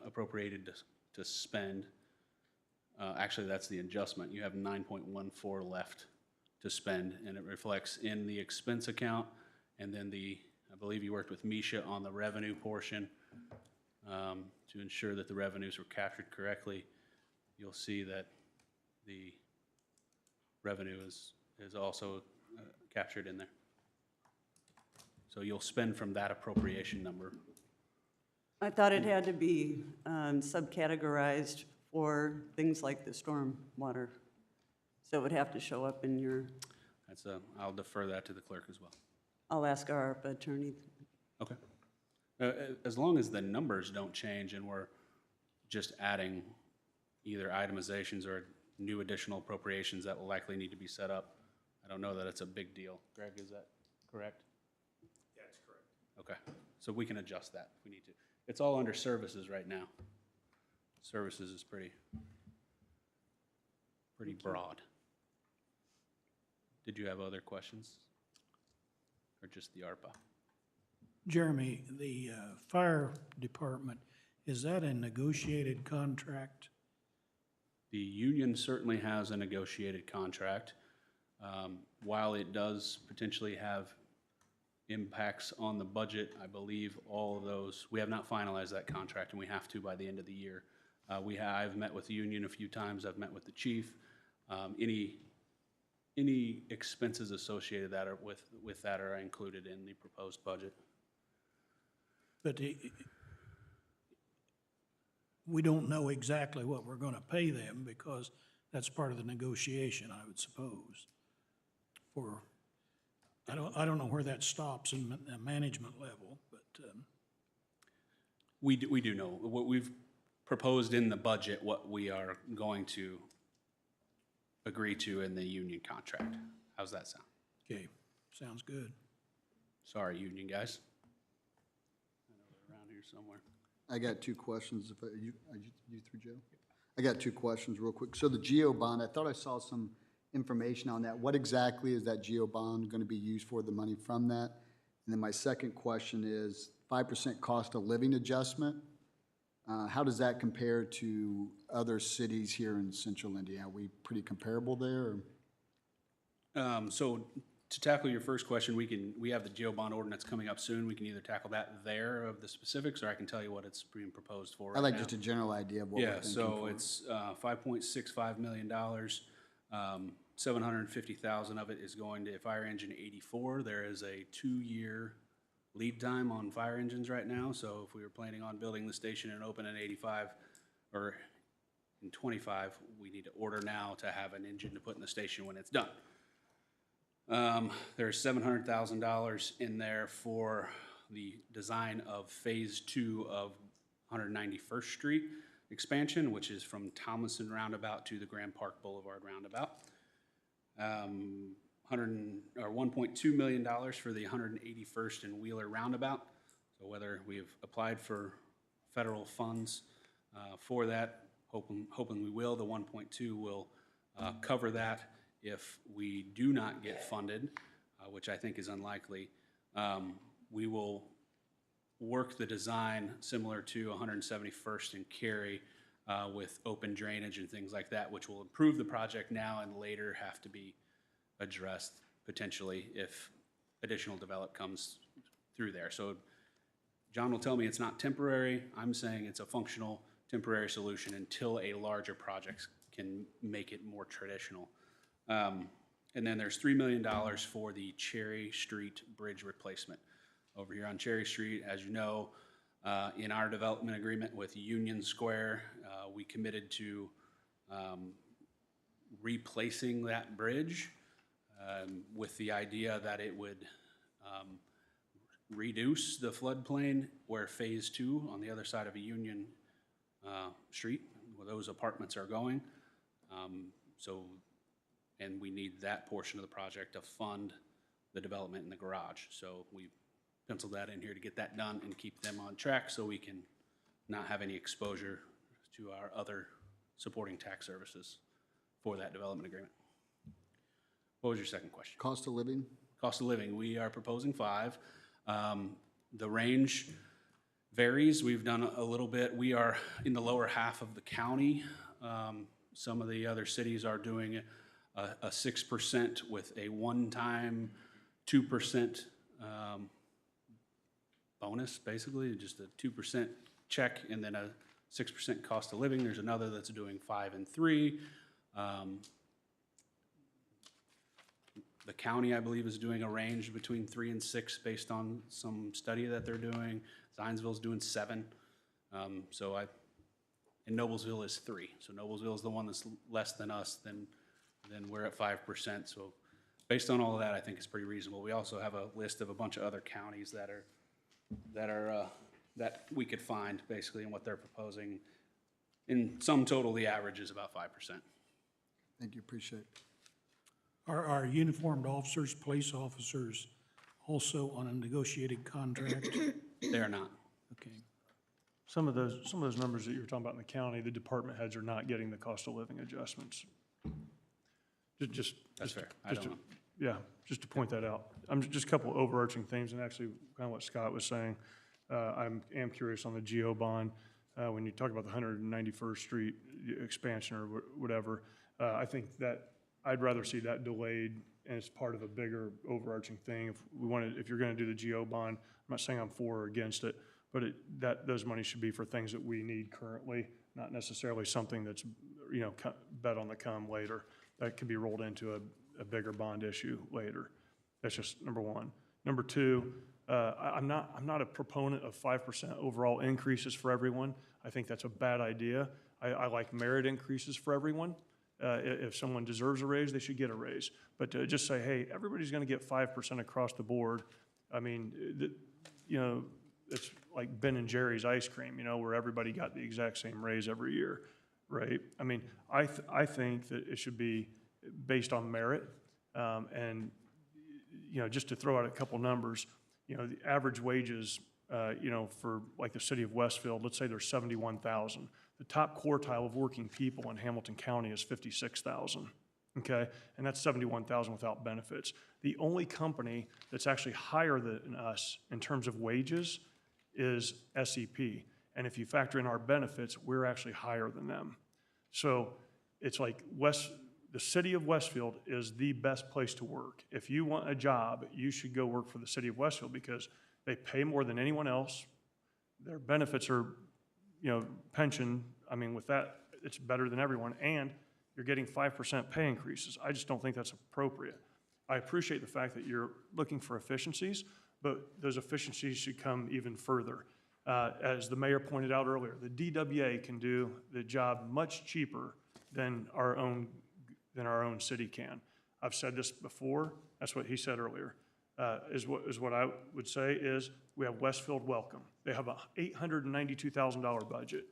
appropriated to spend. Actually, that's the adjustment. You have 9.14 left to spend, and it reflects in the expense account, and then I believe you worked with Misha on the revenue portion to ensure that the revenues were captured correctly. You'll see that the revenue is also captured in there. So you'll spend from that appropriation number. I thought it had to be subcategorized for things like the storm water. So it would have to show up in your, I'll defer that to the clerk as well. I'll ask our ARPA attorney. Okay. As long as the numbers don't change and we're just adding either itemizations or new additional appropriations that will likely need to be set up, I don't know that it's a big deal. Greg, is that correct? That's correct. Okay, so we can adjust that if we need to. It's all under services right now. Services is pretty broad. Did you have other questions? Or just the ARPA? Jeremy, the fire department, is that a negotiated contract? The union certainly has a negotiated contract. While it does potentially have impacts on the budget, I believe all of those, we have not finalized that contract, and we have to by the end of the year. I've met with the union a few times. I've met with the chief. Any expenses associated with that are included in the proposed budget. But we don't know exactly what we're going to pay them because that's part of the negotiation, I would suppose. I don't know where that stops in the management level, but. We do know. What we've proposed in the budget, what we are going to agree to in the union contract. How's that sound? Okay, sounds good. Sorry, union guys. I know they're around here somewhere. I got two questions. Are you through, Joe? I got two questions real quick. So the GEO bond, I thought I saw some information on that. What exactly is that GEO bond going to be used for, the money from that? And then my second question is 5% cost of living adjustment. How does that compare to other cities here in central Indiana? Are we pretty comparable there? So to tackle your first question, we have the GEO bond ordinance coming up soon. We can either tackle that there of the specifics, or I can tell you what it's being proposed for right I'd like now. just a general idea of what we're thinking so for. it's $5.65 million. $750,000 of it is going to fire engine 84. There is a 2-year lead time on fire engines right now. So if we were planning on building the station and open in 85 or in 25, we need to order now to have an engine to put in the station when it's done. There's $700,000 in there for the design of phase 2 of 191st Street expansion, which is from Thomason Roundabout to the Grand Park Boulevard Roundabout. $1.2 million for the 181st and Wheeler Roundabout. So whether we've applied for federal funds for that, hoping we will, the 1.2 will cover that. If we do not get funded, which I think is unlikely, we will work the design similar to 171st and Cary with open drainage and things like that, which will improve the project now and later have to be addressed potentially if additional development comes through there. So John will tell me it's not temporary. I'm saying it's a functional temporary solution until a larger project can make it more traditional. And then there's $3 million for the Cherry Street Bridge replacement. Over here on Cherry Street, as you know, in our development agreement with Union Square, We committed to replacing that bridge with the idea that it would reduce the floodplain where Phase 2 on the other side of a Union Street, where those apartments are going. And we need that portion of the project to fund the development in the garage. So we penciled that in here to get that done and keep them on track so we can not have any exposure to our other supporting tax services for that development agreement. What was your second question? Cost of living? Cost of living, we are proposing 5. The range varies. We've done a little bit. We are in the lower half of the county. Some of the other cities are doing a 6% with a one-time 2% bonus, basically, just a 2% check and then a 6% cost of living. There's another that's doing 5 and 3. The county, I believe, is doing a range between 3 and 6 based on some study that they're doing. Zionsville's doing 7. And Noblesville is 3. So Noblesville is the one that's less than us, then we're at 5%. So based on all of that, I think it's pretty reasonable. We also have a list of a bunch of other counties that we could find basically in what they're proposing. In sum total, the average is about 5%. Thank you, appreciate it. Are uniformed officers, police officers also on a negotiated contract? They're not. Okay. Some of those numbers that you were talking about in the county, the department heads are not getting the cost of living adjustments. That's fair. I don't know. Yeah, just to point that out. Just a couple overarching things, and actually kind of what Scott was saying. I am curious on the GO bond. When you talk about the 191st Street expansion or whatever, I think that I'd rather see that delayed and it's part of a bigger overarching thing. If you're going to do the GO bond, I'm not saying I'm for or against it, but those monies should be for things that we need currently, not necessarily something that's, bet on the come later. That could be rolled into a bigger bond issue later. That's just number one. Number two, I'm not a proponent of 5% overall increases for everyone. I think that's a bad idea. I like merit increases for everyone. If someone deserves a raise, they should get a raise. But to just say, hey, everybody's going to get 5% across the board, I mean, it's like Ben and Jerry's ice cream, where everybody got the exact same raise every year, right? I mean, I think that it should be based on merit. And just to throw out a couple numbers, the average wages, for like the city of Westfield, let's say there's 71,000. The top quartile of working people in Hamilton County is 56,000, okay? And that's 71,000 without benefits. The only company that's actually higher than us in terms of wages is SEP. And if you factor in our benefits, we're actually higher than them. So it's like the city of Westfield is the best place to work. If you want a job, you should go work for the city of Westfield because they pay more than anyone else. Their benefits are, pension, I mean, with that, it's better than everyone, and you're getting 5% pay increases. I just don't think that's appropriate. I appreciate the fact that you're looking for efficiencies, but those efficiencies should come even further. As the mayor pointed out earlier, the DWA can do the job much cheaper than our own city can. I've said this before, that's what he said earlier. Is what I would say is we have Westfield Welcome. They have a $892,000 budget.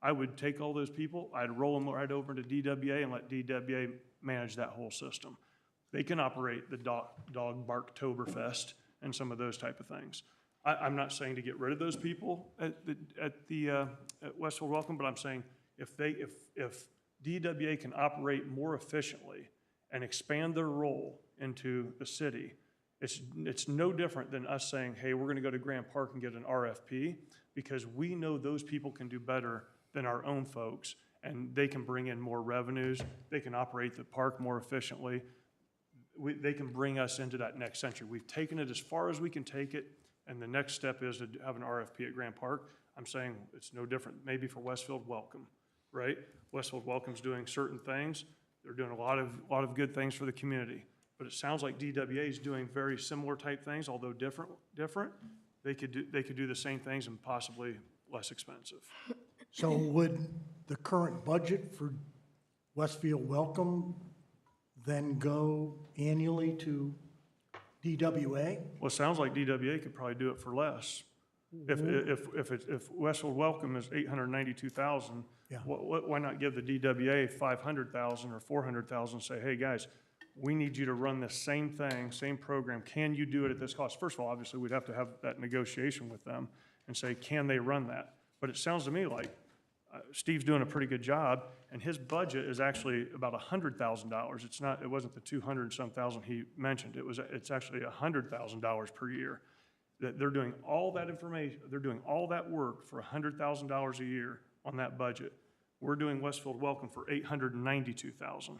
I would take all those people, I'd roll them right over to DWA and let DWA manage that whole system. They can operate the dog barktoberfest and some of those type of things. I'm not saying to get rid of those people at Westfield Welcome, but I'm saying if DWA can operate more efficiently and expand their role into the city, it's no different than us saying, hey, we're going to go to Grand Park and get an RFP because we know those people can do better than our own folks and they can bring in more revenues. They can operate the park more efficiently. They can bring us into that next century. We've taken it as far as we can take it, and the next step is to have an RFP at Grand Park. I'm saying it's no different maybe for Westfield Welcome, right? Westfield Welcome's doing certain things. They're doing a lot of good things for the community. But it sounds like DWA is doing very similar type things, although different. They could do the same things and possibly less expensive. So would the current budget for Westfield Welcome then go annually to DWA? Well, it sounds like DWA could probably do it for less. If Westfield Welcome is 892,000, Yeah. why not give the DWA 500,000 or 400,000, say, hey, guys, we need you to run the same thing, same program. Can you do it at this cost? First of all, obviously, we'd have to have that negotiation with them and say, can they run that? But it sounds to me like Steve's doing a pretty good job, and his budget is actually about $100,000. It's not, it wasn't the 200 and some thousand he mentioned. It's actually $100,000 per year. That they're doing all that information, they're doing all that work for $100,000 a year on that budget. We're doing Westfield Welcome for $892,000.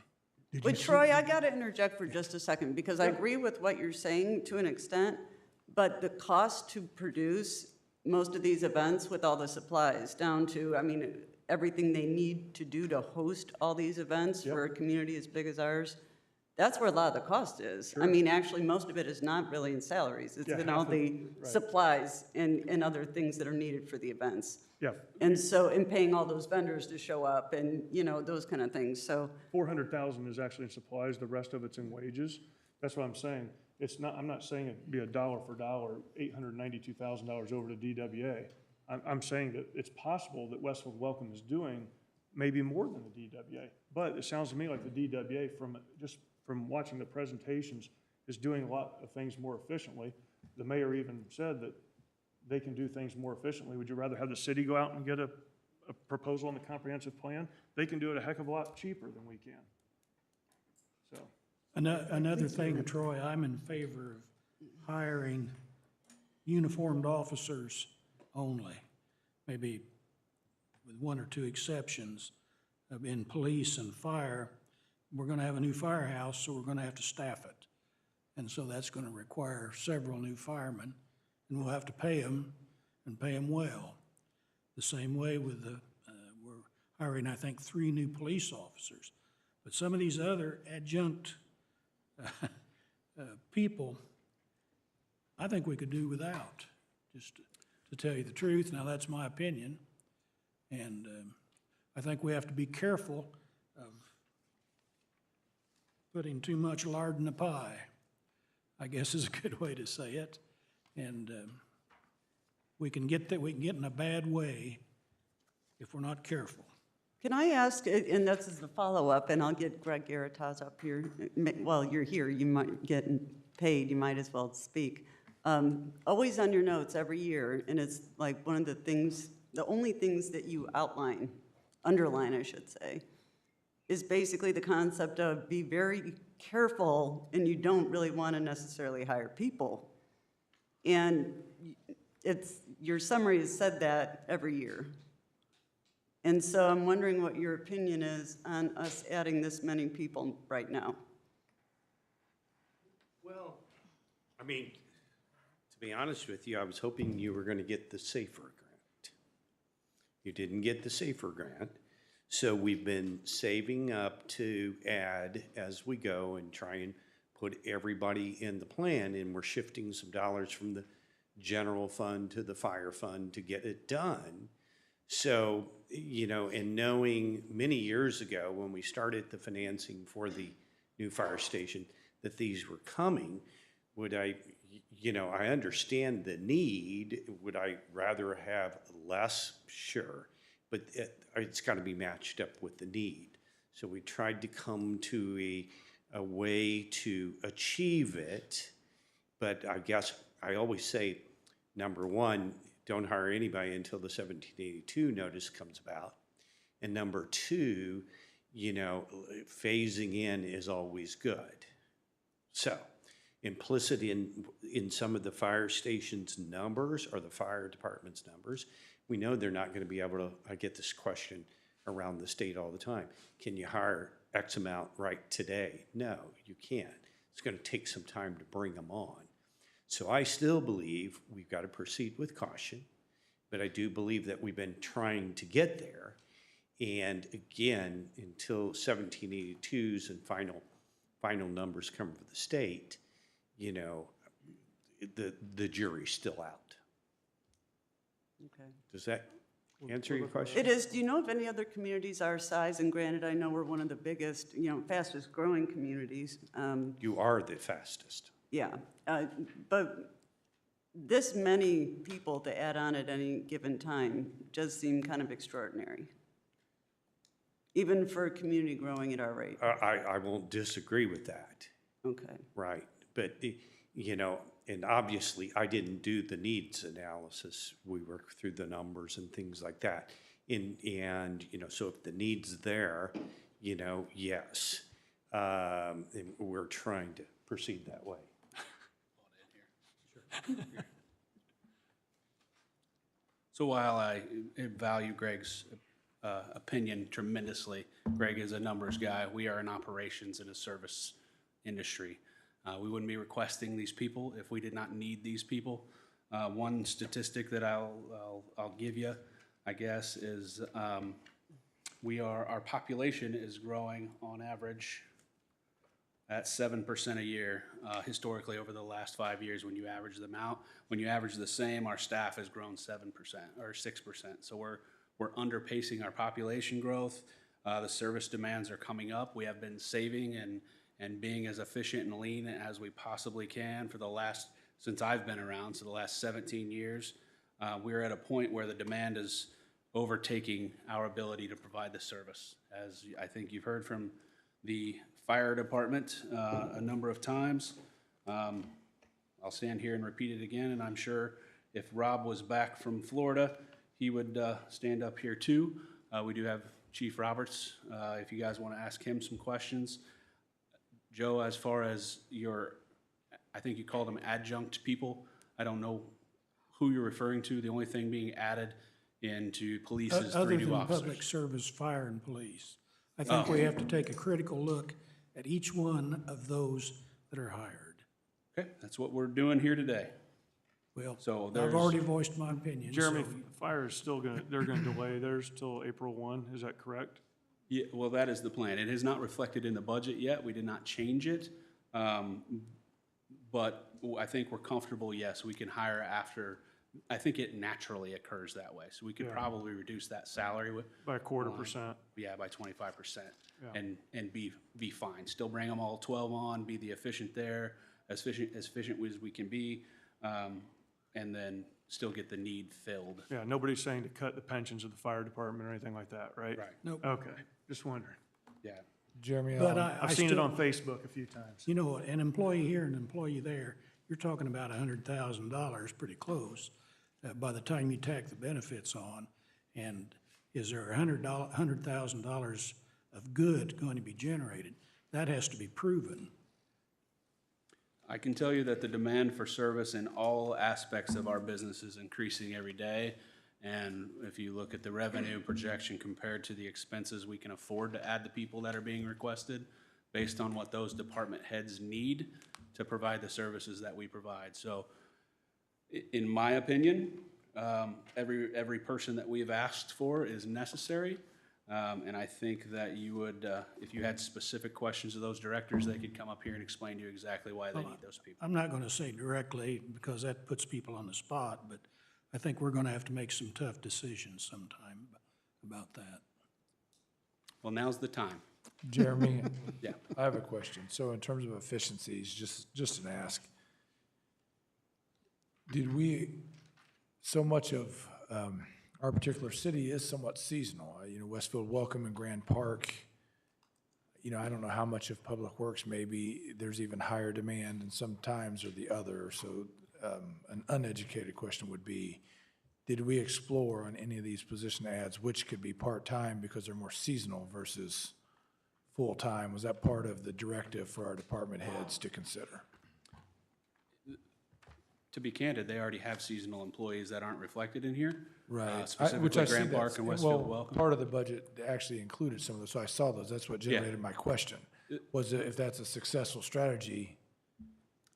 But Troy, I got to interject for just a second, because I agree with what you're saying to an extent, but the cost to produce most of these events with all the supplies down to, I mean, everything they need to do to host all these events for a community as big as ours, that's where a lot of the cost is. I mean, actually, most of it is not really in salaries. It's in all the supplies and other things that are needed for the events. Yeah. And so, in paying all those vendors to show up and, you know, those kind of things, so. 400,000 is actually in supplies, the rest of it's in wages. That's what I'm saying. It's not, I'm not saying it'd be a dollar for dollar, $892,000 over to DWA. I'm saying that it's possible that Westfield Welcome is doing maybe more than the DWA. But it sounds to me like the DWA, from watching the presentations, is doing a lot of things more efficiently. The mayor even said that they can do things more efficiently. Would you rather have the city go out and get a proposal on the comprehensive plan? They can do it a heck of a lot cheaper than we can. So. Another thing, Troy, I'm in favor of hiring uniformed officers only, maybe with one or two exceptions. In police and fire, we're going to have a new firehouse, so we're going to have to staff it. And so that's going to require several new firemen, and we'll have to pay them and pay them well. The same way with we're hiring, I think, 3 new police officers. But some of these other adjunct people, I think we could do without, just to tell you the truth. Now, that's my opinion. And I think we have to be careful of putting too much lard in the pie, I guess is a good way to say it. And we can get in a bad way if we're not careful. Can I ask, and this is the follow-up, and I'll get Greg Garatas up here. While you're here, you might get paid, you might as well speak. Always on your notes every year, and it's like one of the things, the only things that you underline, I should say, is basically the concept of be very careful, and you don't really want to necessarily hire people. And your summary has said that every year. And so I'm wondering what your opinion is on us adding this many people right now. Well, I mean, to be honest with you, I was hoping you were going to get the SAFER grant. You didn't get the SAFER grant, so we've been saving up to add as we go and try and put everybody in the plan, and we're shifting some dollars from the general fund to the fire fund to get it done. So, you know, and knowing many years ago when we started the financing for the new fire station that these were coming, would I, you know, I understand the need. Would I rather have less? Sure. But it's got to be matched up with the need. So we tried to come to a way to achieve it. But I guess I always say, number one, don't hire anybody until the 1782 notice comes about. And number two, you know, phasing in is always good. So implicit in some of the fire station's numbers or the fire department's numbers, we know they're not going to be able to, I get this question around the state all the time. Can you hire X amount right today? No, you can't. It's going to take some time to bring them on. So I still believe we've got to proceed with caution, but I do believe that we've been trying to get there. And again, until 1782s and final numbers come from the state, you know, the jury's still out. Okay. Does that answer your question? It is. Do you know of any other communities our size? And granted, I know we're one of the biggest, fastest growing communities. You are the fastest. Yeah, but this many people to add on at any given time does seem kind of extraordinary, even for a community growing at our rate. I won't disagree with that. Okay. Right, but, and obviously, I didn't do the needs analysis. We worked through the numbers and things like that. And so if the need's there, yes. And we're trying to proceed that way. So while I value Greg's opinion tremendously, Greg is a numbers guy. We are in operations in a service industry. We wouldn't be requesting these people if we did not need these people. One statistic that I'll give you, I guess, is our population is growing on average at 7% a year historically over the last 5 years when you average them out. When you average the same, our staff has grown 7% or 6%. So we're underpacing our population growth. The service demands are coming up. We have been saving and being as efficient and lean as we possibly can since I've been around, so the last 17 years. We're at a point where the demand is overtaking our ability to provide the service. As I think you've heard from the fire department a number of times. I'll stand here and repeat it again, and I'm sure if Rob was back from Florida, he would stand up here too. We do have Chief Roberts, if you guys want to ask him some questions. Joe, as far as I think you called them adjunct people. I don't know who you're referring to. The only thing being added into police is 3 new officers. Other than public service, fire, and police. I think we have to take a critical look at each one of those that are hired. Okay, that's what we're doing here today. Well, So I've already voiced my opinion. Jeremy, so- fire is still they're gonna delay theirs till April 1, is that correct? Yeah, well, that is the plan. It is not reflected in the budget yet. We did not change it. But I think we're comfortable, yes, we can hire after, I think it naturally occurs that way. So we could Yeah. probably reduce that salary By a quarter percent. Yeah, by 25%. Yeah. And be fine. Still bring them all 12 on, be the efficient there, as efficient as we can be, and then still get the need filled. Yeah, nobody's saying to cut the pensions of the fire department or anything like that, right? Right. Nope. Okay, just wondering. Yeah. Jeremy, But I've seen it on Facebook a few times. An employee here and an employee there, you're talking about $100,000, pretty close, by the time you tack the benefits on. And is there $100,000 of good going to be generated? That has to be proven. I can tell you that the demand for service in all aspects of our business is increasing every day. And if you look at the revenue projection compared to the expenses we can afford to add the people that are being requested, based on what those department heads need to provide the services that we provide. So in my opinion, every person that we've asked for is necessary. And I think that you would, if you had specific questions of those directors, they could come up here and explain to you exactly why they need those people. I'm not going to say directly because that puts people on the spot, but I think we're going to have to make some tough decisions sometime about that. Well, now's the time. Jeremy, Yeah. I have a question. So in terms of efficiencies, just an ask, so much of our particular city is somewhat seasonal. Westfield Welcome and Grand Park, I don't know how much of Public Works, maybe there's even higher demand and sometimes or the other. So an uneducated question would be, did we explore on any of these position ads which could be part-time because they're more seasonal versus full-time? Was that part of the directive for our department heads to consider? To be candid, they already have seasonal employees that aren't reflected in here. Right. Specifically Grand Park and Westfield Welcome. Part of the budget actually included some of those, so I saw those. That's what generated my question. Was it, if that's a successful strategy?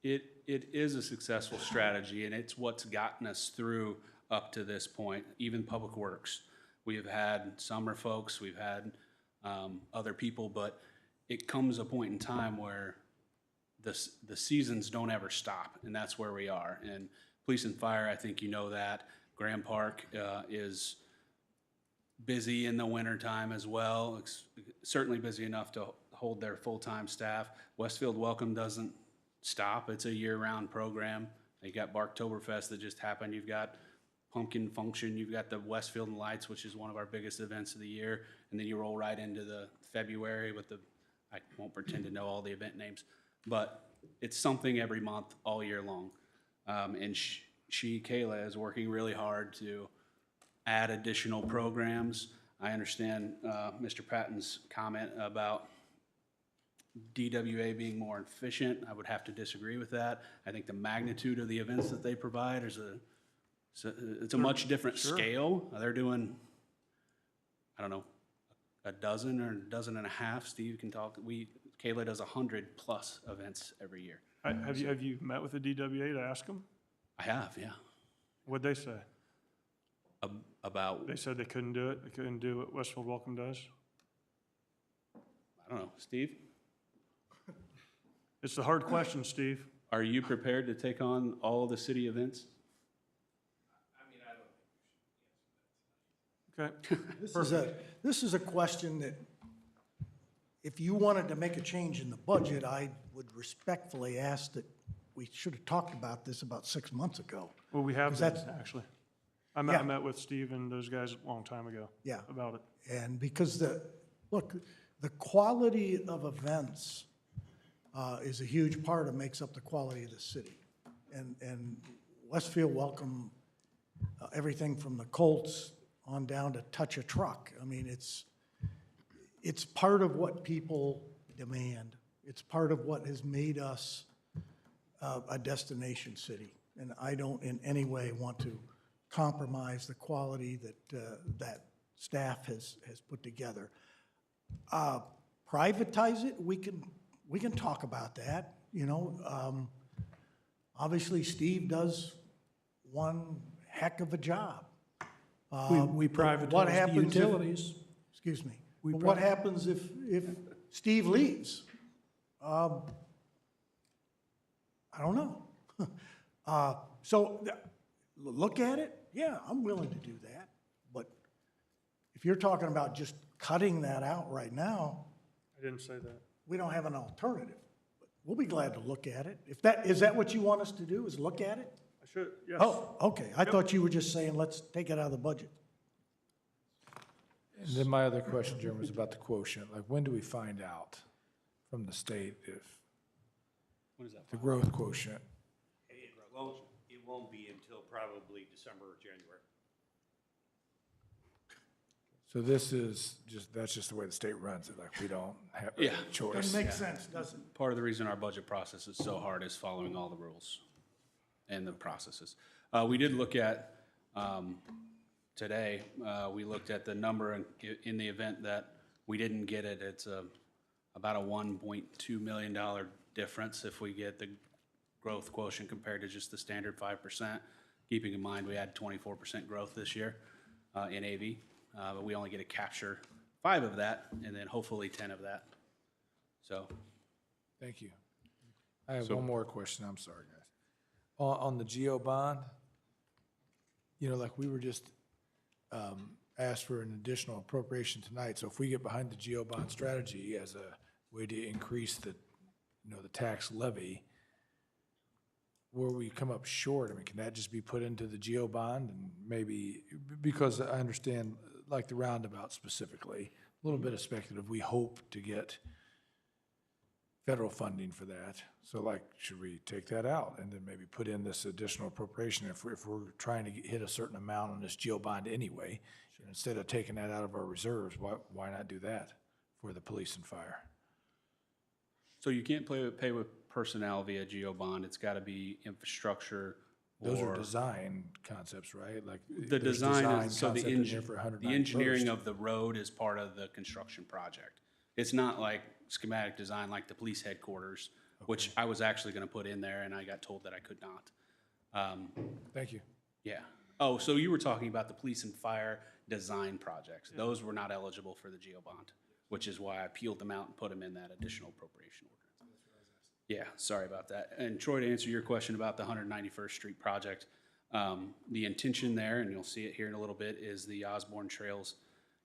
It is a successful strategy, and it's what's gotten us through up to this point, even Public Works. We have had summer folks, we've had other people, but it comes a point in time where the seasons don't ever stop, and that's where we are. And police and fire, I think you know that. Grand Park is busy in the wintertime as well. Certainly busy enough to hold their full-time staff. Westfield Welcome doesn't stop. It's a year-round program. You got Barktoberfest that just happened. You've got Pumpkin Function. You've got the Westfield Lights, which is one of our biggest events of the year. And then you roll right into the February with I won't pretend to know all the event names, but it's something every month, all year long. And Kayla, is working really hard to add additional programs. I understand Mr. Patton's comment about DWA being more efficient. I would have to disagree with that. I think the magnitude of the events that they provide it's a much different scale. They're doing, I don't know, a dozen or a dozen and a half. Steve can talk. Kayla does 100+ events every year. Have you met with the DWA to ask them? I have, yeah. What'd they say? About? They said they couldn't do it? They couldn't do what Westfield Welcome does? I don't know. Steve? It's a hard question, Steve. Are you prepared to take on all the city events? Okay. This is a question that, if you wanted to make a change in the budget, I would respectfully ask that we should have talked about this about 6 months ago. Well, we have, actually. I Yeah. met with Steve and those guys a long time ago. Yeah. About it. And because the quality of events is a huge part of, makes up the quality of the city. And Westfield Welcome, everything from the Colts on down to Touch a Truck. I mean, it's part of what people demand. It's part of what has made us a destination city. And I don't in any way want to compromise the quality that staff has put together. Privatize it, we can talk about that, you know. Obviously, Steve does one heck of a job. We privatize the utilities. Excuse me. What happens if Steve leaves? I don't know. So look at it. Yeah, I'm willing to do that. But if you're talking about just cutting that out right now, I didn't say that. we don't have an alternative. But we'll be glad to look at it. Is that what you want us to do, is look at it? I should, yes. Oh, okay. I thought you were just saying, let's take it out of the budget. And then my other question, Jeremy, was about the quotient. Like, when do we find out from the state if What is that? the growth quotient? It won't be until probably December or January. So that's just the way the state runs it, like we don't have a Yeah. choice. Doesn't make sense, does it? Part of the reason our budget process is so hard is following all the rules and the processes. We did look at, today, we looked at the number in the event that we didn't get it. It's about a $1.2 million difference if we get the growth quotient compared to just the standard 5%, keeping in mind we had 24% growth this year in AV, but we only get to capture 5 of that and then hopefully 10 of that. So. Thank you. I have one more question, I'm sorry, guys. On the GO bond, you know, like we were just asked for an additional appropriation tonight, so if we get behind the GO bond strategy as a way to increase the tax levy, where we come up short, I mean, can that just be put into the GO bond and maybe, because I understand, like the roundabout specifically, a little bit of speculative, we hope to get federal funding for that. So like, should we take that out and then maybe put in this additional appropriation if we're trying to hit a certain amount on this GO bond anyway? Sure. Instead of taking that out of our reserves, why not do that for the police and fire? So you can't pay with personnel via GO bond. It's got to be infrastructure. Those are design concepts, right? Like The design is, so the the engineering of the road is part of the construction project. It's not like schematic design like the police headquarters, which I was actually going to put in there and I got told that I could not. Thank you. Yeah. Oh, so you were talking about the police and fire design projects. Yeah. Those were not eligible for the GO bond, which is why I peeled them out and put them in that additional appropriation ordinance. Yeah, sorry about that. And Troy, to answer your question about the 191st Street project, the intention there, and you'll see it here in a little bit, is the Osborne Trails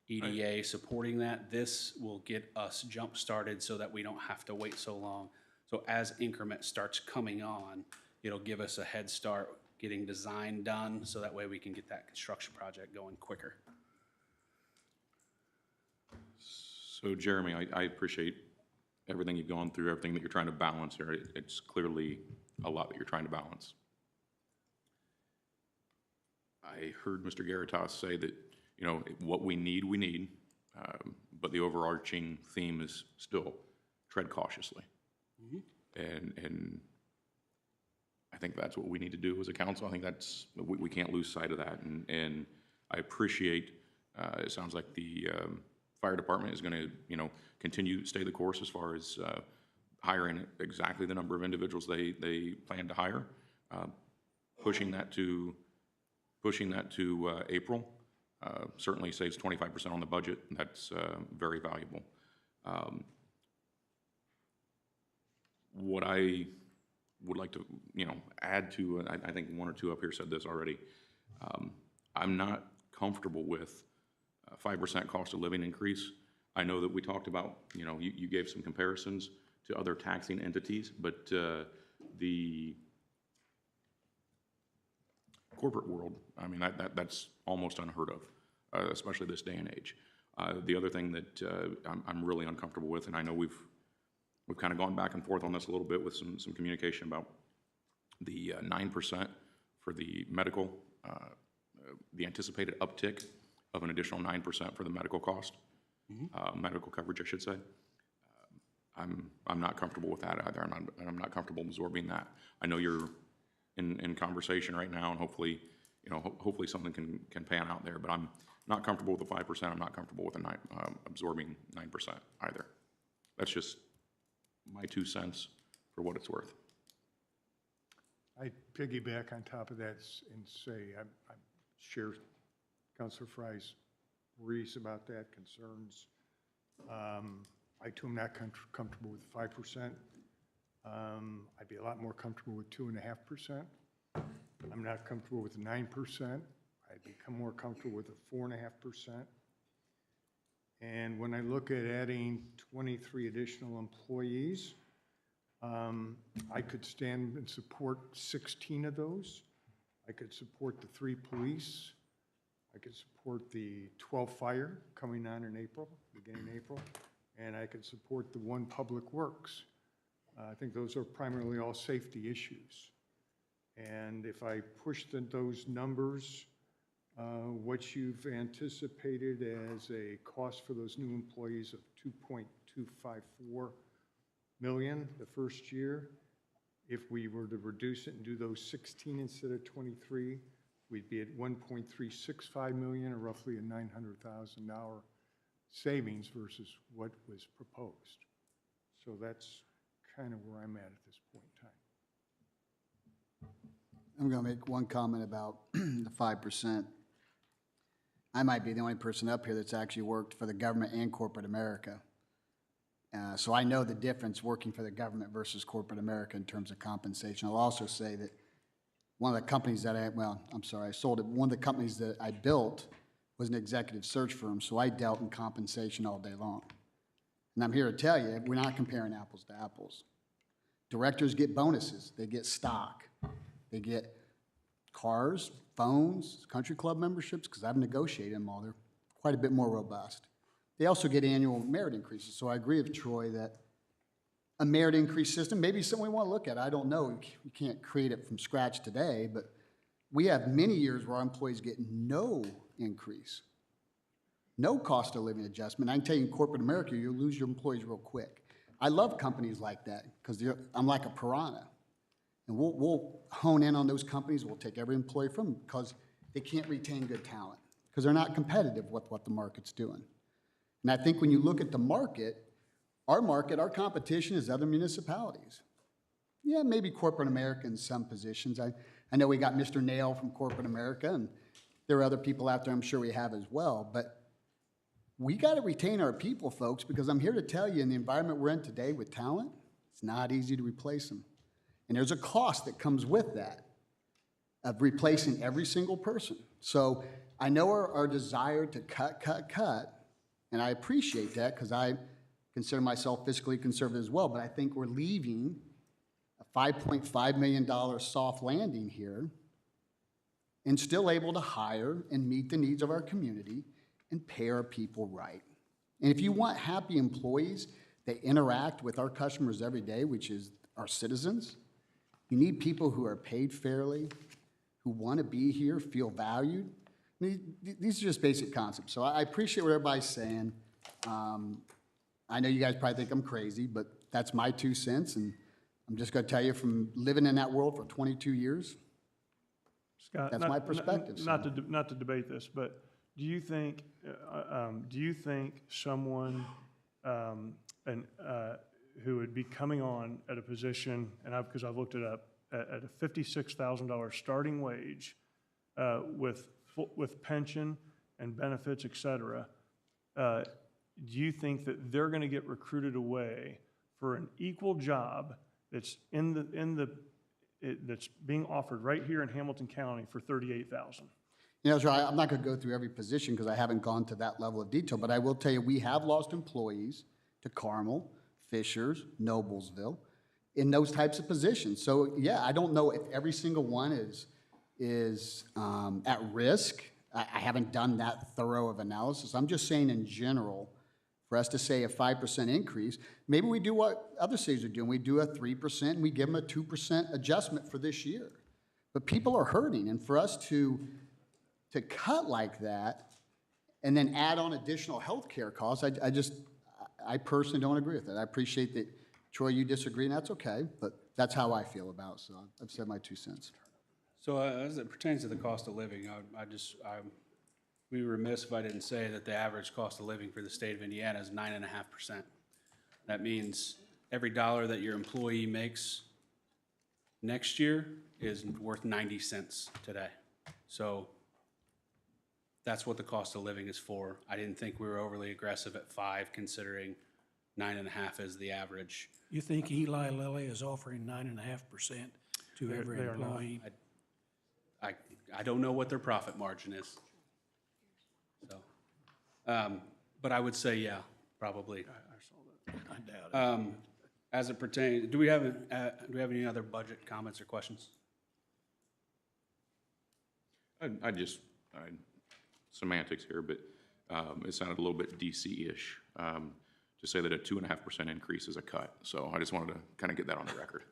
EDA supporting that. This will get us jump-started so that we don't have to wait so long. So as increment starts coming on, it'll give us a head start getting design done, so that way we can get that construction project going quicker. So Jeremy, I appreciate everything you've gone through, everything that you're trying to balance here. It's clearly a lot that you're trying to balance. I heard Mr. Garitas say that, you know, what we need, but the overarching theme is still tread cautiously. And I think that's what we need to do as a council. I think that's, we can't lose sight of that. And I appreciate, it sounds like the fire department is gonna, you know, continue to stay the course as far as hiring exactly the number of individuals they plan to hire, pushing that to April. Certainly saves 25% on the budget. That's very valuable. What I would like to, you know, add to, I think one or two up here said this already. I'm not comfortable with 5% cost of living increase. I know that we talked about, you know, you gave some comparisons to other taxing entities, but the corporate world, I mean, that's almost unheard of, especially this day and age. The other thing that I'm really uncomfortable with, and I know we've kind of gone back and forth on this a little bit with some communication about the 9% for the medical, the anticipated uptick of an additional 9% for the medical cost, medical coverage, I should say. I'm not comfortable with that either. I'm not comfortable absorbing that. I know you're in conversation right now, and hopefully, you know, hopefully something can pan out there. But I'm not comfortable with the 5%. I'm not comfortable with the absorbing 9% either. That's just my 2 cents for what it's worth. I piggyback on top of that and say I share Councilor Fry's worries about that, concerns. I too am not comfortable with 5%. I'd be a lot more comfortable with 2.5%. I'm not comfortable with 9%. I'd become more comfortable with a 4.5%. And when I look at adding 23 additional employees, I could stand and support 16 of those. I could support the 3 police. I could support the 12 fire coming on in April, beginning April, and I could support the 1 public works. I think those are primarily all safety issues. And if I push those numbers, what you've anticipated as a cost for those new employees of $2.254 million the first year, if we were to reduce it and do those 16 instead of 23, we'd be at $1.365 million, or roughly a $900,000 savings versus what was proposed. So that's kind of where I'm at this point in time. I'm going to make one comment about the 5%. I might be the only person up here that's actually worked for the government and corporate America. So I know the difference working for the government versus corporate America in terms of compensation. I'll also say that one of the companies that I sold it. One of the companies that I built was an executive search firm, so I dealt in compensation all day long. And I'm here to tell you, we're not comparing apples to apples. Directors get bonuses. They get stock. They get cars, phones, country club memberships, because I've negotiated them all. They're quite a bit more robust. They also get annual merit increases. So I agree with Troy that a merit increase system, maybe something we want to look at. I don't know. You can't create it from scratch today, but we have many years where our employees get no increase, no cost of living adjustment. I can tell you in corporate America, you'll lose your employees real quick. I love companies like that because I'm like a piranha. And we'll hone in on those companies. We'll take every employee from them because they can't retain good talent because they're not competitive with what the market's doing. And I think when you look at the market, our competition is other municipalities. Yeah, maybe corporate America in some positions. I know we got Mr. Nail from corporate America, and there are other people out there I'm sure we have as well. But we got to retain our people, folks, because I'm here to tell you in the environment we're in today with talent, it's not easy to replace them. And there's a cost that comes with that, of replacing every single person. So I know our desire to cut, And I appreciate that because I consider myself fiscally conservative as well, but I think we're leaving a $5.5 million soft landing here and still able to hire and meet the needs of our community and pay our people right. And if you want happy employees that interact with our customers every day, which is our citizens, you need people who are paid fairly, who want to be here, feel valued. I mean, these are just basic concepts. So I appreciate what everybody's saying. I know you guys probably think I'm crazy, but that's my 2 cents. And I'm just going to tell you from living in that world for 22 years, Scott, that's my perspective. Not to debate this, but do you think someone who would be coming on at a position, and because I've looked it up, at a $56,000 starting wage with pension and benefits, et cetera, do you think that they're going to get recruited away for an equal job that's that's being offered right here in Hamilton County for $38,000? You know, I'm not going to go through every position because I haven't gone to that level of detail, but I will tell you we have lost employees to Carmel, Fishers, Noblesville, in those types of positions. So yeah, I don't know if every single one is at risk. I haven't done that thorough of analysis. I'm just saying in general, for us to say a 5% increase, maybe we do what other cities are doing. We do a 3% and we give them a 2% adjustment for this year. But people are hurting, and for us to cut like that and then add on additional health care costs, I personally don't agree with it. I appreciate that, Troy, you disagree, and that's okay, but that's how I feel about it, so I've said my 2 cents. So as it pertains to the cost of living, I'd be remiss if I didn't say that the average cost of living for the state of Indiana is 9.5%. That means every dollar that your employee makes next year is worth 90 cents today. So that's what the cost of living is for. I didn't think we were overly aggressive at 5, considering 9.5 is the average. You think Eli Lilly is offering 9.5% to every employee? I don't know what their profit margin is. So, but I would say, yeah, probably. I doubt it. As it pertains, do we have any other budget comments or questions? Semantics here, but it sounded a little bit DC-ish to say that a 2.5% increase is a cut. So I just wanted to kind of get that on the record.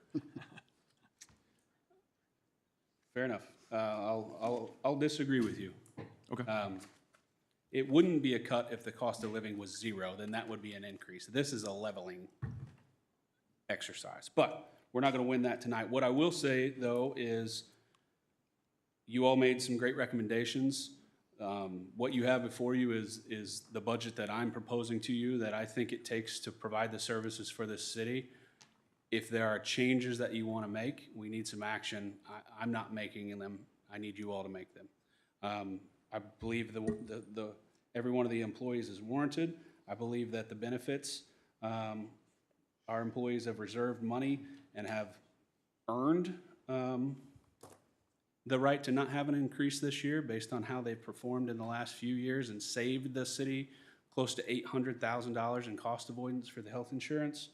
Fair enough. I'll disagree with you. Okay. It wouldn't be a cut if the cost of living was 0, then that would be an increase. This is a leveling exercise, but we're not going to win that tonight. What I will say, though, is you all made some great recommendations. What you have before you is the budget that I'm proposing to you that I think it takes to provide the services for this city. If there are changes that you want to make, we need some action. I'm not making them. I need you all to make them. I believe every one of the employees is warranted. I believe that the benefits, our employees have reserved money and have earned the right to not have an increase this year based on how they've performed in the last few years and saved the city close to $800,000 in cost avoidance for the health insurance.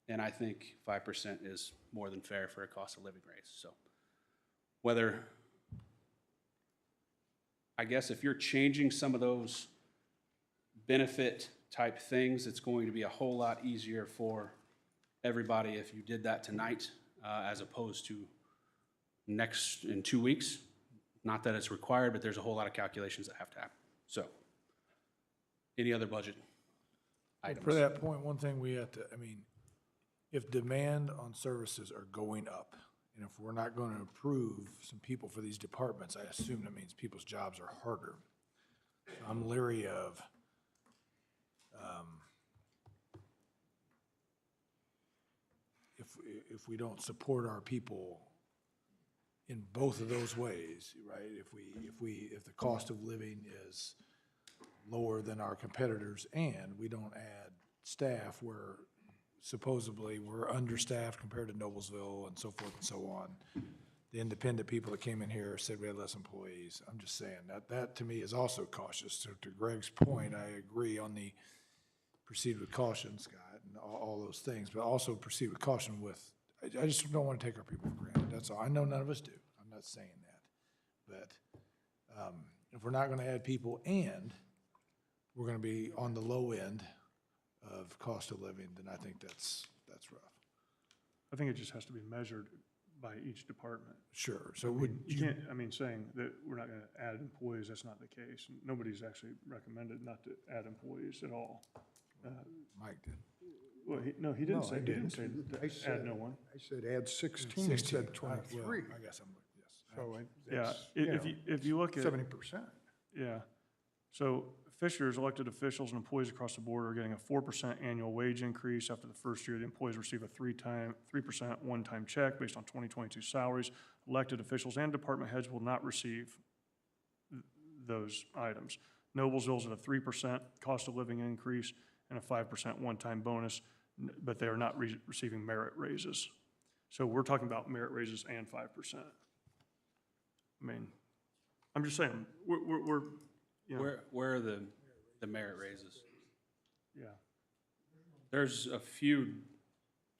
And I think 5% is more than fair for a cost of living raise. So I guess if you're changing some of those benefit type things, it's going to be a whole lot easier for everybody if you did that tonight as opposed to in 2 weeks. Not that it's required, but there's a whole lot of calculations that have to happen. So, any other budget items? For that point, one thing we have to, if demand on services are going up, and if we're not going to approve some people for these departments, I assume that means people's jobs are harder. So I'm leery of if we don't support our people in both of those ways, right? If the cost of living is lower than our competitors and we don't add staff where supposedly we're understaffed compared to Noblesville and so forth and so on, the independent people that came in here said we had less employees. I'm just saying that to me is also cautious. So to Greg's point, I agree on the proceed with caution, Scott, and all those things, but also proceed with caution with, I just don't want to take our people for granted. That's all. I know none of us do. I'm not saying that. But if we're not going to add people and we're going to be on the low end of cost of living, then I think that's rough. I think it just has to be measured by each department. Sure. So you can't, I mean, saying that we're not gonna add employees, that's not the case. Nobody's actually recommended not to add employees at all. Mike did. Well, he didn't say to add no one. I said add 16, you said 23. I guess I'm, Yeah, yes. if you look at. 70%. Yeah. So Fishers, elected officials and employees across the board are getting a 4% annual wage increase. After the first year, the employees receive a 3% one-time check based on 2022 salaries. Elected officials and department heads will not receive those items. Noblesville's at a 3% cost of living increase and a 5% one-time bonus, but they are not receiving merit raises. So we're talking about merit raises and 5%. I mean, I'm just saying, we're you know. Where are the merit raises? Yeah. There's a few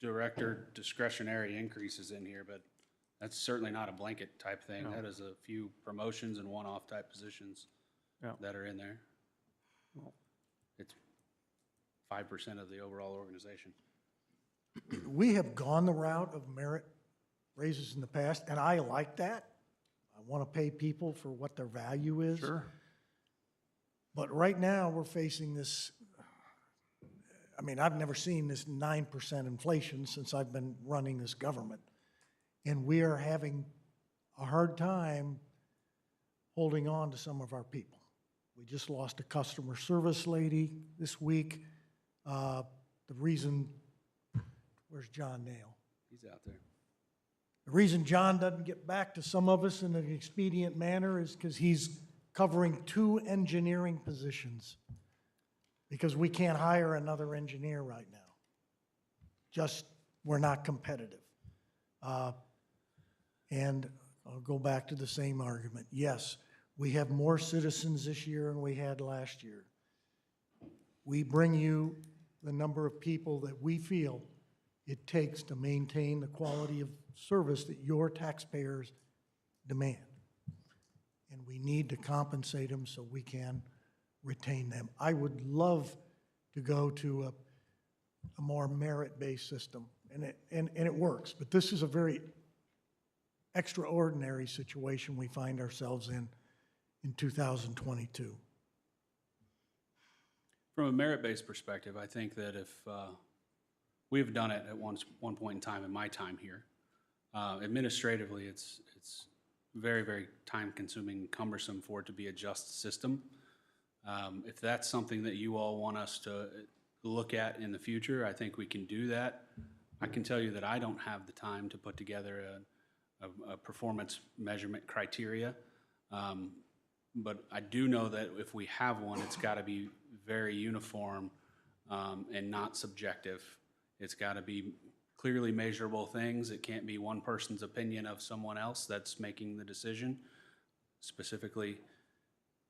director discretionary increases in here, but that's certainly not a blanket type thing. No. That is a few promotions and one-off type positions Yeah. that are in there. Well, It's 5% of the overall organization. We have gone the route of merit raises in the past, and I like that. I want to pay people for what their value is. Sure. But right now, we're facing this, I mean, I've never seen this 9% inflation since I've been running this government. And we are having a hard time holding on to some of our people. We just lost a customer service lady this week. The reason, where's John Nail? He's out there. The reason John doesn't get back to some of us in an expedient manner is because he's covering 2 engineering positions because we can't hire another engineer right now. Just, we're not competitive. And I'll go back to the same argument. Yes, we have more citizens this year than we had last year. We bring you the number of people that we feel it takes to maintain the quality of service that your taxpayers demand. And we need to compensate them so we can retain them. I would love to go to a more merit-based system, and it works. But this is a very extraordinary situation we find ourselves in 2022. From a merit-based perspective, I think that if we've done it at one point in time in my time here, administratively, it's very, very time-consuming, cumbersome for it to be a just system. If that's something that you all want us to look at in the future, I think we can do that. I can tell you that I don't have the time to put together a performance measurement criteria. But I do know that if we have one, it's got to be very uniform and not subjective. It's got to be clearly measurable things. It can't be one person's opinion of someone else that's making the decision, specifically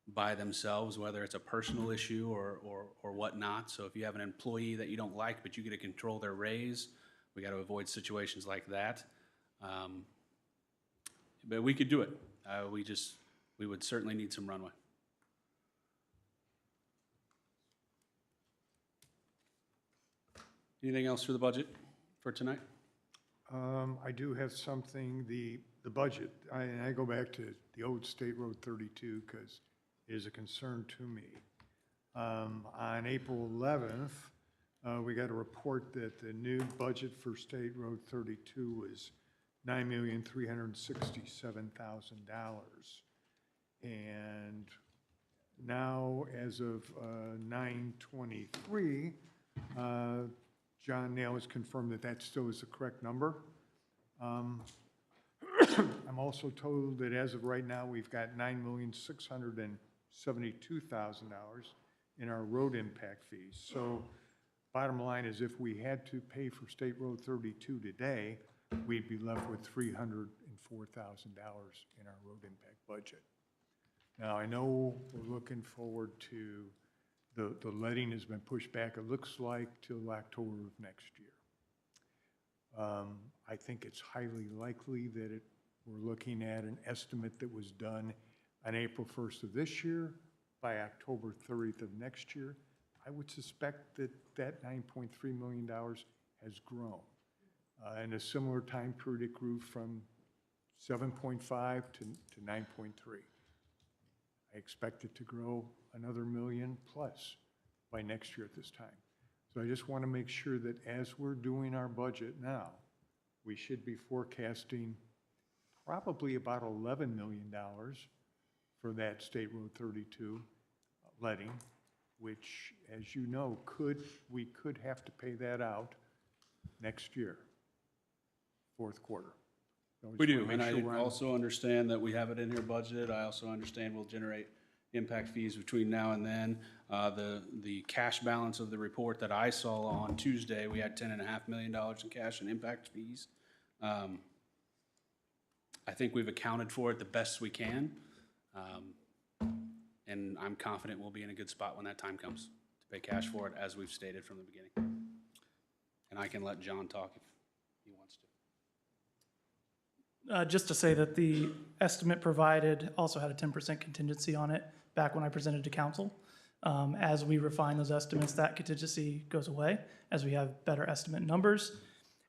by themselves, whether it's a personal issue or whatnot. So if you have an employee that you don't like, but you get to control their raise, we got to avoid situations like that. But we could do it. We would certainly need some runway. Anything else for the budget for tonight? I do have something, the budget. I go back to the old State Road 32 because it is a concern to me. On April 11th, we got a report that the new budget for State Road 32 was $9,367,000. And now, as of 9/23, John Nail has confirmed that that still is the correct number. I'm also told that as of right now, we've got $9,672,000 in our road impact fees. So bottom line is if we had to pay for State Road 32 today, we'd be left with $320,000 in our road impact budget. Now, I know we're looking forward to, the letting has been pushed back, it looks like, till October of next year. I think it's highly likely that we're looking at an estimate that was done on April 1st of this year. By October 30th of next year, I would suspect that that $9.3 million has grown. In a similar time period, it grew from 7.5 to 9.3. I expect it to grow another million plus by next year at this time. So I just want to make sure that as we're doing our budget now, we should be forecasting probably about $11 million for that State Road 32 letting, which, as you know, we could have to pay that out next year, fourth quarter. So We just do, wanna make and sure I we're on- also understand that we have it in here budgeted. I also understand we'll generate impact fees between now and then. The cash balance of the report that I saw on Tuesday, we had $10.5 million in cash and impact fees. I think we've accounted for it the best we can. And I'm confident we'll be in a good spot when that time comes to pay cash for it, as we've stated from the beginning. And I can let John talk if he wants to. Just to say that the estimate provided also had a 10% contingency on it back when I presented to council. As we refine those estimates, that contingency goes away as we have better estimate numbers.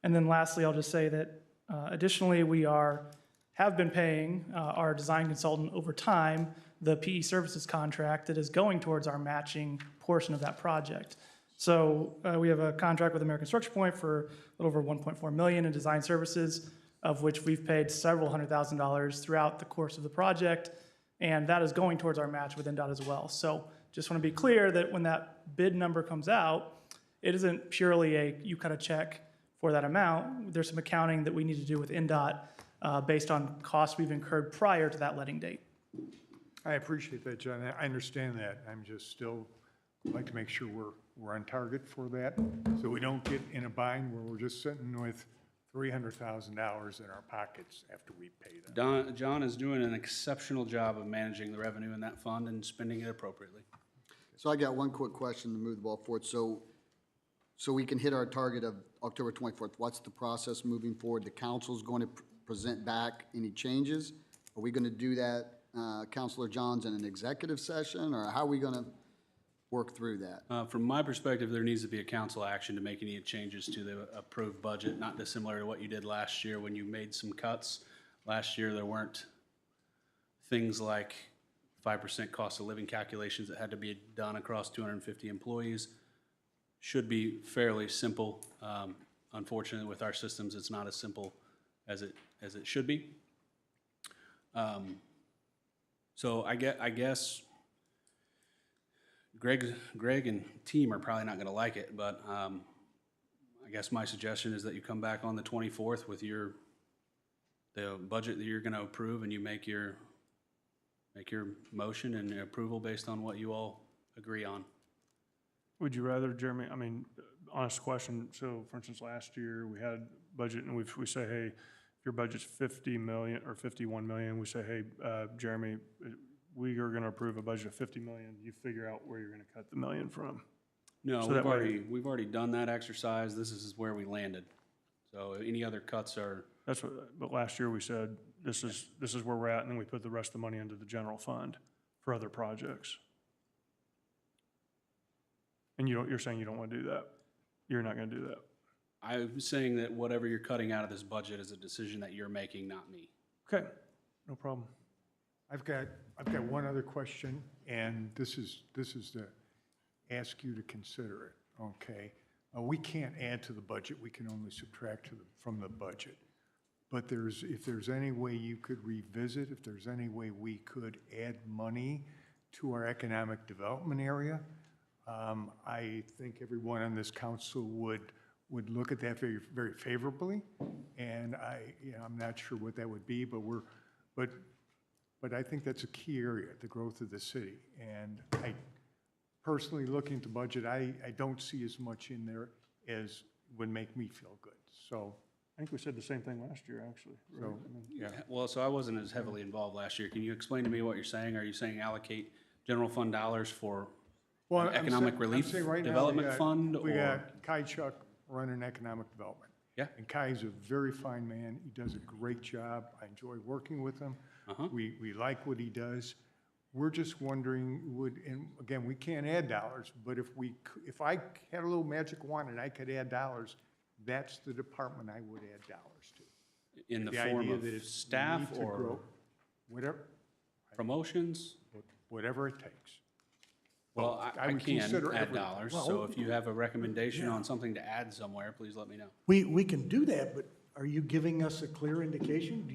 And then lastly, I'll just say that additionally, we have been paying our design consultant over time the PE services contract that is going towards our matching portion of that project. So we have a contract with American Structure Point for a little over $1.4 million in design services, of which we've paid several $100,000 throughout the course of the project, and that is going towards our match with NDOT as well. So just want to be clear that when that bid number comes out, it isn't purely you cut a check for that amount. There's some accounting that we need to do with NDOT based on costs we've incurred prior to that letting date. I appreciate that, John. I understand that. I'm just still like to make sure we're on target for that, so we don't get in a bind where we're just sitting with $300,000 in our pockets after we pay them. John is doing an exceptional job of managing the revenue in that fund and spending it appropriately. So I got one quick question to move the ball forward. So we can hit our target of October 24th. What's the process moving forward? The council's going to present back any changes? Are we going to do that, Councilor Johns, in an executive session, or how are we going to work through that? From my perspective, there needs to be a council action to make any changes to the approved budget, not dissimilar to what you did last year when you made some cuts. Last year, there weren't things like 5% cost of living calculations that had to be done across 250 employees. Should be fairly simple. Unfortunately, with our systems, it's not as simple as it should be. So I guess Greg and team are probably not going to like it, but I guess my suggestion is that you come back on the 24th with the budget that you're going to approve, and you make your motion and approval based on what you all agree on. Would you rather, Jeremy, I mean, honest question, so for instance, last year we had budget and we say, hey, if your budget's 50 million or 51 million, we say, hey, Jeremy, we are gonna approve a budget of 50 million, you figure out where you're gonna cut the million from. No, So we've already done that exercise. This is where we landed. So any other cuts are. That's what, but last year we said, this is where we're at, and then we put the rest of the money into the general fund for other projects. And you're saying you don't want to do that? You're not going to do that? I'm saying that whatever you're cutting out of this budget is a decision that you're making, not me. Okay, no problem. I've got one other question, and this is to ask you to consider it, okay? We can't add to the budget, we can only subtract from the budget. But if there's any way you could revisit, if there's any way we could add money to our economic development area, I think everyone on this council would look at that very, very favorably. And I'm not sure what that would be, but I think that's a key area, the growth of the city. And I personally, looking at the budget, I don't see as much in there as would make me feel good. So I think we said the same thing last year, actually. right? So, I mean, yeah. Well, so I wasn't as heavily involved last year. Can you explain to me what you're saying? Are you saying allocate general fund dollars for Well, an economic I'm relief saying right now, development fund? We or got Kai Chuck running economic development. Yeah. And Kai's a very fine man. He does a great job. I enjoy working with him. We like what he does. We're just wondering, and again, we can't add dollars, but if I had a little magic wand and I could add dollars, that's the department I would add dollars to. in the The form idea of that it's staff need to or grow. Whatever, promotions? whatever it takes. Well, I would can consider add everything. dollars, so if you have a recommendation on something to add somewhere, please let me know. We can do that, but are you giving us a clear indication?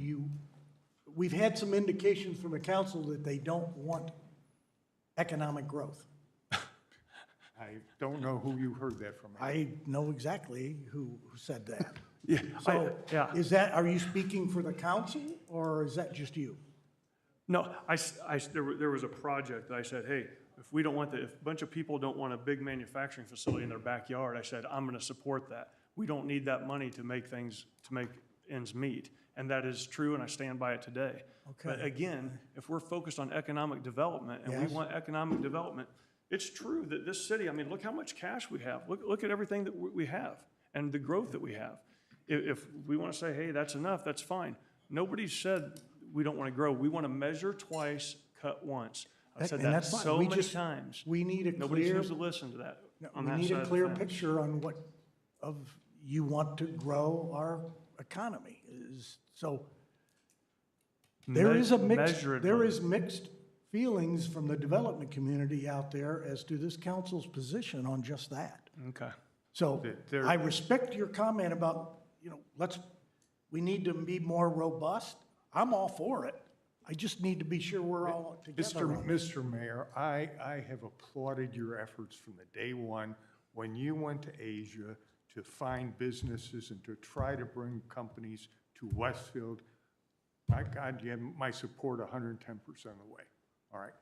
We've had some indications from the council that they don't want economic growth. I don't know who you heard that from. I know exactly who said that. Yeah, So, yeah. are you speaking for the council, or is that just you? No, there was a project that I said, hey, if we don't want if a bunch of people don't want a big manufacturing facility in their backyard, I said, I'm gonna support that. We don't need that money to make ends meet. And that is true, and I stand by it today. But Okay. again, if we're focused on economic development, and Yes. we want economic development, it's true that this city, I mean, look how much cash we have. Look at everything that we have, and the growth that we have. If we wanna say, hey, that's enough, that's fine. Nobody said we don't wanna grow. We wanna measure twice, cut once. I've said And that that's fine. so We many just- times. We need a Nobody clear, seems to listen to that on we that need side a of the clear fence. picture on you want to grow our economy. So there is mixed feelings from the development community out there as to this council's position on just that. Okay. So I respect your comment about, we need to be more robust. I'm all for it. I just need to be sure we're all together on it. Mr. Mayor, I have applauded your efforts from the day one when you went to Asia to find businesses and to try to bring companies to Westfield. My God, you have my support 110% of the way, all right?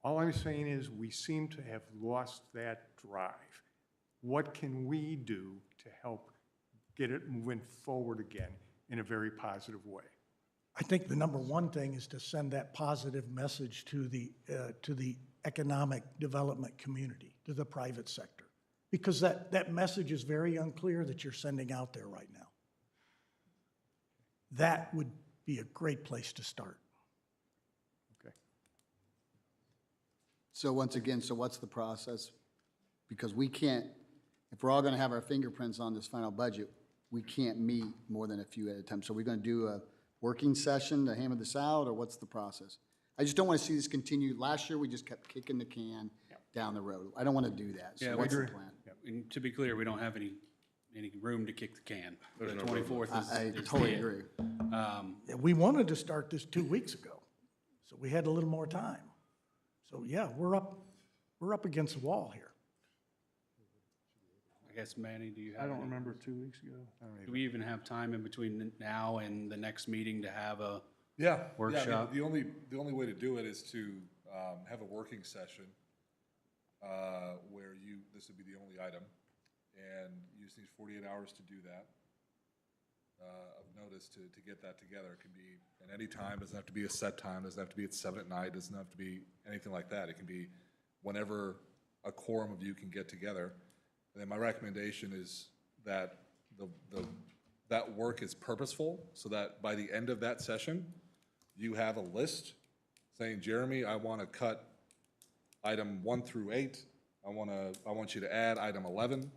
All I'm saying is we seem to have lost that drive. What can we do to help get it moving forward again in a very positive way? I think the number one thing is to send that positive message to the economic development community, to the private sector. Because that message is very unclear that you're sending out there right now. That would be a great place to start. Okay. So once again, so what's the process? Because we can't, if we're all gonna have our fingerprints on this final budget, we can't meet more than a few at a time. So we're gonna do a working session to hammer this out, or what's the process? I just don't wanna see this continue. Last year, we just kept kicking the can down the road. I don't wanna do that. So what's the plan? And to be clear, we don't have any room to kick the can. The 24th is. I is totally the- agree. Yeah, we wanted to start this 2 weeks ago, so we had a little more time. So yeah, we're up against the wall here. I guess, Manny, do you have? I don't any- remember 2 weeks ago. Do we even have time in between now and the next meeting to have a Yeah. workshop? Yeah, I mean, the only way to do it is to have a working session where this would be the only item, and you just need 48 hours to do that, of notice to get that together. It can be at any time, doesn't have to be a set time, doesn't have to be at 7 at night, doesn't have to be anything like that. It can be whenever a quorum of you can get together. And then my recommendation is that that work is purposeful, so that by the end of that session, you have a list saying, Jeremy, I want to cut item 1 through 8. I want you to add item 11,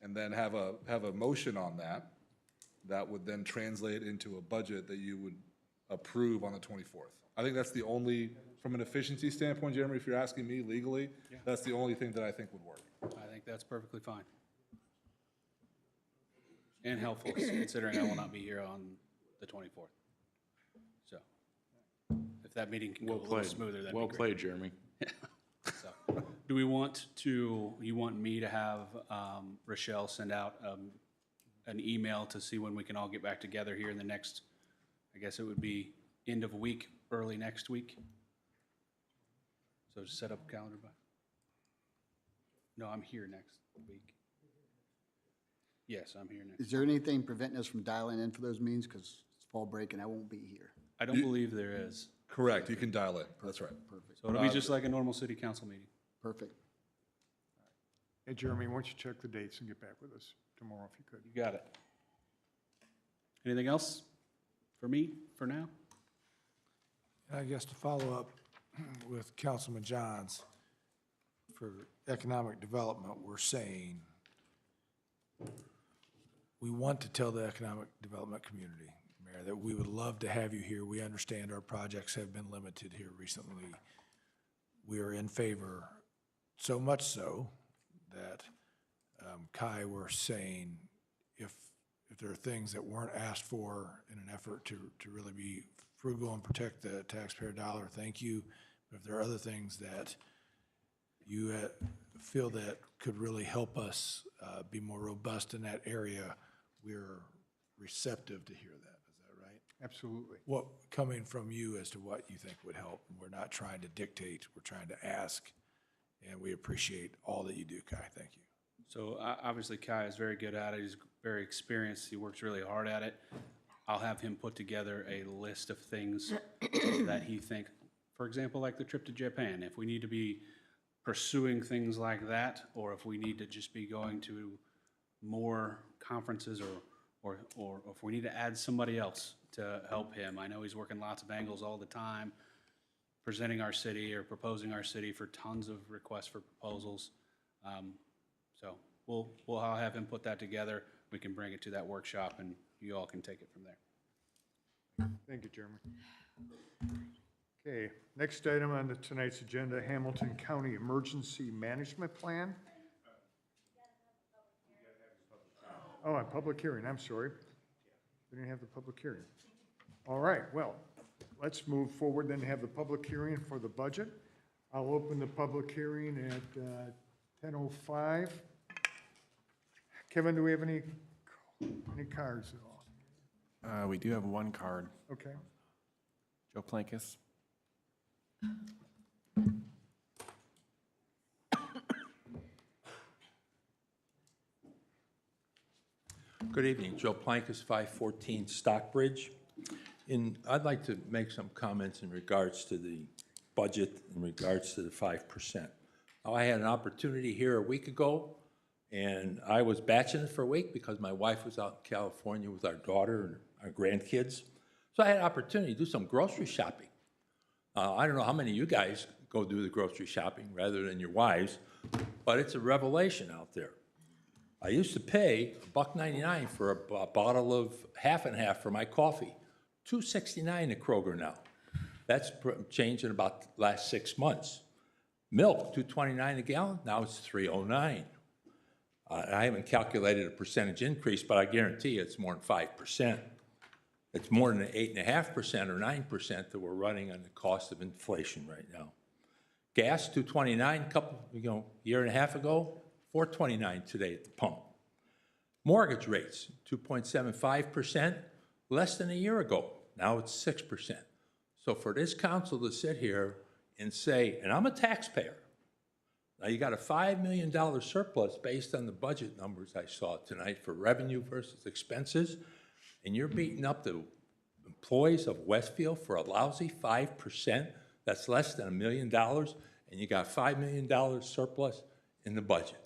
and then have a motion on that would then translate into a budget that you would approve on the 24th. I think that's the only, from an efficiency standpoint, Jeremy, if you're asking me legally, that's the only thing that I think would work. I think that's perfectly fine. And helpful, considering I will not be here on the 24th. So, if that meeting can go a little smoother, that'd be great. Well played, Jeremy. So, do you want me to have Rochelle send out an email to see when we can all get back together here in the next, I guess it would be end of week, early next week? So just set up a calendar by? No, I'm here next week. Yes, I'm here next. Is there anything preventing us from dialing in for those meetings? Because it's fall break and I won't be here. I don't believe there is. Correct, you can dial in, that's right. Perfect. So it'll be just like a normal city council meeting. Perfect. Hey, Jeremy, why don't you check the dates and get back with us tomorrow if you could? You got it. Anything else for me for now? And I guess to follow up with Councilman Johns, for economic development, we're saying we want to tell the economic development community, Mayor, that we would love to have you here. We understand our projects have been limited here recently. We are in favor, so much so that Kai were saying if there are things that weren't asked for in an effort to really be frugal and protect the taxpayer dollar, thank you. But if there are other things that you feel that could really help us be more robust in that area, we're receptive to hear that. Is that right? Absolutely. What, coming from you as to what you think would help. We're not trying to dictate, we're trying to ask, and we appreciate all that you do, Kai. Thank you. So obviously Kai is very good at it. He's very experienced. He works really hard at it. I'll have him put together a list of things that he think, for example, like the trip to Japan. If we need to be pursuing things like that, or if we need to just be going to more conferences, or if we need to add somebody else to help him. I know he's working lots of angles all the time, presenting our city or proposing our city for tons of requests for proposals. So I'll have him put that together. We can bring it to that workshop and you all can take it from there. Thank you, Jeremy. Okay, next item on tonight's agenda, Hamilton County Emergency Management Plan. Oh, a public hearing, I'm sorry. We didn't have the public hearing. All right, well, let's move forward then to have the public hearing for the budget. I'll open the public hearing at 10:05. Kevin, do we have any cards at all? We do have one card. Okay. Joe Plankus. Good evening, Joe Plankus, 514 Stockbridge. I'd like to make some comments in regards to the budget, in regards to the 5%. Now, I had an opportunity here a week ago, and I was batching it for a week because my wife was out in California with our daughter and our grandkids. So I had an opportunity to do some grocery shopping. I don't know how many of you guys go do the grocery shopping rather than your wives, but it's a revelation out there. I used to pay $1.99 for a bottle of half and half for my coffee. $2.69 at Kroger now. That's changed in about the last 6 months. Milk, $2.29 a gallon, now it's $3.09. I haven't calculated a percentage increase, but I guarantee you it's more than 5%. It's more than 8.5% or 9% that we're running on the cost of inflation right now. Gas, $2.29 year and a half ago, $4.29 today at the pump. Mortgage rates, 2.75%, less than a year ago. Now it's 6%. So for this council to sit here and say, and I'm a taxpayer, now you got a $5 million surplus based on the budget numbers I saw tonight for revenue versus expenses, and you're beating up the employees of Westfield for a lousy 5%, that's less than $1 million, and you got $5 million surplus in the budget.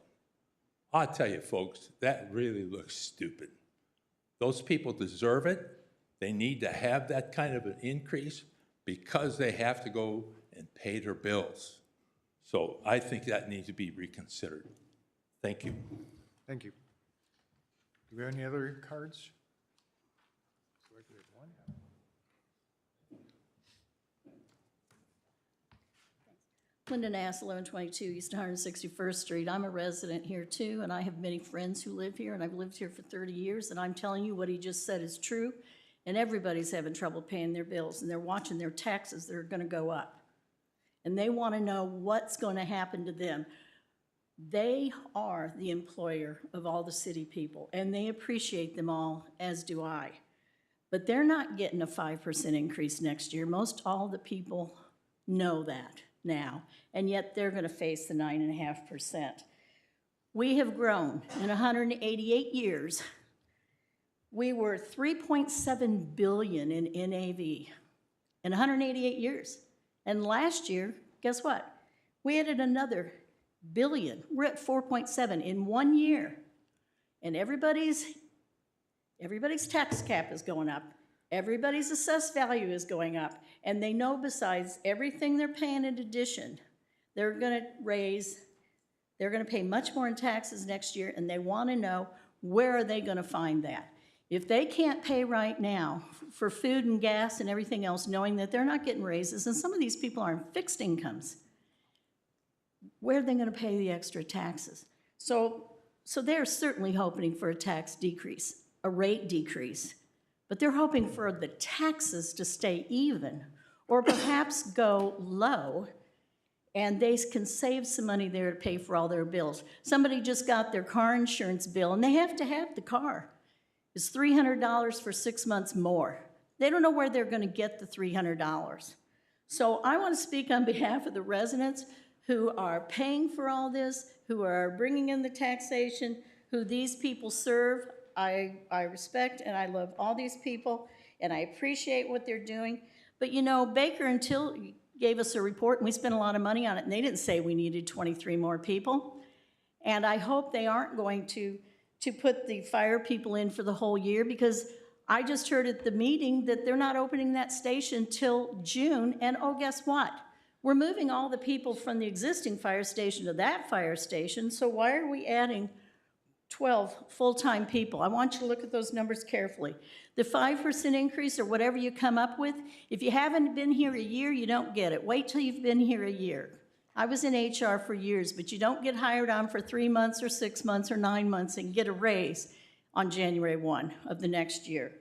I'll tell you, folks, that really looks stupid. Those people deserve it. They need to have that kind of an increase because they have to go and pay their bills. So I think that needs to be reconsidered. Thank you. Thank you. Do we have any other cards? Linda Nass, 1122 East 161st Street. I'm a resident here too, and I have many friends who live here, and I've lived here for 30 years, and I'm telling you what he just said is true, and everybody's having trouble paying their bills, and they're watching their taxes that are gonna go up. And they wanna know what's gonna happen to them. They are the employer of all the city people, and they appreciate them all, as do I. But they're not getting a 5% increase next year. Most all the people know that now, and yet they're gonna face the 9.5%. We have grown in 188 years. We were 3.7 billion in NAV in 188 years. And last year, guess what? We added another billion. We're at 4.7 in 1 year. And everybody's tax cap is going up. Everybody's assessed value is going up. And they know besides everything they're paying in addition, they're going to pay much more in taxes next year, and they want to know where are they going to find that. If they can't pay right now for food and gas and everything else, knowing that they're not getting raises, and some of these people are on fixed incomes, where are they going to pay the extra taxes? So they're certainly hoping for a tax decrease, a rate decrease, but they're hoping for the taxes to stay even or perhaps go low, and they can save some money there to pay for all their bills. Somebody just got their car insurance bill, and they have to have the car. It's $300 for 6 months more. They don't know where they're going to get the $300. So I want to speak on behalf of the residents who are paying for all this, who are bringing in the taxation, who these people serve. I respect and I love all these people, and I appreciate what they're doing. But you know, Baker and Till gave us a report, and we spent a lot of money on it, and they didn't say we needed 23 more people. And I hope they aren't going to put the fire people in for the whole year, because I just heard at the meeting that they're not opening that station till June, and oh, guess what? We're moving all the people from the existing fire station to that fire station, so why are we adding 12 full-time people? I want you to look at those numbers carefully. The 5% increase or whatever you come up with, if you haven't been here a year, you don't get it. Wait till you've been here a year. I was in HR for years, but you don't get hired on for 3 months or 6 months or 9 months and get a raise on January 1 of the next year.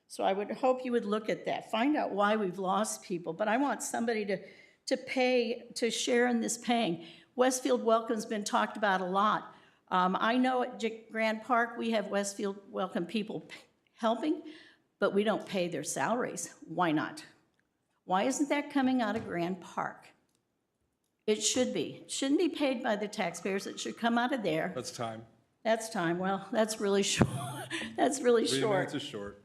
So I would hope you would look at that. Find out why we've lost people, but I want somebody to pay, to share in this paying. Westfield Welcome's been talked about a lot. I know at Grand Park we have Westfield Welcome people helping, but we don't pay their salaries. Why not? Why isn't that coming out of Grand Park? It should be. It shouldn't be paid by the taxpayers. It should come out of there. That's time. That's time. Well, that's really short. That's really 3 short. minutes is short.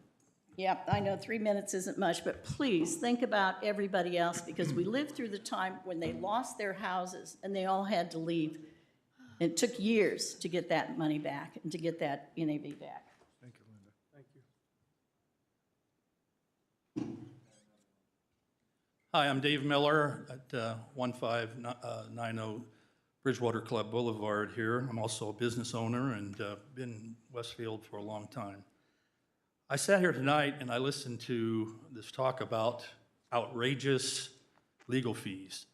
Yep, I know 3 minutes isn't much, but please think about everybody else, because we lived through the time when they lost their houses and they all had to leave. It took years to get that money back and to get that NAV back. Thank you, Linda. Thank you. Hi, I'm Dave Miller at 1590 Bridgewater Club Boulevard here. I'm also a business owner and been in Westfield for a long time. I sat here tonight and I listened to this talk about outrageous legal fees.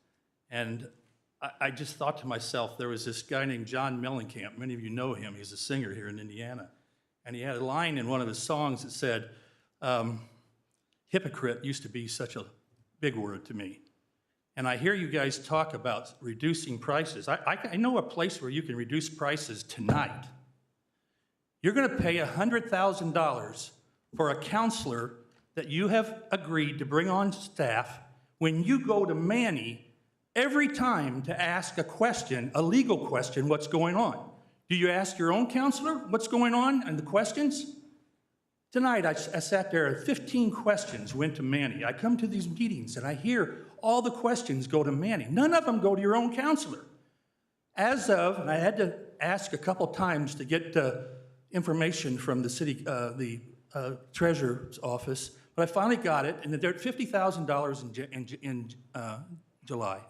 And I just thought to myself, there was this guy named John Mellencamp. Many of you know him. He's a singer here in Indiana. And he had a line in one of his songs that said, hypocrite used to be such a big word to me. And I hear you guys talk about reducing prices. I know a place where you can reduce prices tonight. You're going to pay $100,000 for a counselor that you have agreed to bring on staff when you go to Manny every time to ask a question, a legal question, what's going on. Do you ask your own counselor what's going on and the questions? Tonight, I sat there and 15 questions went to Manny. I come to these meetings and I hear all the questions go to Manny. None of them go to your own counselor. As of, and I had to ask a couple times to get information from the city, treasurer's office, but I finally got it, and they're at $50,000 in July.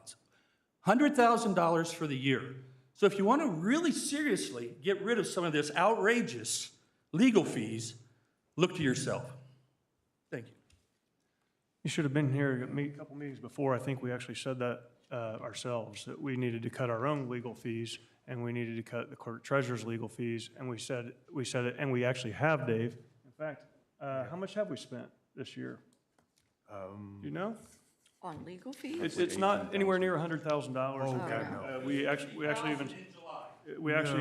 $100,000 for the year. So if you want to really seriously get rid of some of this outrageous legal fees, look to yourself. Thank you. You should have been here a couple meetings before. I think we actually said that ourselves, that we needed to cut our own legal fees and we needed to cut the clerk treasurer's legal fees. And we said it, and we actually have, Dave. In fact, how much have we spent this year? Do you know? On legal fees? It's not anywhere near $100,000. Oh, God, no. We actually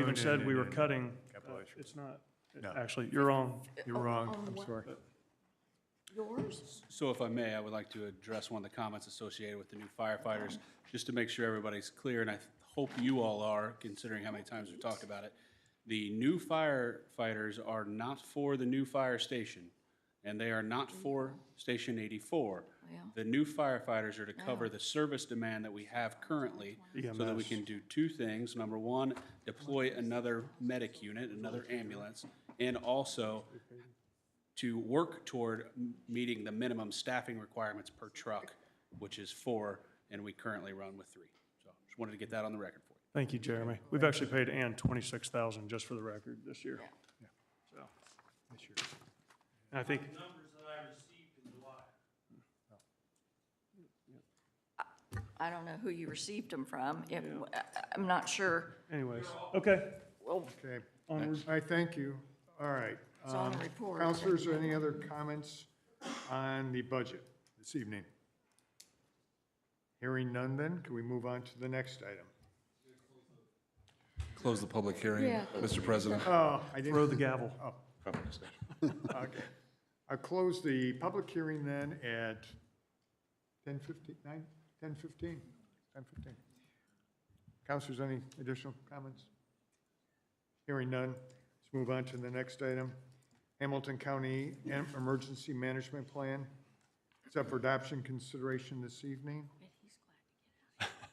even said we were cutting. It's not. No. Actually, you're wrong. You're wrong. I'm what? sorry. Yours? So if I may, I would like to address one of the comments associated with the new firefighters, just to make sure everybody's clear, and I hope you all are, considering how many times we've talked about it. The new firefighters are not for the new fire station, and they are not for Station 84. The new firefighters are to cover the service demand that we have currently, so that we can do two things. Number one, deploy another medic unit, another ambulance, and also to work toward meeting the minimum staffing requirements per truck, which is 4, and we currently run with 3. So just wanted to get that on the record for you. Thank you, Jeremy. We've actually paid Ann $26,000 just for the record this year. So, and I think, I don't know who you received them from. I'm not sure. anyways, okay. Well, Okay. Onward. I thank you. All right. It's on the report. Counselors, any other comments on the budget this evening? Hearing none then, can we move on to the next item? Close the public hearing, Yeah. Mr. President. Oh, I didn't. Throw the gavel. Oh, okay. I'll close the public hearing then at 10:15. Counselors, any additional comments? Hearing none, let's move on to the next item. Hamilton County Emergency Management Plan. It's up for adoption consideration this evening.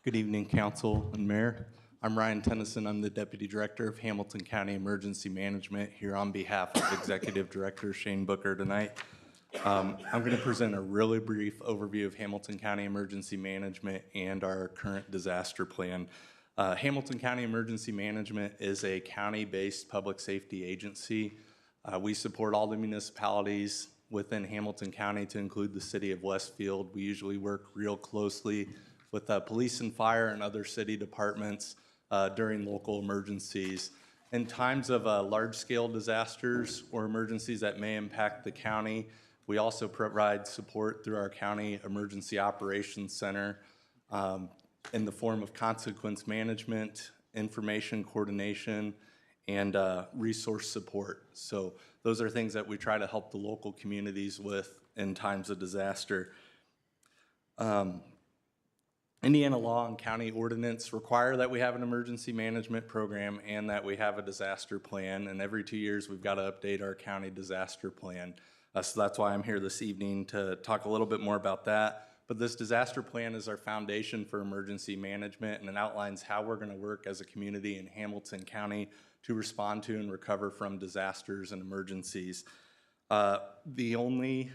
Good evening, Council and Mayor. I'm Ryan Tennyson. I'm the Deputy Director of Hamilton County Emergency Management here on behalf of Executive Director Shane Booker tonight. I'm going to present a really brief overview of Hamilton County Emergency Management and our current disaster plan. Hamilton County Emergency Management is a county-based public safety agency. We support all the municipalities within Hamilton County to include the city of Westfield. We usually work real closely with police and fire and other city departments during local emergencies. In times of large-scale disasters or emergencies that may impact the county, we also provide support through our County Emergency Operations Center in the form of consequence management, information coordination, and resource support. So those are things that we try to help the local communities with in times of disaster. Indiana law and county ordinance require that we have an emergency management program and that we have a disaster plan. And every 2 years, we've got to update our county disaster plan. So that's why I'm here this evening to talk a little bit more about that. But this disaster plan is our foundation for emergency management, and it outlines how we're going to work as a community in Hamilton County to respond to and recover from disasters and emergencies. The only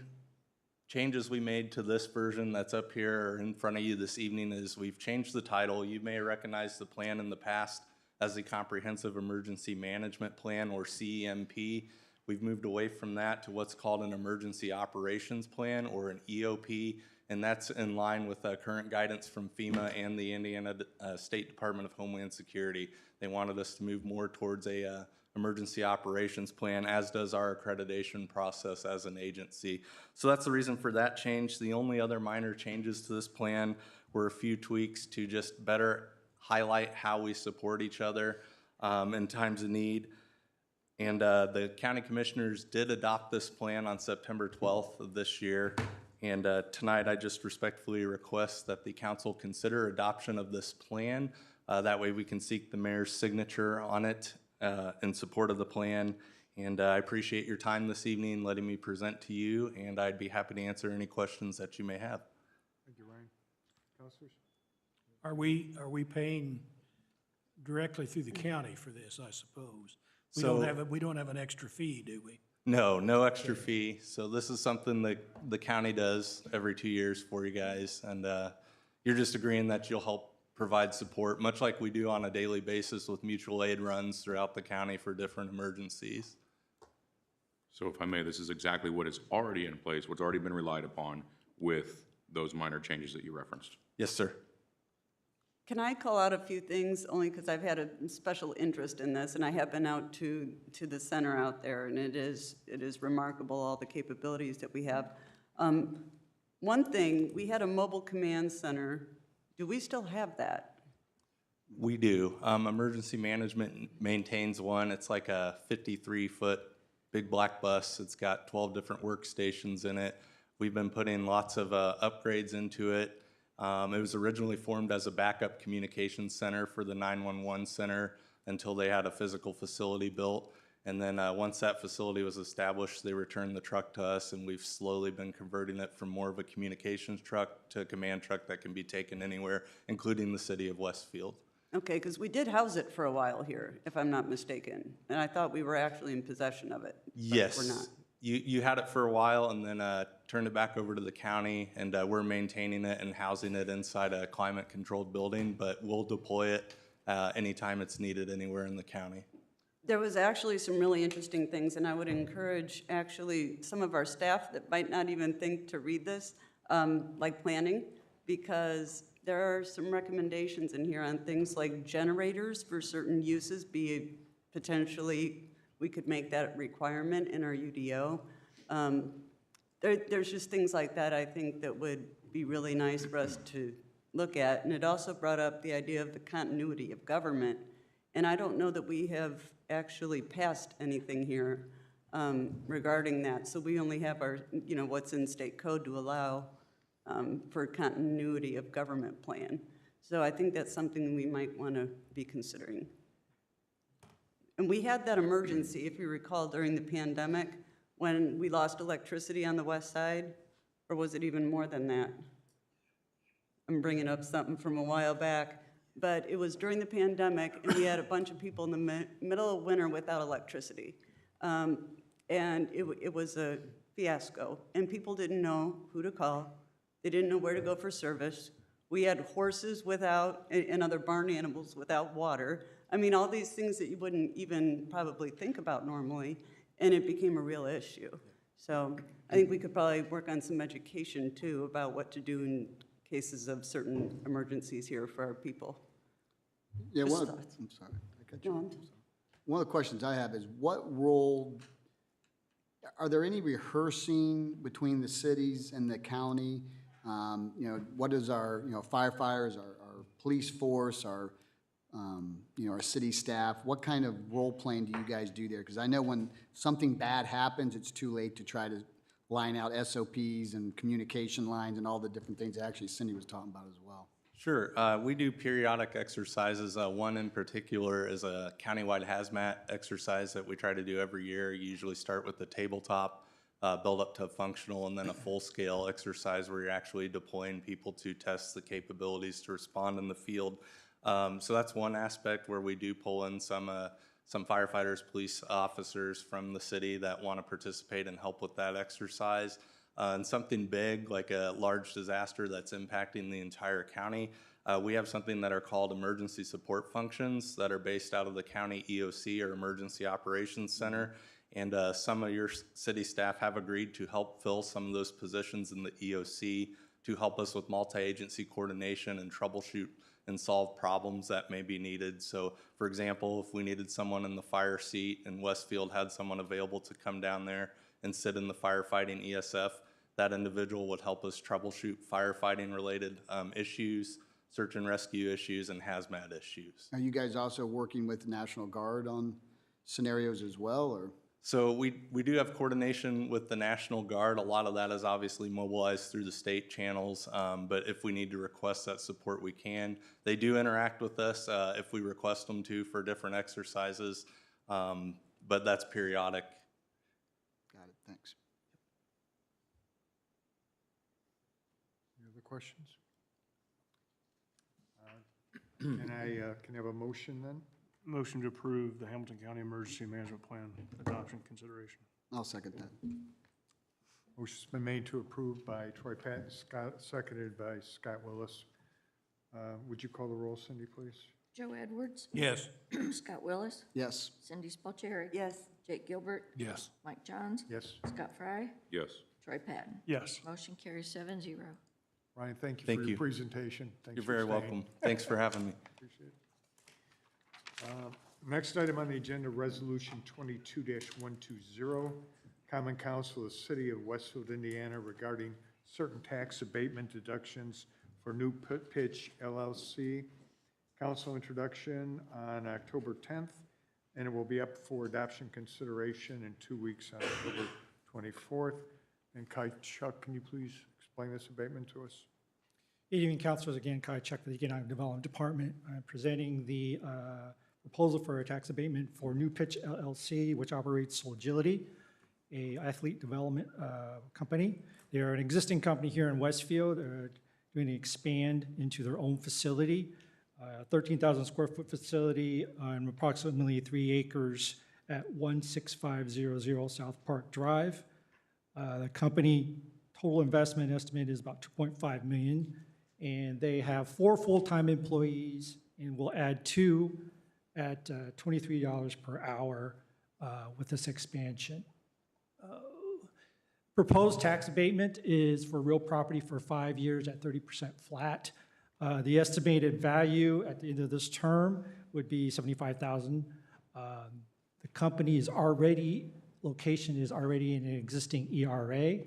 changes we made to this version that's up here or in front of you this evening is we've changed the title. You may recognize the plan in the past as the Comprehensive Emergency Management Plan, or CEMP. We've moved away from that to what's called an Emergency Operations Plan, or an EOP, and that's in line with current guidance from FEMA and the Indiana State Department of Homeland Security. They wanted us to move more towards a emergency operations plan, as does our accreditation process as an agency. So that's the reason for that change. The only other minor changes to this plan were a few tweaks to just better highlight how we support each other in times of need. And the county commissioners did adopt this plan on September 12th of this year. And tonight, I just respectfully request that the council consider adoption of this plan. That way we can seek the mayor's signature on it in support of the plan. And I appreciate your time this evening, letting me present to you, and I'd be happy to answer any questions that you may have. Thank you, Ryan. Counselors? Are we paying directly through the county for this, I suppose? We don't have an extra fee, do we? No, no extra fee. So this is something that the county does every 2 years for you guys. And you're just agreeing that you'll help provide support, much like we do on a daily basis with mutual aid runs throughout the county for different emergencies. So if I may, this is exactly what is already in place, what's already been relied upon with those minor changes that you referenced. Yes, sir. Can I call out a few things, only because I've had a special interest in this, and I have been out to the center out there, and it is remarkable, all the capabilities that we have. One thing, we had a mobile command center. Do we still have that? We do. Emergency management maintains one. It's like a 53-foot big black bus. It's got 12 different workstations in it. We've been putting lots of upgrades into it, It was originally formed as a backup communications center for the 911 center until they had a physical facility built. And then once that facility was established, they returned the truck to us, and we've slowly been converting it from more of a communications truck to a command truck that can be taken anywhere, including the city of Westfield. Okay, because we did house it for a while here, if I'm not mistaken, and I thought we were actually in possession of it. But Yes. we're not. You had it for a while and then turned it back over to the county, and we're maintaining it and housing it inside a climate-controlled building, but we'll deploy it anytime it's needed anywhere in the county. There was actually some really interesting things, and I would encourage actually some of our staff that might not even think to read this, like planning, because there are some recommendations in here on things like generators for certain uses, be it potentially, we could make that a requirement in our UDO. There's just things like that I think that would be really nice for us to look at. And it also brought up the idea of the continuity of government. And I don't know that we have actually passed anything here regarding that. So we only have our, what's in state code to allow for continuity of government plan. So I think that's something we might want to be considering. And we had that emergency, if you recall, during the pandemic when we lost electricity on the west side, or was it even more than that? I'm bringing up something from a while back, but it was during the pandemic, and we had a bunch of people in the middle of winter without electricity. And it was a fiasco, and people didn't know who to call. They didn't know where to go for service. We had horses without, and other barn animals without water. I mean, all these things that you wouldn't even probably think about normally, and it became a real issue. So I think we could probably work on some education, too, about what to do in cases of certain emergencies here for our people. Yeah, Just I'm thoughts. sorry. I cut you No, off. One of the questions I have is, what role, are there any rehearsing between the cities and the county? What is our, firefighters, our police force, our city staff, what kind of role playing do you guys do there? Because I know when something bad happens, it's too late to try to line out SOPs and communication lines and all the different things that actually Cindy was talking about as well. Sure. We do periodic exercises. One in particular is a countywide hazmat exercise that we try to do every year. You usually start with the tabletop, build up to a functional, and then a full-scale exercise where you're actually deploying people to test the capabilities to respond in the field. So that's one aspect where we do pull in some firefighters, police officers from the city that want to participate and help with that exercise. And something big, like a large disaster that's impacting the entire county, we have something that are called emergency support functions that are based out of the county EOC, or Emergency Operations Center. And some of your city staff have agreed to help fill some of those positions in the EOC to help us with multi-agency coordination and troubleshoot and solve problems that may be needed. So, for example, if we needed someone in the fire seat and Westfield had someone available to come down there and sit in the firefighting ESF, that individual would help us troubleshoot firefighting-related issues, search and rescue issues, and hazmat issues. Are you guys also working with National Guard on scenarios as well, or? So we do have coordination with the National Guard. A lot of that is obviously mobilized through the state channels, but if we need to request that support, we can. They do interact with us if we request them to for different exercises, but that's periodic. Got it, thanks. Any other questions? Can I have a motion then? Motion to approve the Hamilton County Emergency Management Plan adoption consideration. I'll second that. Motion's been made to approve by Troy Patton, seconded by Scott Willis. Would you call the roll, Cindy, please? Joe Edwards? Yes. Scott Willis? Yes. Cindy Spaltieri? Yes. Jake Gilbert? Yes. Mike Johns? Yes. Scott Fry? Yes. Troy Patton? Yes. Motion carries 7-0. Ryan, thank you Thank for you. your presentation. Thanks You're for very staying. welcome. Thanks for having me. Appreciate it. Next item on the agenda, Resolution 22-120, Common Council of the City of Westfield, Indiana, regarding certain tax abatement deductions for New Pitch LLC. Council introduction on October 10th, and it will be up for adoption consideration in 2 weeks on October 24th. And Chuck, can you please explain this abatement to us? Good evening, councilors. Again, Kai Chuck for the Economic Development Department. I'm presenting the proposal for a tax abatement for New Pitch LLC, which operates Solagility, a athlete development company. They are an existing company here in Westfield, going to expand into their own facility, 13,000 square foot facility on approximately 3 acres at 16500 South Park Drive. The company total investment estimate is about $2.5 million, and they have 4 full-time employees and will add 2 at $23 per hour with this expansion. Proposed tax abatement is for real property for 5 years at 30% flat. The estimated value at the end of this term would be $75,000. The company's location is already in an existing ERA.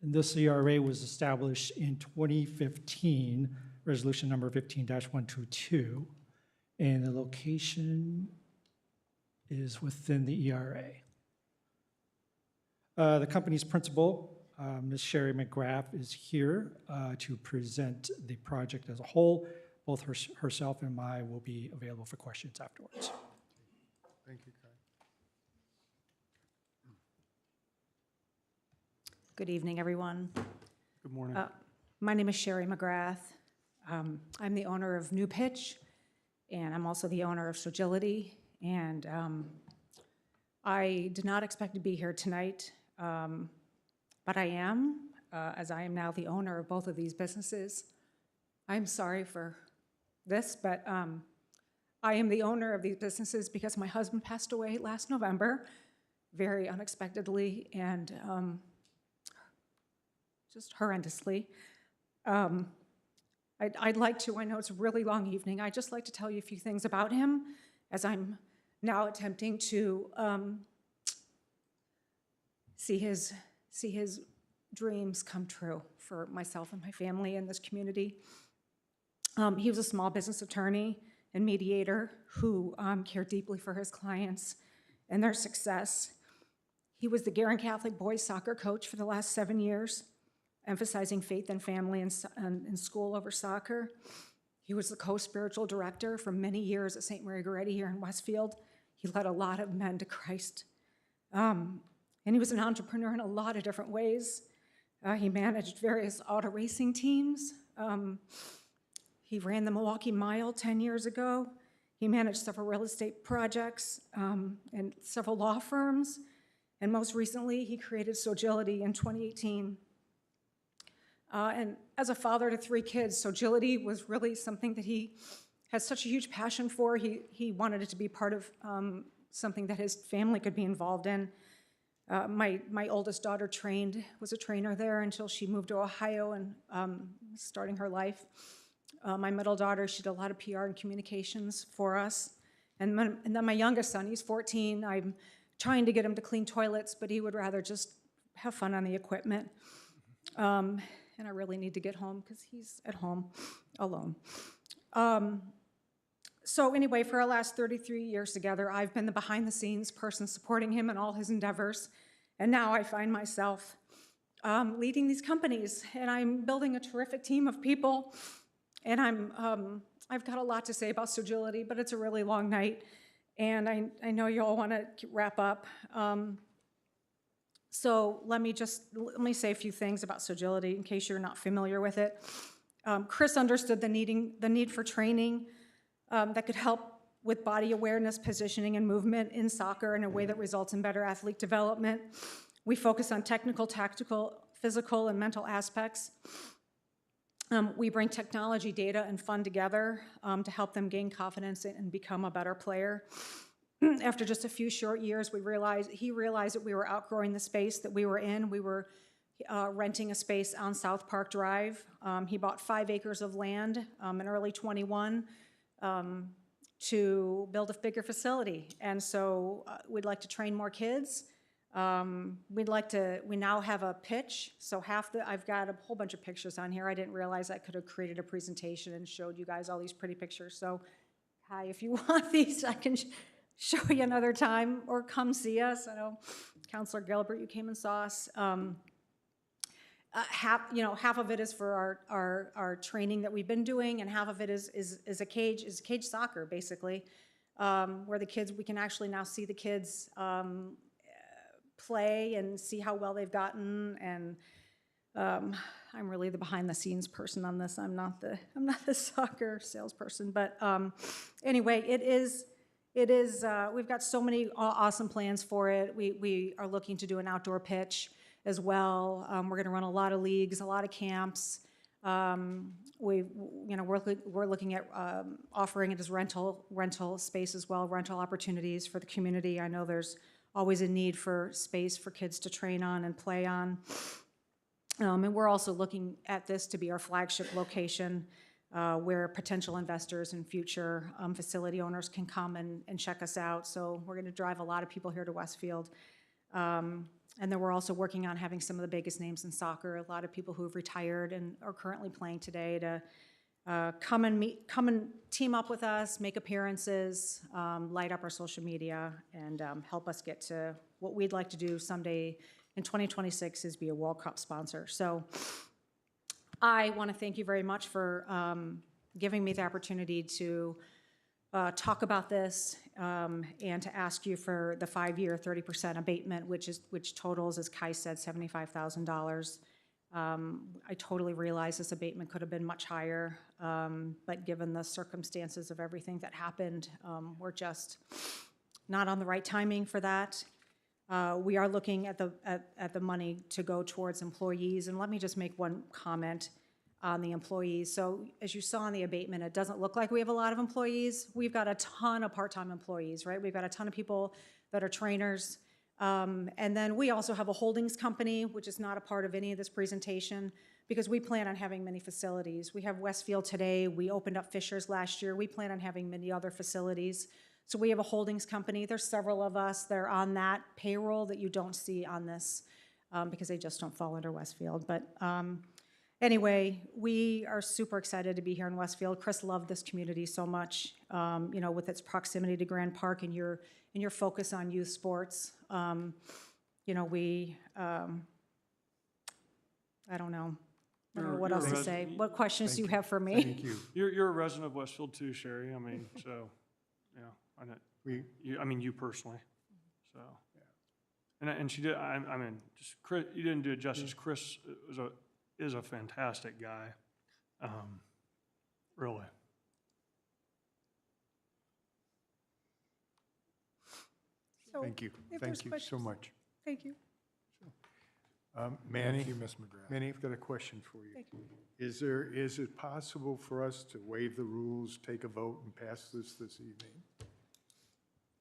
And this ERA was established in 2015, resolution number 15-122, and the location is within the ERA. The company's principal, Ms. Sherry McGrath, is here to present the project as a whole. Both herself and I will be available for questions afterwards. Thank you, Kai. Good evening, everyone. Good morning. My name is Sherry McGrath. I'm the owner of New Pitch, and I'm also the owner of Sogility. And I did not expect to be here tonight, but I am, as I am now the owner of both of these businesses. I'm sorry for this, but I am the owner of these businesses because my husband passed away last November, very unexpectedly, and just horrendously. I'd like to, I know it's a really long evening, I'd just like to tell you a few things about him as I'm now attempting to see his dreams come true for myself and my family in this community. He was a small business attorney and mediator who cared deeply for his clients and their success. He was the Guerin Catholic boys soccer coach for the last 7 years, emphasizing faith and family in school over soccer. He was the co-spiritual director for many years at St. Mary Goretti here in Westfield. He led a lot of men to Christ. And he was an entrepreneur in a lot of different ways. He managed various auto racing teams. He ran the Milwaukee Mile 10 years ago. He managed several real estate projects and several law firms. And most recently, he created Sogility in 2018. And as a father to 3 kids, Sogility was really something that he had such a huge passion for. He wanted it to be part of something that his family could be involved in. My oldest daughter was a trainer there until she moved to Ohio and starting her life. My middle daughter, she did a lot of PR and communications for us. And then my youngest son, he's 14. I'm trying to get him to clean toilets, but he would rather just have fun on the equipment. And I really need to get home because he's at home alone. So anyway, for our last 33 years together, I've been the behind-the-scenes person supporting him in all his endeavors. And now I find myself leading these companies, and I'm building a terrific team of people. And I've got a lot to say about Sogility, but it's a really long night, and I know you all want to wrap up. So let me say a few things about Sogility in case you're not familiar with it. Chris understood the need for training that could help with body awareness, positioning, and movement in soccer in a way that results in better athlete development. We focus on technical, tactical, physical, and mental aspects. We bring technology, data, and fun together to help them gain confidence and become a better player. After just a few short years, he realized that we were outgrowing the space that we were in. We were renting a space on South Park Drive. He bought 5 acres of land in early 21 to build a bigger facility. And so we'd like to train more kids. We now have a pitch. So I've got a whole bunch of pictures on here. I didn't realize I could have created a presentation and showed you guys all these pretty pictures. So hi, if you want these, I can show you another time or come see us. I know Councilor Gilbert, you came and saw us. half of it is for our training that we've been doing, and half of it is cage soccer, basically, where the kids, we can actually now see the kids play and see how well they've gotten. And I'm really the behind the scenes person on this. I'm not the soccer salesperson, but anyway, it is. We've got so many awesome plans for it. We are looking to do an outdoor pitch as well. We're going to run a lot of leagues, a lot of camps. We're looking at offering it as rental space as well, rental opportunities for the community. I know there's always a need for space for kids to train on and play on. And we're also looking at this to be our flagship location, where potential investors and future facility owners can come and check us out. So we're going to drive a lot of people here to Westfield. And then we're also working on having some of the biggest names in soccer, a lot of people who have retired and are currently playing today, to come and team up with us, make appearances, light up our social media, and help us get to what we'd like to do someday in 2026, is be a World Cup sponsor. So I want to thank you very much for giving me the opportunity to talk about this and to ask you for the 5-year 30% abatement, which totals, as Kai said, $75,000. I totally realize this abatement could have been much higher, but given the circumstances of everything that happened, we're just not on the right timing for that. We are looking at the money to go towards employees, and let me just make one comment on the employees. So as you saw in the abatement, it doesn't look like we have a lot of employees. We've got a ton of part-time employees, right? We've got a ton of people that are trainers. And then we also have a holdings company, which is not a part of any of this presentation, because we plan on having many facilities. We have Westfield today. We opened up Fisher's last year. We plan on having many other facilities. So we have a holdings company. There's several of us that are on that payroll that you don't see on this because they just don't fall under Westfield. But anyway, we are super excited to be here in Westfield. Chris loved this community so much, with its proximity to Grand Park and your focus on youth sports. I don't know. I don't know what else to say. What questions do you have for me? Thank you. You're a resident of Westfield too, Sherry. I mean, so, yeah, I know, you personally, so. And she did, I mean, just Chris, you didn't do it justice. Chris is a fantastic guy, really. Thank you. Thank you so much. Thank you. Manny? Thank you, Ms. McGrath. Manny, I've got a question for you. Thank you. Is it possible for us to waive the rules, take a vote, and pass this evening?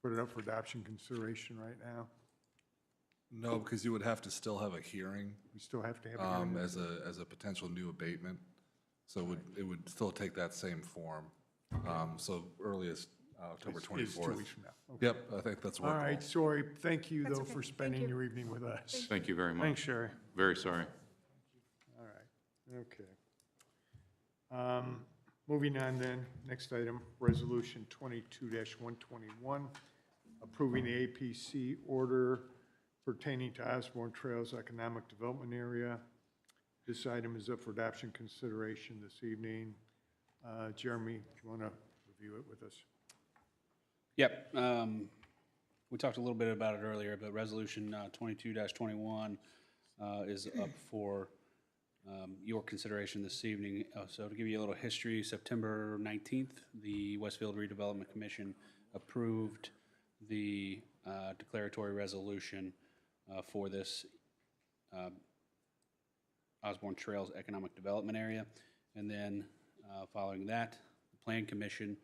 Put it up for adoption consideration right now? No, because you would have to still have a hearing. We still have to have a hearing? As a potential new abatement. So it would still take that same form. So earliest October 24th. Is 2 weeks from now. Okay. Yep, I think that's All workable. right, sorry. Thank you, That's though, okay. for Thank spending you. your evening with us. Thank you very much. Thanks, Sherry. Very sorry. All right, okay. Moving on then, next item, Resolution 22-121, approving the APC order pertaining to Osborne Trails Economic Development Area. This item is up for adoption consideration this evening. Jeremy, do you want to review it with us? Yep. We talked a little bit about it earlier, but Resolution 22-21 is up for your consideration this evening. So to give you a little history, September 19th, the Westfield Redevelopment Commission approved the declaratory resolution for this Osborne Trails Economic Development Area. And then following that, the Plan Commission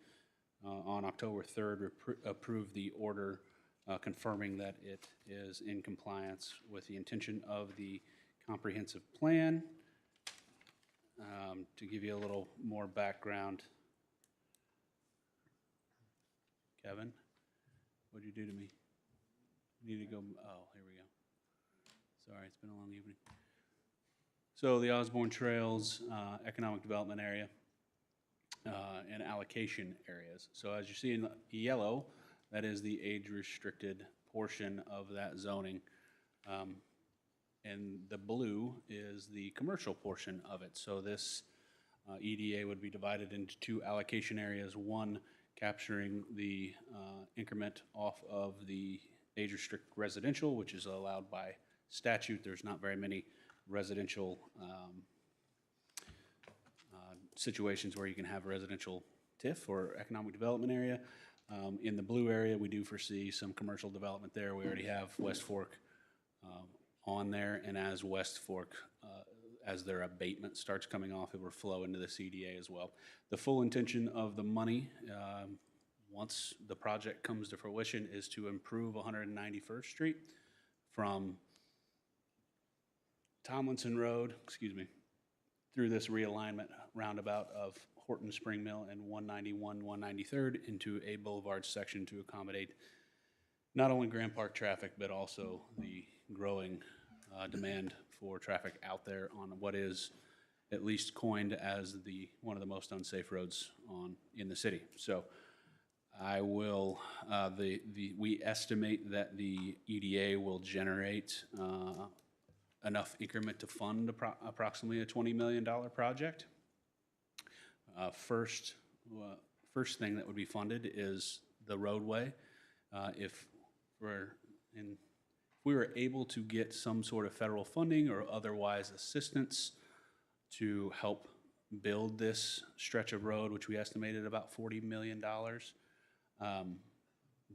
on October 3rd approved the order confirming that it is in compliance with the intention of the comprehensive plan. To give you a little more background, Kevin, what did you do to me? You need to go, oh, here we go. Sorry, it's been a long evening. So the Osborne Trails Economic Development Area and allocation areas. So as you see in yellow, that is the age-restricted portion of that zoning. and the blue is the commercial portion of it. So this EDA would be divided into two allocation areas, one capturing the increment off of the age-restricted residential, which is allowed by statute. There's not very many residential situations where you can have a residential TIF or economic development area. In the blue area, we do foresee some commercial development there. We already have West Fork on there, and as West Fork, as their abatement starts coming off, it will flow into the CDA as well. The full intention of the money, once the project comes to fruition, is to improve 191st Street from Tomlinson Road, through this realignment roundabout of Horton Spring Mill and 191, 193rd into a boulevard section to accommodate not only Grand Park traffic, but also the growing demand for traffic out there on what is at least coined as one of the most unsafe roads in the city. So I will, we estimate that the EDA will generate enough increment to fund approximately a $20 million project. First thing that would be funded is the roadway. If we were able to get some sort of federal funding or otherwise assistance to help build this stretch of road, which we estimated about $40 million,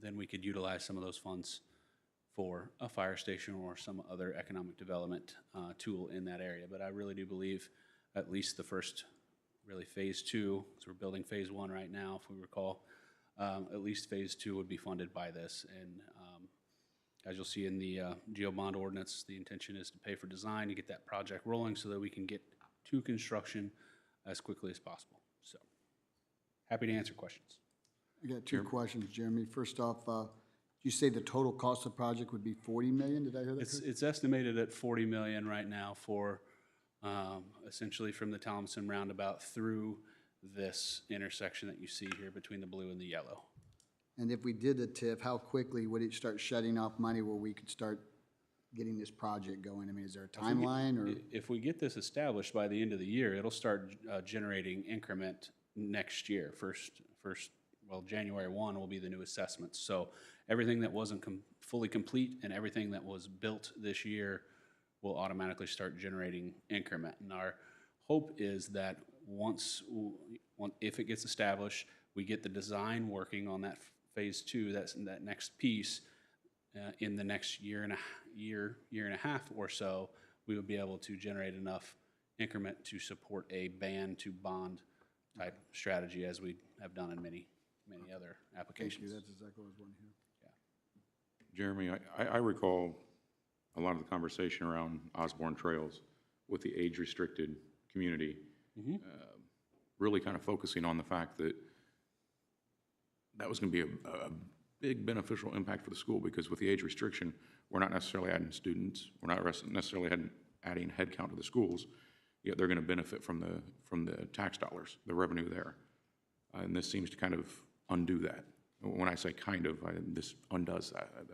then we could utilize some of those funds for a fire station or some other economic development tool in that area. But I really do believe at least the first, really phase two, so we're building phase one right now, if we recall, at least phase two would be funded by this. And as you'll see in the GEO bond ordinance, the intention is to pay for design to get that project rolling so that we can get to construction as quickly as possible. So happy to answer questions. I got two questions, Jeremy. First off, you say the total cost of the project would be 40 million? Did I hear that correctly? It's estimated at 40 million right now for essentially from the Tomlinson roundabout through this intersection that you see here between the blue and the yellow. And if we did the TIF, how quickly would it start shutting off money where we could start getting this project going? I mean, is there a timeline or? If we get this established by the end of the year, it'll start generating increment next year. Well, January 1 will be the new assessments. So everything that wasn't fully complete and everything that was built this year will automatically start generating increment. And our hope is that if it gets established, we get the design working on that phase two, that next piece, in the next year and a half or so, we would be able to generate enough increment to support a ban to bond type strategy as we have done in many other applications. Thank you. That's exactly what I was wanting to hear. Jeremy, I recall a lot of the conversation around Osborne Trails with the age-restricted community, really kind of focusing on the fact that that was going to be a big beneficial impact for the school, because with the age restriction, we're not necessarily adding students, we're not necessarily adding headcount to the schools, yet they're going to benefit from the tax dollars, the revenue there. And this seems to kind of undo that. When I say kind of, this undoes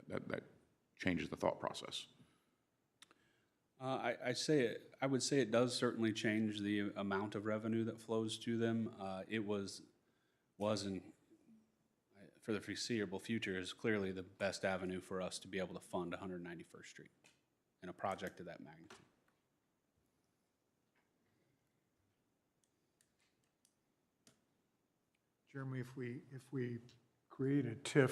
that changes the thought process. I would say it does certainly change the amount of revenue that flows to them. It wasn't for the foreseeable future is clearly the best avenue for us to be able to fund 191st Street in a project of that magnitude. Jeremy, if we create a TIF,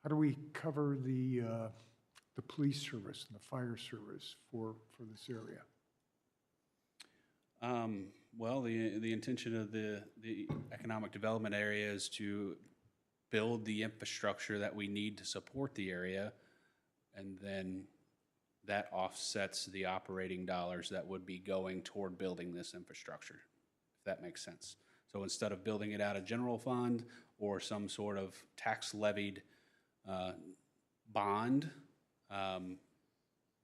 how do we cover the police service and the fire service for this area? Well, the intention of the economic development area is to build the infrastructure that we need to support the area, and then that offsets the operating dollars that would be going toward building this infrastructure, if that makes sense. So instead of building it out of general fund or some sort of tax levied bond,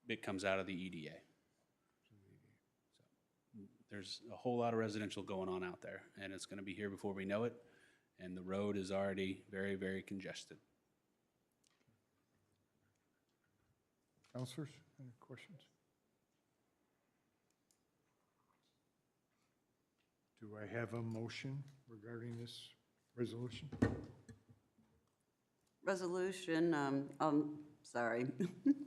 it comes out of the EDA. There's a whole lot of residential going on out there, and it's going to be here before we know it, and the road is already very, very congested. Counselors, any questions? Do I have a motion regarding this resolution? Resolution, sorry,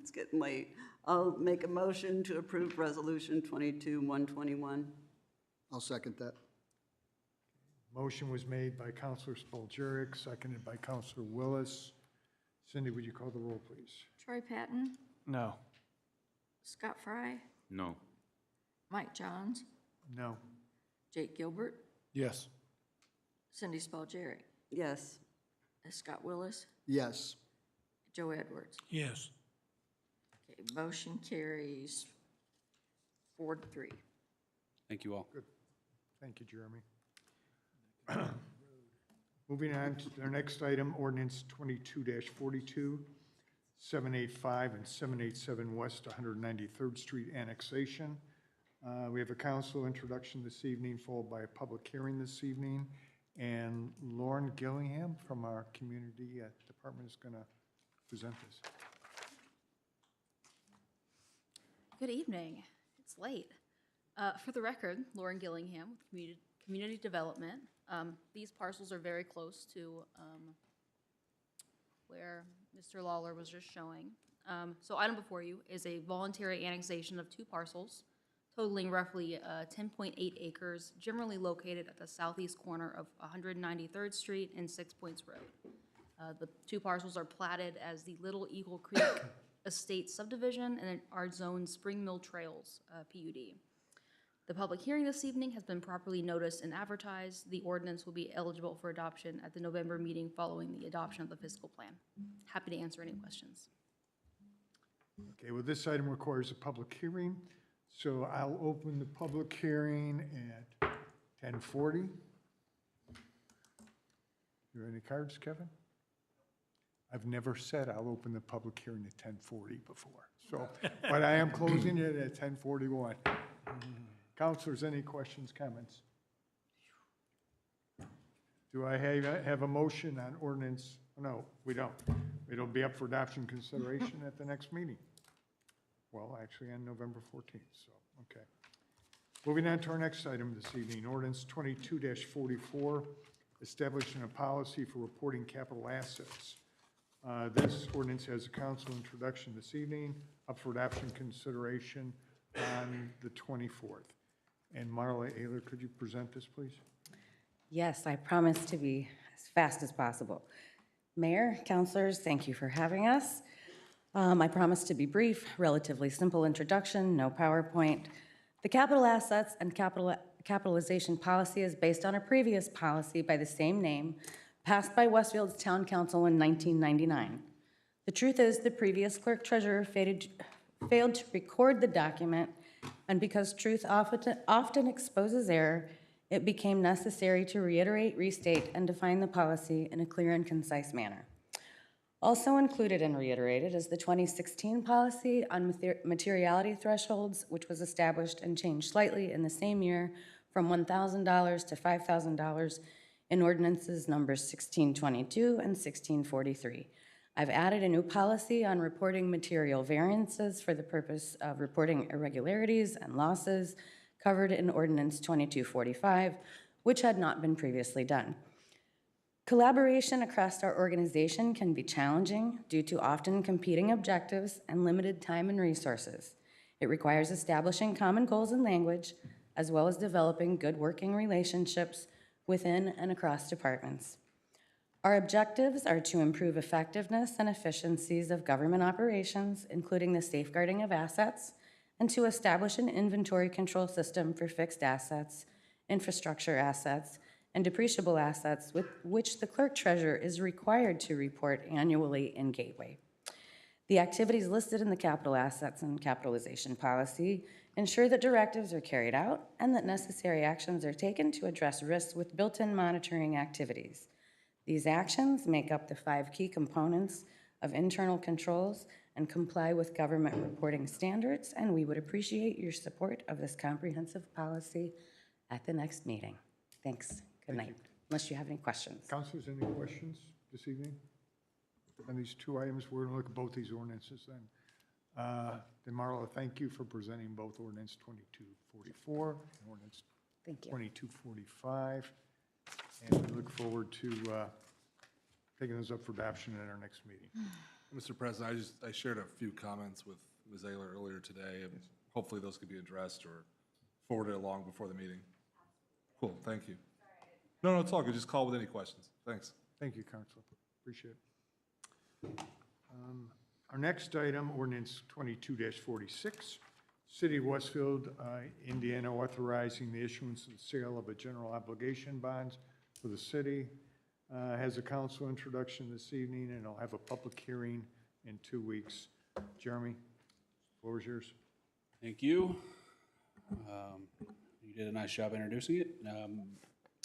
it's getting late. I'll make a motion to approve Resolution 22-121. I'll second that. Motion was made by Counselor Spaljerik, seconded by Counselor Willis. Cindy, would you call the roll, please? Troy Patton, No. Scott Fry, No. Mike Johns, No. Jake Gilbert, Yes. Cindy Spalgeri, Yes. Scott Willis, Yes. Joe Edwards. Yes. Okay, motion carries 4-3. Thank you all. Good. Thank you, Jeremy. Moving on to our next item, ordinance 22-42, 785 and 787 West 193rd Street annexation. We have a council introduction this evening, followed by a public hearing this evening. And Lauren Gillingham from our community department is going to present this. Good evening. It's late. For the record, Lauren Gillingham with Community Development. These parcels are very close to where Mr. Lawler was just showing. So item before you is a voluntary annexation of 2 parcels totaling roughly 10.8 acres, generally located at the southeast corner of 193rd Street and 6 Points Road. The 2 parcels are platted as the Little Eagle Creek Estate subdivision and are zoned Spring Mill Trails PUD. The public hearing this evening has been properly noticed and advertised. The ordinance will be eligible for adoption at the November meeting following the adoption of the fiscal plan. Happy to answer any questions. Okay, well, this item requires a public hearing, so I'll open the public hearing at 10:40. You have any cards, Kevin? I've never said I'll open the public hearing at 10:40 before, so, but I am closing it at 10:41. Councilors, any questions, comments? Do I have a motion on ordinance? No, we don't. It'll be up for adoption consideration at the next meeting. Well, actually on November 14th, so, okay. Moving on to our next item this evening, ordinance 22-44, establishing a policy for reporting capital assets. This ordinance has a council introduction this evening, up for adoption consideration on the 24th. And Marla Ayler, could you present this, please? Yes, I promise to be as fast as possible. Mayor, councilors, thank you for having us. I promise to be brief, relatively simple introduction, no PowerPoint. The capital assets and capitalization policy is based on a previous policy by the same name, passed by Westfield's Town Council in 1999. The truth is, the previous clerk treasurer failed to record the document, and because truth often exposes error, it became necessary to reiterate, restate, and define the policy in a clear and concise manner. Also included and reiterated is the 2016 policy on materiality thresholds, which was established and changed slightly in the same year from $1,000 to $5,000 in ordinances numbers 1622 and 1643. I've added a new policy on reporting material variances for the purpose of reporting irregularities and losses covered in Ordinance 2245, which had not been previously done. Collaboration across our organization can be challenging due to often competing objectives and limited time and resources. It requires establishing common goals and language, as well as developing good working relationships within and across departments. Our objectives are to improve effectiveness and efficiencies of government operations, including the safeguarding of assets, and to establish an inventory control system for fixed assets, infrastructure assets, and depreciable assets with which the clerk treasurer is required to report annually in Gateway. The activities listed in the capital assets and capitalization policy ensure that directives are carried out and that necessary actions are taken to address risks with built-in monitoring activities. These actions make up the 5 key components of internal controls and comply with government reporting standards, and we would appreciate your support of this comprehensive policy at the next meeting. Thanks. Good night. Unless you have any questions. Councilors, any questions this evening? On these 2 items, we're going to look at both these ordinances then. Then Marla, thank you for presenting both ordinance 2244 and ordinance Thank you. 2245. And we look forward to taking those up for adoption at our next meeting. Mr. President, I shared a few comments with Ms. Ayler earlier today, and hopefully those could be addressed or forwarded along before the meeting. Cool, thank you. No, it's all good. Just call with any questions. Thanks. Thank you, Council. Appreciate it. Our next item, ordinance 22-46, City of Westfield, Indiana, authorizing the issuance and sale of a general obligation bonds for the city. Has a council introduction this evening, and I'll have a public hearing in 2 weeks. Jeremy, floor is yours. Thank you. You did a nice job introducing it.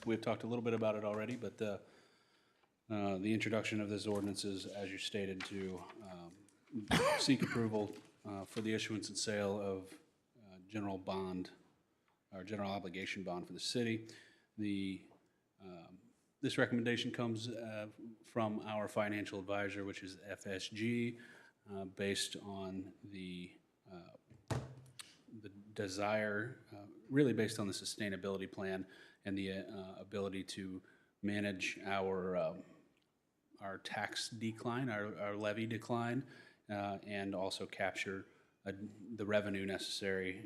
We've talked a little bit about it already, but the introduction of this ordinance is, as you stated, to seek approval for the issuance and sale of general bond, or general obligation bond for the city. This recommendation comes from our financial advisor, which is FSG, based on the desire, really based on the sustainability plan and the ability to manage our tax decline, our levy decline, and also capture the revenue necessary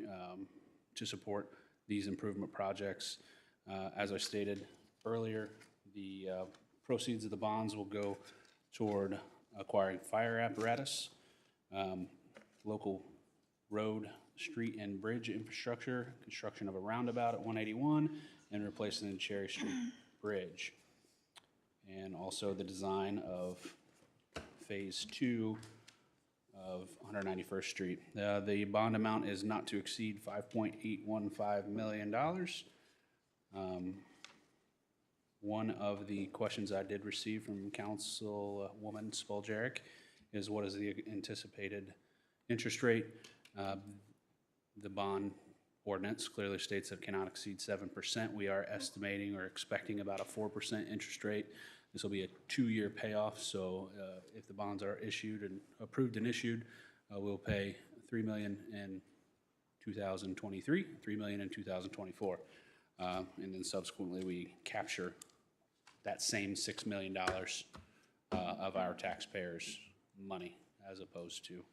to support these improvement projects. As I stated earlier, the proceeds of the bonds will go toward acquiring fire apparatus, local road, street, and bridge infrastructure, construction of a roundabout at 181, and replacing the Cherry Street Bridge. And also the design of Phase 2 of 191st Street. The bond amount is not to exceed $5.815 million. One of the questions I did receive from Councilwoman Spoljaric is what is the anticipated interest rate? The bond ordinance clearly states that it cannot exceed 7%. We are estimating or expecting about a 4% interest rate. This will be a 2-year payoff, so if the bonds are issued and approved and issued, we'll pay $3 million in 2023, $3 million in 2024. And then subsequently, we capture that same $6 million of our taxpayers' money as opposed to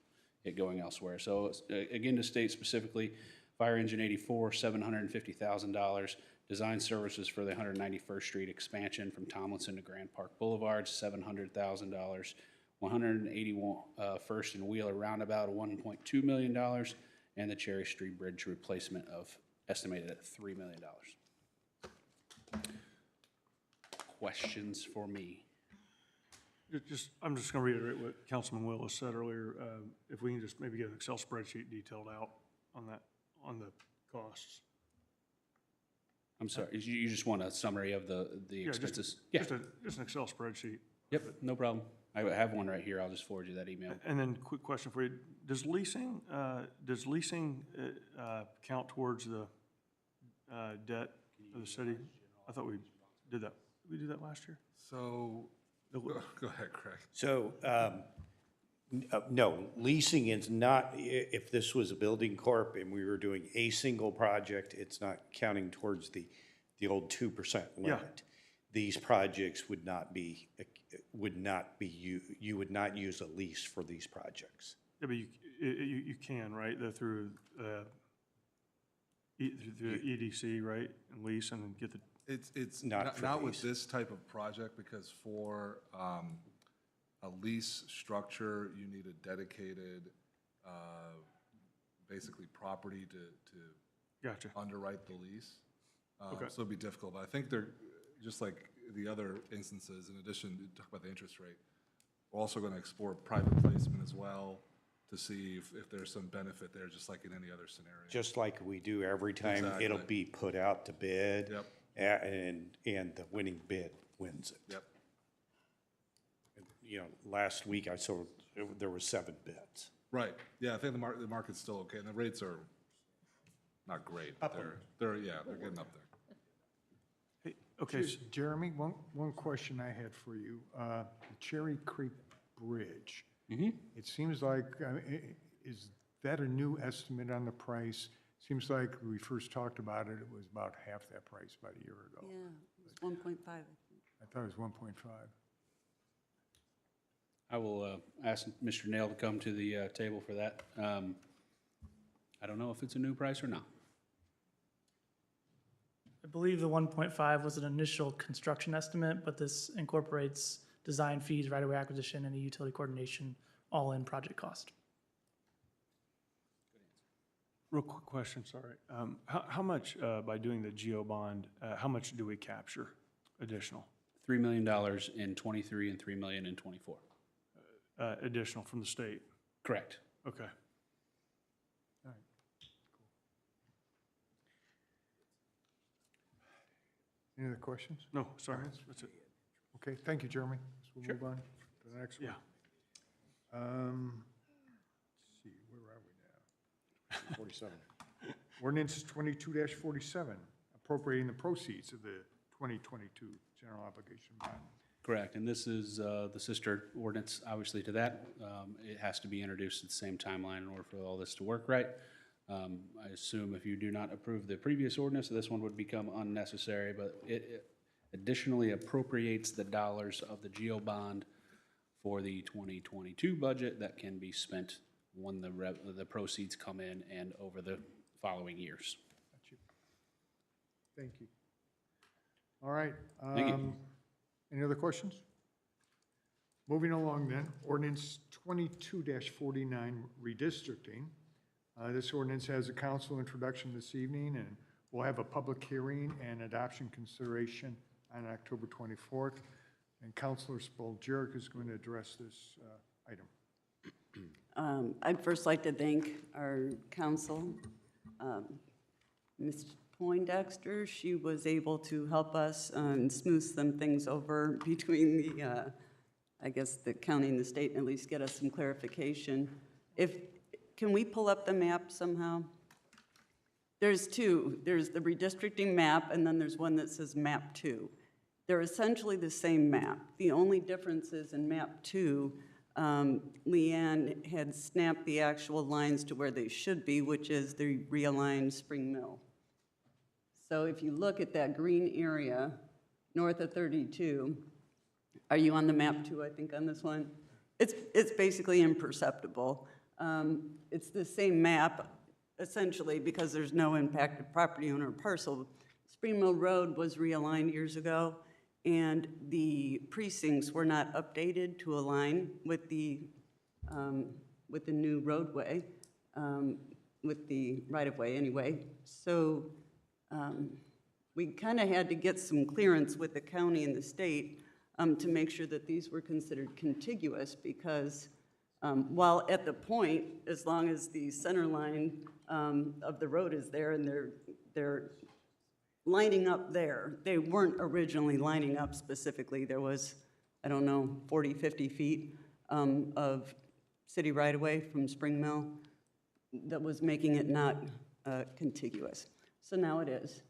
it going elsewhere. So again, to state specifically, fire engine 84, $750,000. Design services for the 191st Street expansion from Tomlinson to Grand Park Boulevard, $700,000. 181st and Wheeler Roundabout, $1.2 million. And the Cherry Street Bridge replacement of estimated at $3 million. Questions for me? I'm just going to reiterate what Councilman Willis said earlier. If we can just maybe get an Excel spreadsheet detailed out on that, on the costs. I'm sorry, you just want a summary of the expenses? Yeah, just an Excel spreadsheet. Yep, no problem. I have one right here. I'll just forward you that email. And then quick question for you. Does leasing count towards the debt of the city? I thought we did that. Did we do that last year? So, go ahead, Craig. So, no, leasing is not, if this was a building corp and we were doing a single project, it's not counting towards the old 2% limit. These projects would not be, you would not use a lease for these projects. Yeah, but you can, right, through EDC, right, and lease and then get the. It's not with this type of project, because for a lease structure, you need a dedicated, basically property to underwrite the lease. Okay. So it'd be difficult, but I think they're, just like the other instances, in addition to talk about the interest rate, we're also going to explore private placement as well to see if there's some benefit there, just like in any other scenario. Just like we do every time, it'll be put out to bid. Yep. And the winning bid wins it. Yep. You know, last week I saw there were 7 bids. Right. Yeah, I think the market's still okay, and the rates are not great, but they're getting up there. Hey, okay. Jeremy, one question I had for you. The Cherry Creek Bridge. It seems like is that a new estimate on the price? Seems like when we first talked about it, it was about half that price about a year ago. Yeah, it's 1.5. I thought it was 1.5. I will ask Mr. Nail to come to the table for that. I don't know if it's a new price or not. I believe the 1.5 was an initial construction estimate, but this incorporates design fees, right-of-way acquisition, and a utility coordination, all in project cost. Real quick question, sorry. How much, by doing the GEO bond, how much do we capture additional? $3 million in '23 and $3 million in '24. Additional from the state? Correct. Okay. Any other questions? No, sorry, that's it. Okay, thank you, Jeremy. So we'll move on to the next one. Let's see, where are we now? 47. Ordinance 22-47, appropriating the proceeds of the 2022 general obligation bond. Correct, and this is the sister ordinance, obviously, to that. It has to be introduced at the same timeline in order for all this to work right. I assume if you do not approve the previous ordinance, this one would become unnecessary, but it additionally appropriates the dollars of the GEO bond for the 2022 budget that can be spent when the proceeds come in and over the following years. Thank you. All right. Thank you. Any other questions? Moving along then, ordinance 22-49, redistricting. This ordinance has a council introduction this evening, and we'll have a public hearing and adoption consideration on October 24th. And Councilor Spoljarek is going to address this item. I'd first like to thank our council, Ms. Poindexter. She was able to help us smooth some things over between the, I guess, the county and the state, and at least get us some clarification. Can we pull up the map somehow? There's two. There's the redistricting map, and then there's one that says map 2. They're essentially the same map. The only difference is in map 2, Leanne had snapped the actual lines to where they should be, which is the realigned Spring Mill. So if you look at that green area north of 32, are you on the map 2, I think, on this one? It's basically imperceptible. It's the same map, essentially, because there's no impacted property owner parcel. Spring Mill Road was realigned years ago, and the precincts were not updated to align with the new roadway, with the right-of-way anyway. So we kind of had to get some clearance with the county and the state to make sure that these were considered contiguous, because while at the point, as long as the center line of the road is there and they're lining up there, they weren't originally lining up specifically. There was, I don't know, 40, 50 feet of city right-of-way from Spring Mill that was making it not contiguous. So now it is.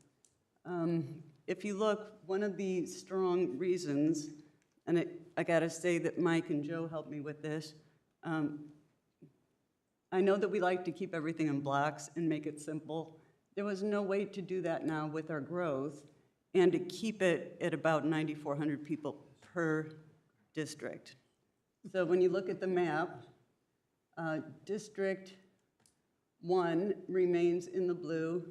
If you look, one of the strong reasons, and I gotta say that Mike and Joe helped me with this, I know that we like to keep everything in blocks and make it simple. There was no way to do that now with our growth and to keep it at about 9,400 people per district. So when you look at the map, District 1 remains in the blue.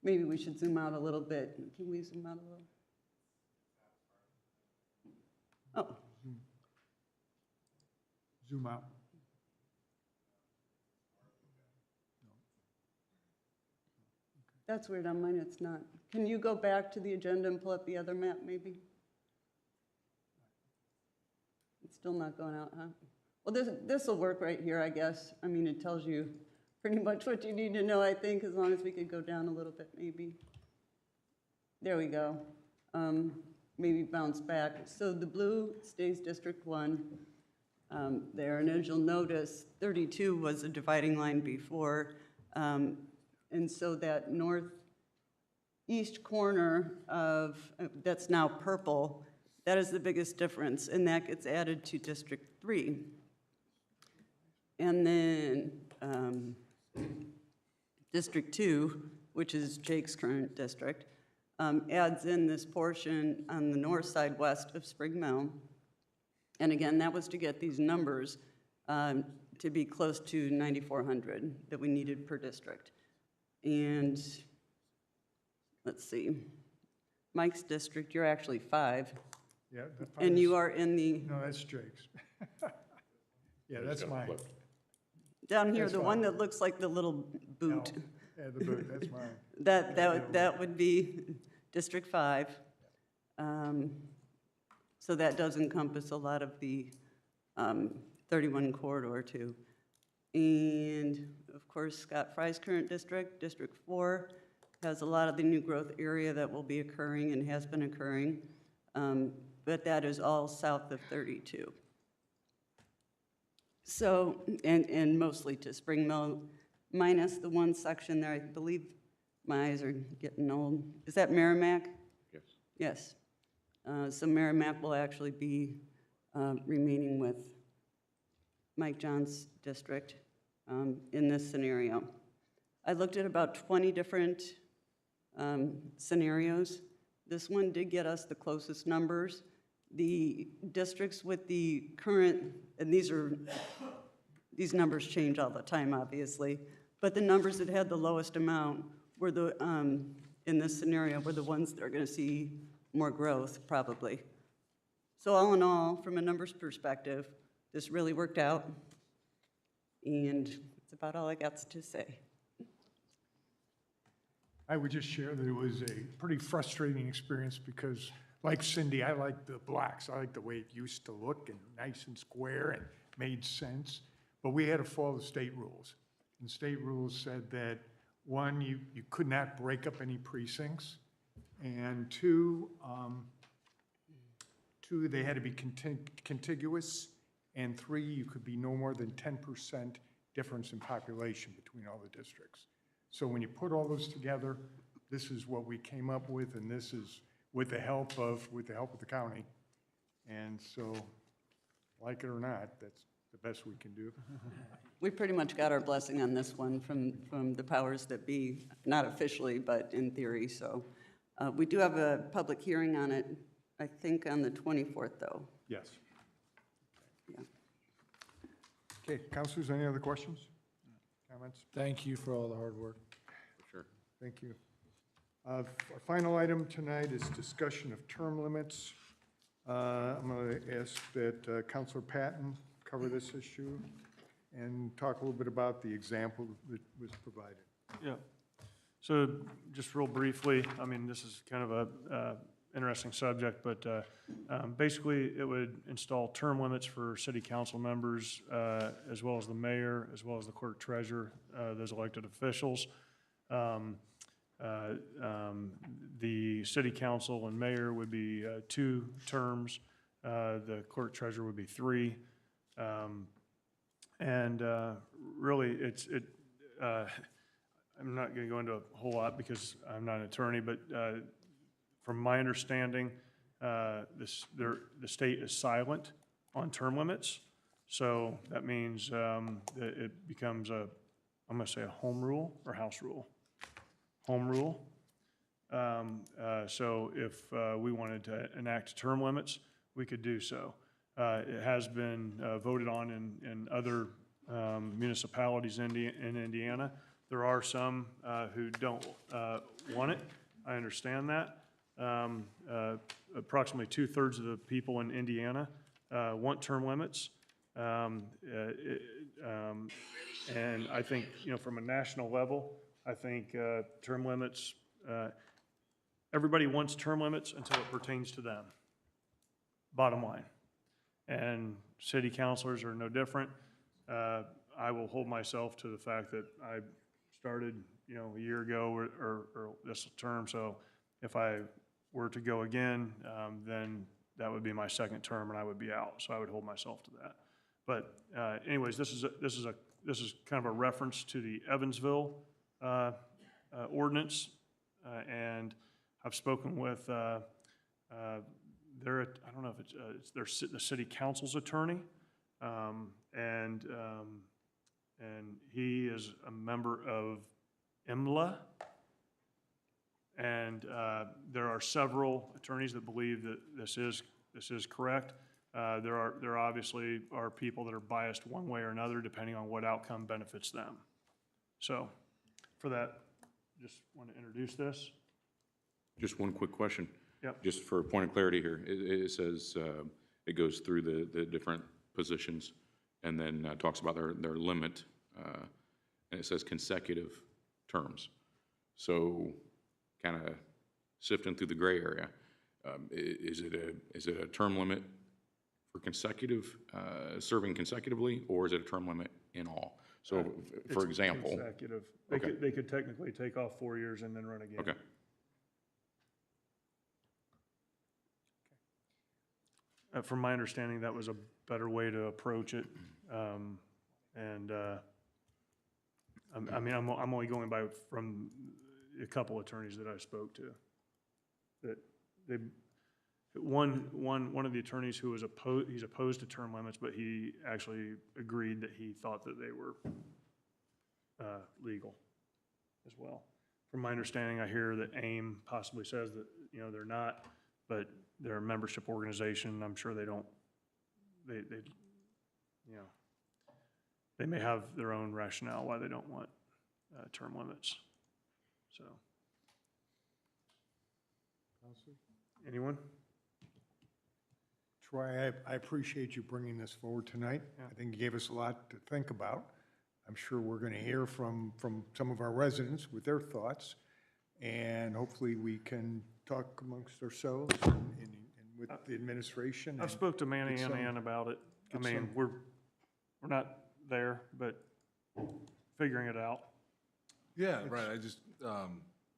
Maybe we should zoom out a little bit. Can we zoom out a little? Oh. Zoom out. That's weird, on mine it's not. Can you go back to the agenda and pull up the other map, maybe? It's still not going out, huh? Well, this will work right here, I guess. I mean, it tells you pretty much what you need to know, I think, as long as we could go down a little bit, maybe. There we go. Maybe bounce back. So the blue stays District 1 there, and as you'll notice, 32 was a dividing line before, and so that northeast corner of, that's now purple, that is the biggest difference, and that gets added to District 3. And then District 2, which is Jake's current district, adds in this portion on the north side west of Spring Mill. And again, that was to get these numbers to be close to 9,400 that we needed per district. And let's see, Mike's district, you're actually 5. Yeah. And you are in the, No, that's Jake's. Yeah, that's mine. down here, That's the one fine. that looks like the little boot. No, yeah, the boot, that's mine. That would be District 5. So that does encompass a lot of the 31 corridor too. And of course, Scott Fry's current district, District 4, has a lot of the new growth area that will be occurring and has been occurring. But that is all south of 32. So, and mostly to Spring Mill, minus the one section there, I believe my eyes are getting old. Is that Merrimack? Yes. Yes. So Merrimack will actually be remaining with Mike John's district in this scenario. I looked at about 20 different scenarios. This one did get us the closest numbers. The districts with the current, and these numbers change all the time, obviously, but the numbers that had the lowest amount were the, in this scenario, were the ones that are going to see more growth, probably. So all in all, from a numbers perspective, this really worked out, and that's about all I got to say. I would just share that it was a pretty frustrating experience because, like Cindy, I like the blocks. I like the way it used to look and nice and square and made sense. But we had to follow the state rules. And state rules said that, one, you could not break up any precincts. And two, they had to be contiguous. And 3, you could be no more than 10% difference in population between all the districts. So when you put all those together, this is what we came up with, and this is with the help of the county. And so, like it or not, that's the best we can do. We pretty much got our blessing on this one from the powers that be, not officially, but in theory. So we do have a public hearing on it, I think on the 24th, though. Yes. Yeah. Okay, councilors, any other questions? Comments? Thank you for all the hard work. Sure. Thank you. Our final item tonight is discussion of term limits. I'm going to ask that Councilor Patton cover this issue and talk a little bit about the example that was provided. Yeah. So just real briefly, I mean, this is kind of a interesting subject, but basically it would install term limits for city council members, as well as the mayor, as well as the clerk treasurer, those elected officials. The city council and mayor would be 2 terms. The clerk treasurer would be 3. And really, I'm not going to go into a whole lot because I'm not an attorney, but from my understanding, the state is silent on term limits. So that means that it becomes I'm going to say a home rule or house rule. Home rule. So if we wanted to enact term limits, we could do so. It has been voted on in other municipalities in Indiana. There are some who don't want it. I understand that. Approximately 2/3 of the people in Indiana want term limits. And I think, from a national level, I think term limits, everybody wants term limits until it pertains to them, bottom line. And city councilors are no different. I will hold myself to the fact that I started, a year ago or this term, so if I were to go again, then that would be my second term and I would be out, so I would hold myself to that. But anyways, this is kind of a reference to the Evansville ordinance, and I've spoken with I don't know if it's the city council's attorney, and and he is a member of IMLA. And there are several attorneys that believe that this is correct. There obviously are people that are biased one way or another, depending on what outcome benefits them. So for that, just want to introduce this. Just one quick question. Yep. Just for a point of clarity here, it says, it goes through the different positions and then talks about their limit, and it says consecutive terms. So kind of sifting through the gray area, is it a term limit for consecutive, serving consecutively, or is it a term limit in all? So, for example. Consecutive. Okay. They could technically take off 4 years and then run again. Okay. From my understanding, that was a better way to approach it. I mean, I'm only going by from a couple attorneys that I spoke to. That one of the attorneys who was he's opposed to term limits, but he actually agreed that he thought that they were legal as well. From my understanding, I hear that AIM possibly says that, you know, they're not, but they're a membership organization. I'm sure they don't, you know, they may have their own rationale why they don't want term limits. So. Anyone? Troy, I appreciate you bringing this forward tonight. I think you gave us a lot to think about. I'm sure we're going to hear from some of our residents with their thoughts, and hopefully we can talk amongst ourselves and with the administration. I've spoke to Manny and Ann about it. I mean, we're not there, but figuring it out. Yeah, right. I just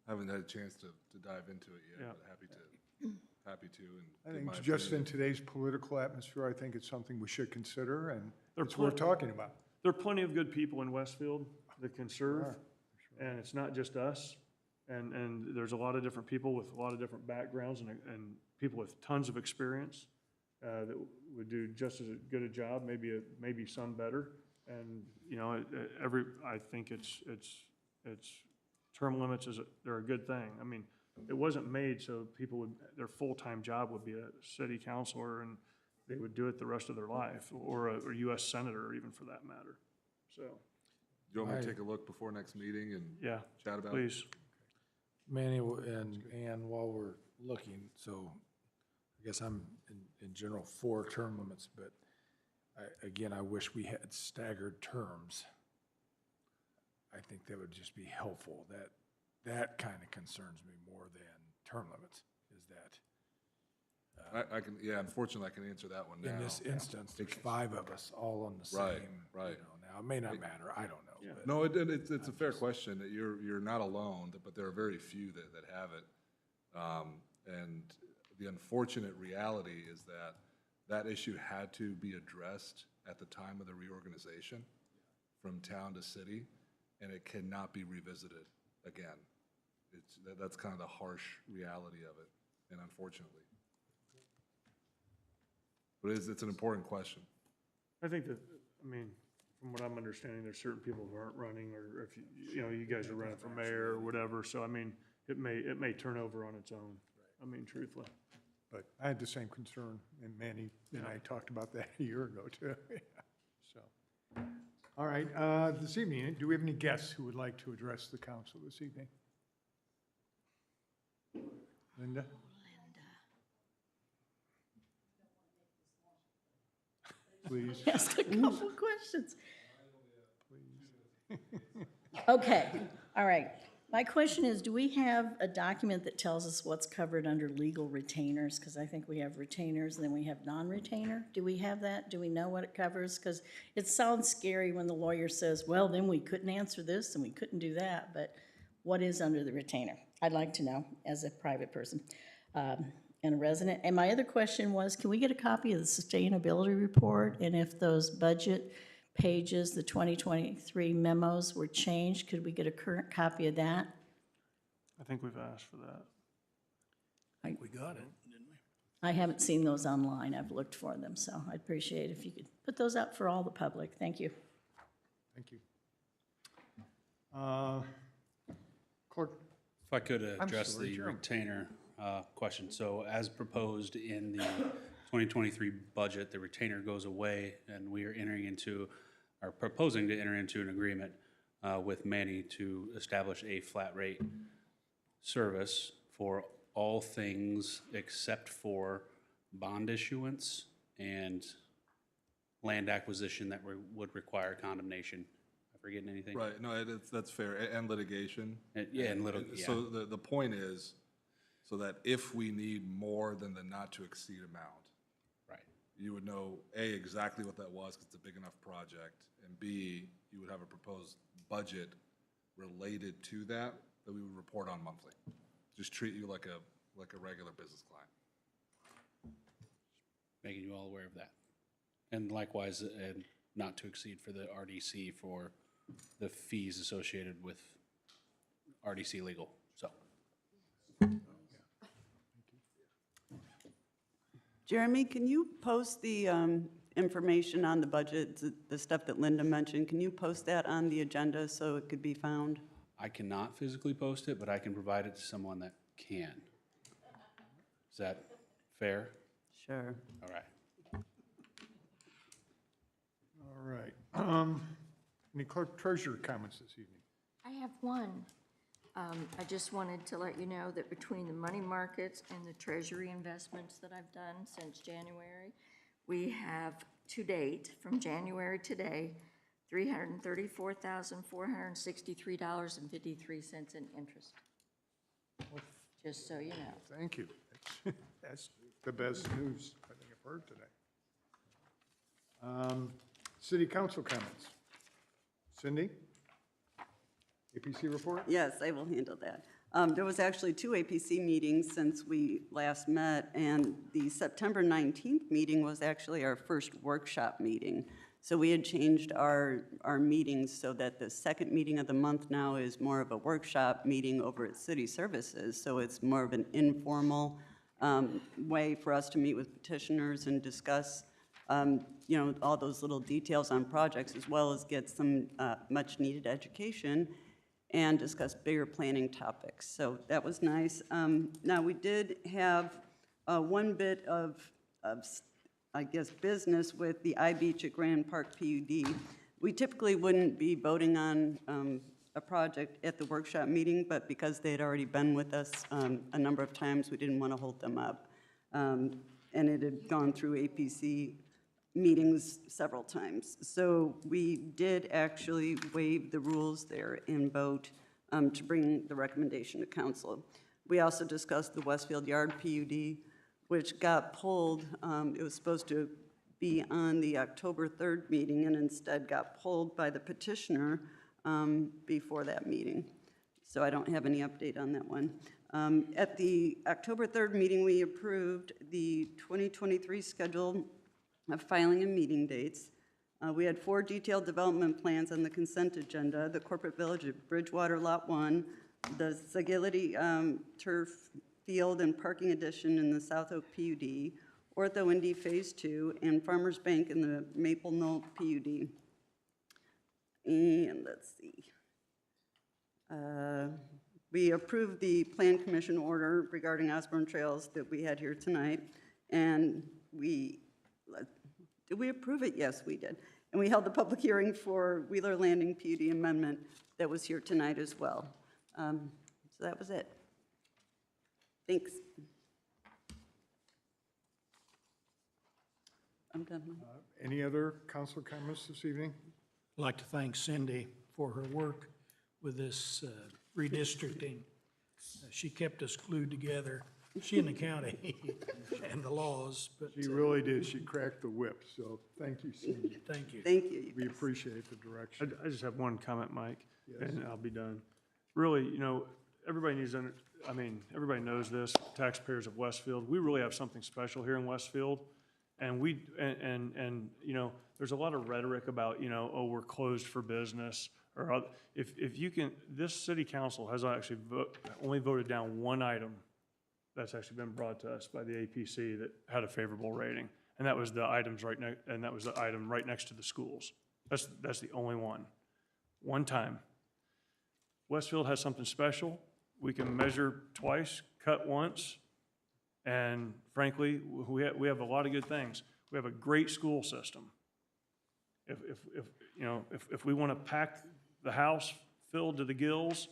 haven't had a chance to dive into it yet, but happy to. And I think just in today's political atmosphere, I think it's something we should consider, and it's worth talking about. There are plenty of good people in Westfield that can serve, and it's not just us. And there's a lot of different people with a lot of different backgrounds and people with tons of experience that would do just as good a job, maybe some better. And you know, I think it's term limits they're a good thing. I mean, it wasn't made so people their full-time job would be a city councilor and they would do it the rest of their life, or a U.S. senator even for that matter. So. You want me to take a look before next meeting and chat about it? Please. Manny and while we're looking, so I guess I'm in general for term limits, but again, I wish we had staggered terms. I think that would just be helpful. That kind of concerns me more than term limits, is that. I can, unfortunately, I can answer that one now. In this instance, there's 5 of us all on the same. Right. You know, now, it may not matter, I don't know. Yeah. But No, it's a fair question. That you're not alone, but there are very few that have it. And the unfortunate reality is that issue had to be addressed at the time of the reorganization from town to city, and it cannot be revisited again. That's kind of the harsh reality of it, and unfortunately. But it's an important question. I think that, I mean, from what I'm understanding, there's certain people who aren't running, or if you know, you guys are running for mayor or whatever. So I mean, it may turn over on its own. I mean, truthfully. But I had the same concern, and Manny and I talked about that a year ago too. So, all right, this evening, do we have any guests who would like to address the council this evening? Linda? Please. Ask a couple of questions. Okay, all right. My question is, do we have a document that tells us what's covered under legal retainers? Because I think we have retainers and then we have non-retainer. Do we have that? Do we know what it covers? Because it sounds scary when the lawyer says, well, then we couldn't answer this and we couldn't do that. But what is under the retainer? I'd like to know as a private person and a resident. And my other question was, can we get a copy of the sustainability report? And if those budget pages, the 2023 memos were changed, could we get a current copy of that? I think we've asked for that. We got it, didn't we? I haven't seen those online. I've looked for them, so I'd appreciate if you could put those out for all the public. Thank you. Thank you. Clerk, If I could I'm address sorry, the Jeremy. retainer question. So as proposed in the 2023 budget, the retainer goes away, and we are proposing to enter into an agreement with Manny to establish a flat rate service for all things except for bond issuance and land acquisition that would require condemnation. Am I forgetting anything? Right, no, that's fair, and litigation. Yeah, and litigation. So the point is, so that if we need more than the not-to-exceed amount, right, you would know, A, exactly what that was, because it's a big enough project, and B, you would have a proposed budget related to that we would report on monthly. Just treat you like a regular business client. Making you all aware of that. And likewise, and not to exceed for the RDC for the fees associated with RDC legal, so. Jeremy, can you post the information on the budget, the stuff that Linda mentioned? Can you post that on the agenda so it could be found? I cannot physically post it, but I can provide it to someone that can. Is that fair? Sure. All right. All right. Any clerk treasurer comments this evening? I have one. I just wanted to let you know that between the money markets and the treasury investments that I've done since January, we have to date, from January to today, $334,463.53 in interest. Just so you know. Thank you. That's the best news I think I've heard today. City council comments. Cindy? APC report? Yes, I will handle that. There was actually 2 APC meetings since we last met, and the September 19th meeting was actually our first workshop meeting. So we had changed our meetings so that the second meeting of the month now is more of a workshop meeting over at City Services. So it's more of an informal way for us to meet with petitioners and discuss all those little details on projects, as well as get some much-needed education and discuss bigger planning topics. So that was nice. Now, we did have one bit of I guess, business with the I-Beach at Grand Park PUD. We typically wouldn't be voting on a project at the workshop meeting, but because they had already been with us a number of times, we didn't want to hold them up. And it had gone through APC meetings several times. So we did actually waive the rules there and vote to bring the recommendation to council. We also discussed the Westfield Yard PUD, which got pulled. It was supposed to be on the October 3rd meeting and instead got pulled by the petitioner before that meeting. So I don't have any update on that one. At the October 3rd meeting, we approved the 2023 schedule of filing and meeting dates. We had 4 detailed development plans on the consent agenda: the Corporate Village at Bridgewater Lot 1, the Sagility Turf Field and Parking Addition in the South Oak PUD, Ortho Indy Phase 2, and Farmers Bank in the Maple Knoll PUD. And let's see. We approved the Plan Commission order regarding Osborne Trails that we had here tonight, and did we approve it? Yes, we did. And we held the public hearing for Wheeler Landing PUD amendment that was here tonight as well. So that was it. Thanks. I'm done. Any other council comments this evening? I'd like to thank Cindy for her work with this redistricting. She kept us glued together, she and the county and the laws. But She really did. She cracked the whip, so thank you, Cindy. Thank you. Thank you. We appreciate the direction. I just have one comment, Mike, Yes. and I'll be done. Really, everybody needs to, everybody knows this, taxpayers of Westfield, we really have something special here in Westfield. And there's a lot of rhetoric about, oh, we're closed for business. Or if you can, this city council has actually only voted down one item that's actually been brought to us by the APC that had a favorable rating. And that was the item right next to the schools. That's the only one time. Westfield has something special. We can measure twice, cut once, and frankly, we have a lot of good things. We have a great school system. If we want to pack the house filled to the gills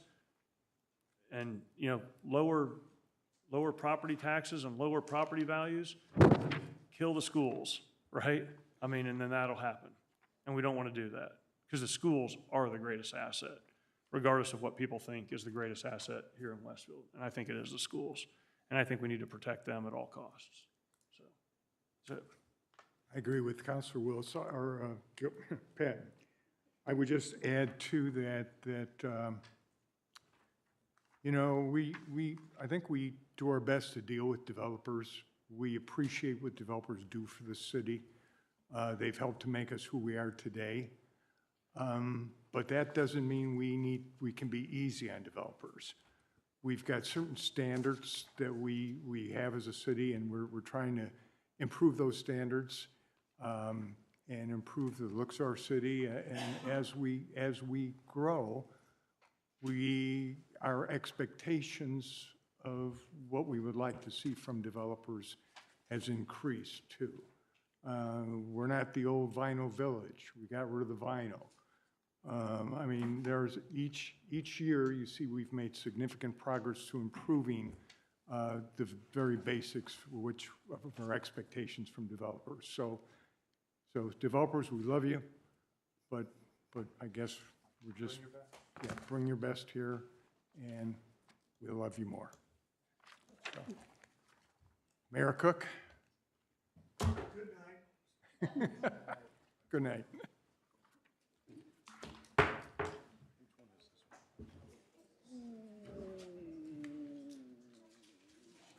and, lower property taxes and lower property values, kill the schools, right? I mean, and then that'll happen. And we don't want to do that because the schools are the greatest asset, regardless of what people think is the greatest asset here in Westfield. And I think it is the schools. And I think we need to protect them at all costs. So, that's it. I agree with Counselor Wills, or Pat. I would just add to that, I think we do our best to deal with developers. We appreciate what developers do for the city. They've helped to make us who we are today. But that doesn't mean we can be easy on developers. We've got certain standards that we have as a city, and we're trying to improve those standards and improve the looks of our city. And as we grow, our expectations of what we would like to see from developers has increased too. We're not the old vinyl village. We got rid of the vinyl. I mean, there's each year you see we've made significant progress to improving the very basics of our expectations from developers. So developers, we love you, but I guess we're just bring your best here, and we'll love you more. So, Mayor Cook. Good night. Good night.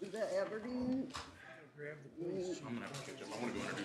Is that Aberdeen? I'm gonna have to catch up. I want to go introduce